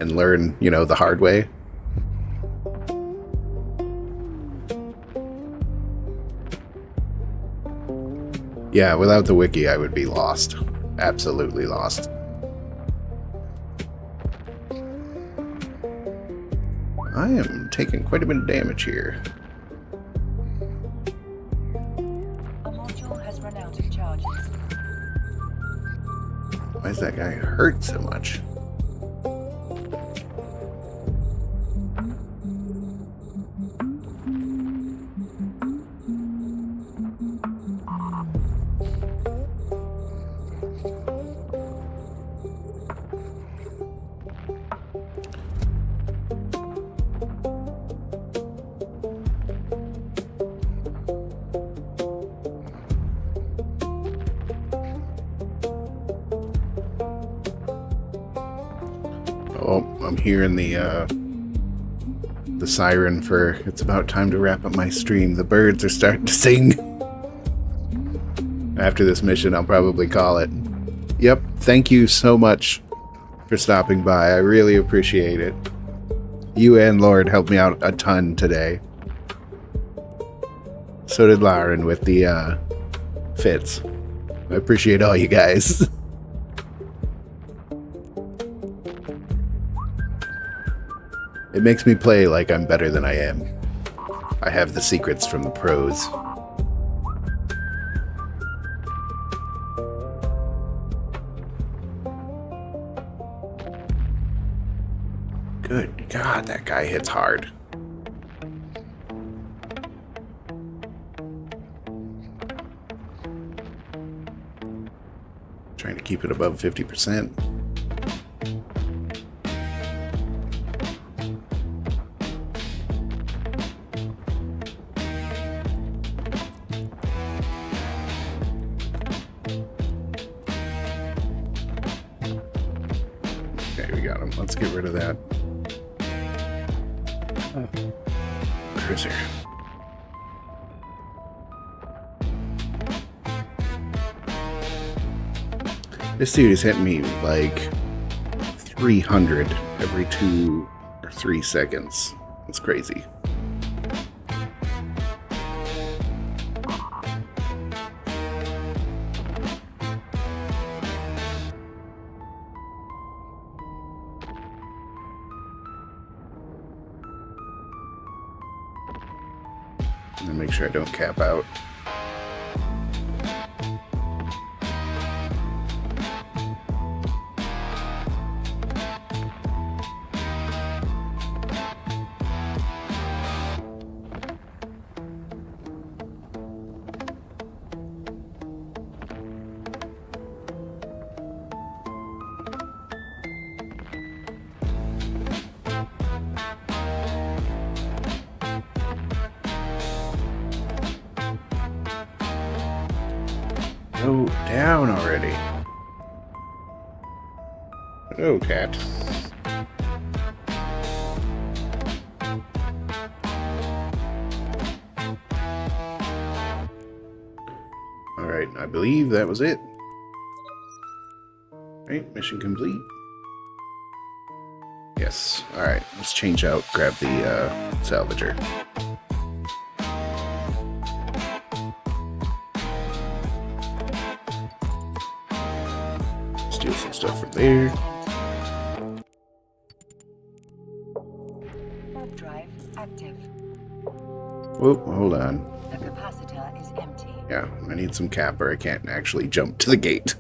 and learn, you know, the hard way. Yeah, without the wiki, I would be lost. Absolutely lost. I am taking quite a bit of damage here. A module has run out of charges. Why is that guy hurt so much? Oh, I'm hearing the siren for it's about time to wrap up my stream. The birds are starting to sing. After this mission, I'll probably call it. Yep, thank you so much for stopping by. I really appreciate it. You and Lord helped me out a ton today. So did Lauren with the fits. I appreciate all you guys. It makes me play like I'm better than I am. I have the secrets from the pros. Good God, that guy hits hard. Trying to keep it above 50%. Okay, we got him. Let's get rid of that. Cruiser. This dude is hitting me like 300 every 2 or 3 seconds. It's crazy. And make sure I don't cap out. Go down already. Oh, cat. Alright, I believe that was it. Right, mission complete. Yes. Alright, let's change out, grab the salvager. Steal some stuff from there. Warp drive active. Whoop, hold on. The capacitor is empty. Yeah, I need some cap or I can't actually jump to the gate.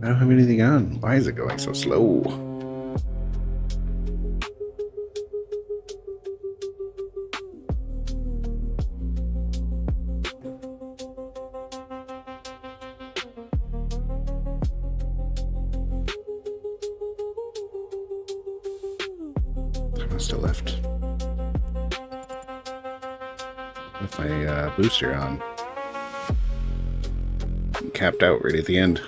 I don't have anything on. Why is it going so slow? I must have left with my booster on. Capped out right at the end.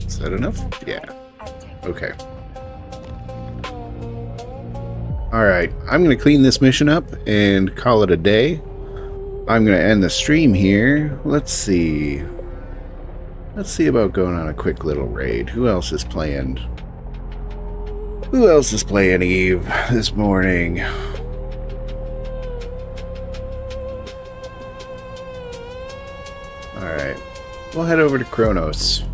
Is that enough? Yeah. Okay. Alright, I'm going to clean this mission up and call it a day. I'm going to end the stream here. Let's see. Let's see about going on a quick little raid. Who else is playing? Who else is playing EVE this morning? Alright, we'll head over to Kronos.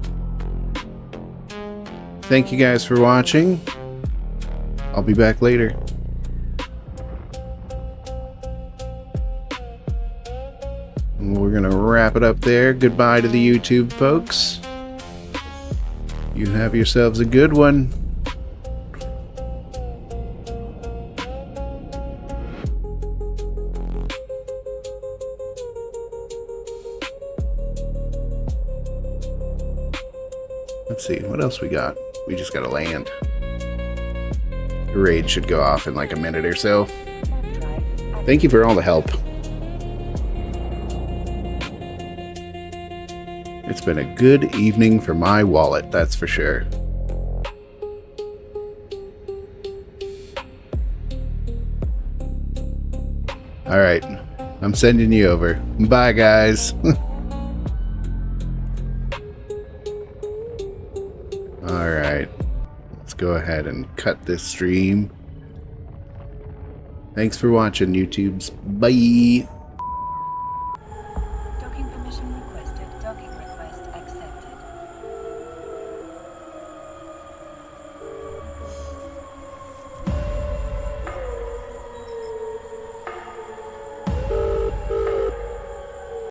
Thank you guys for watching. I'll be back later. We're gonna wrap it up there. Goodbye to the YouTube folks. You have yourselves a good one. Let's see, what else we got? We just gotta land. The raid should go off in like a minute or so. Thank you for all the help. It's been a good evening for my wallet, that's for sure. Alright, I'm sending you over. Bye, guys. Alright, let's go ahead and cut this stream. Thanks for watching, YouTubes. Bye. Docking permission requested. Docking ready.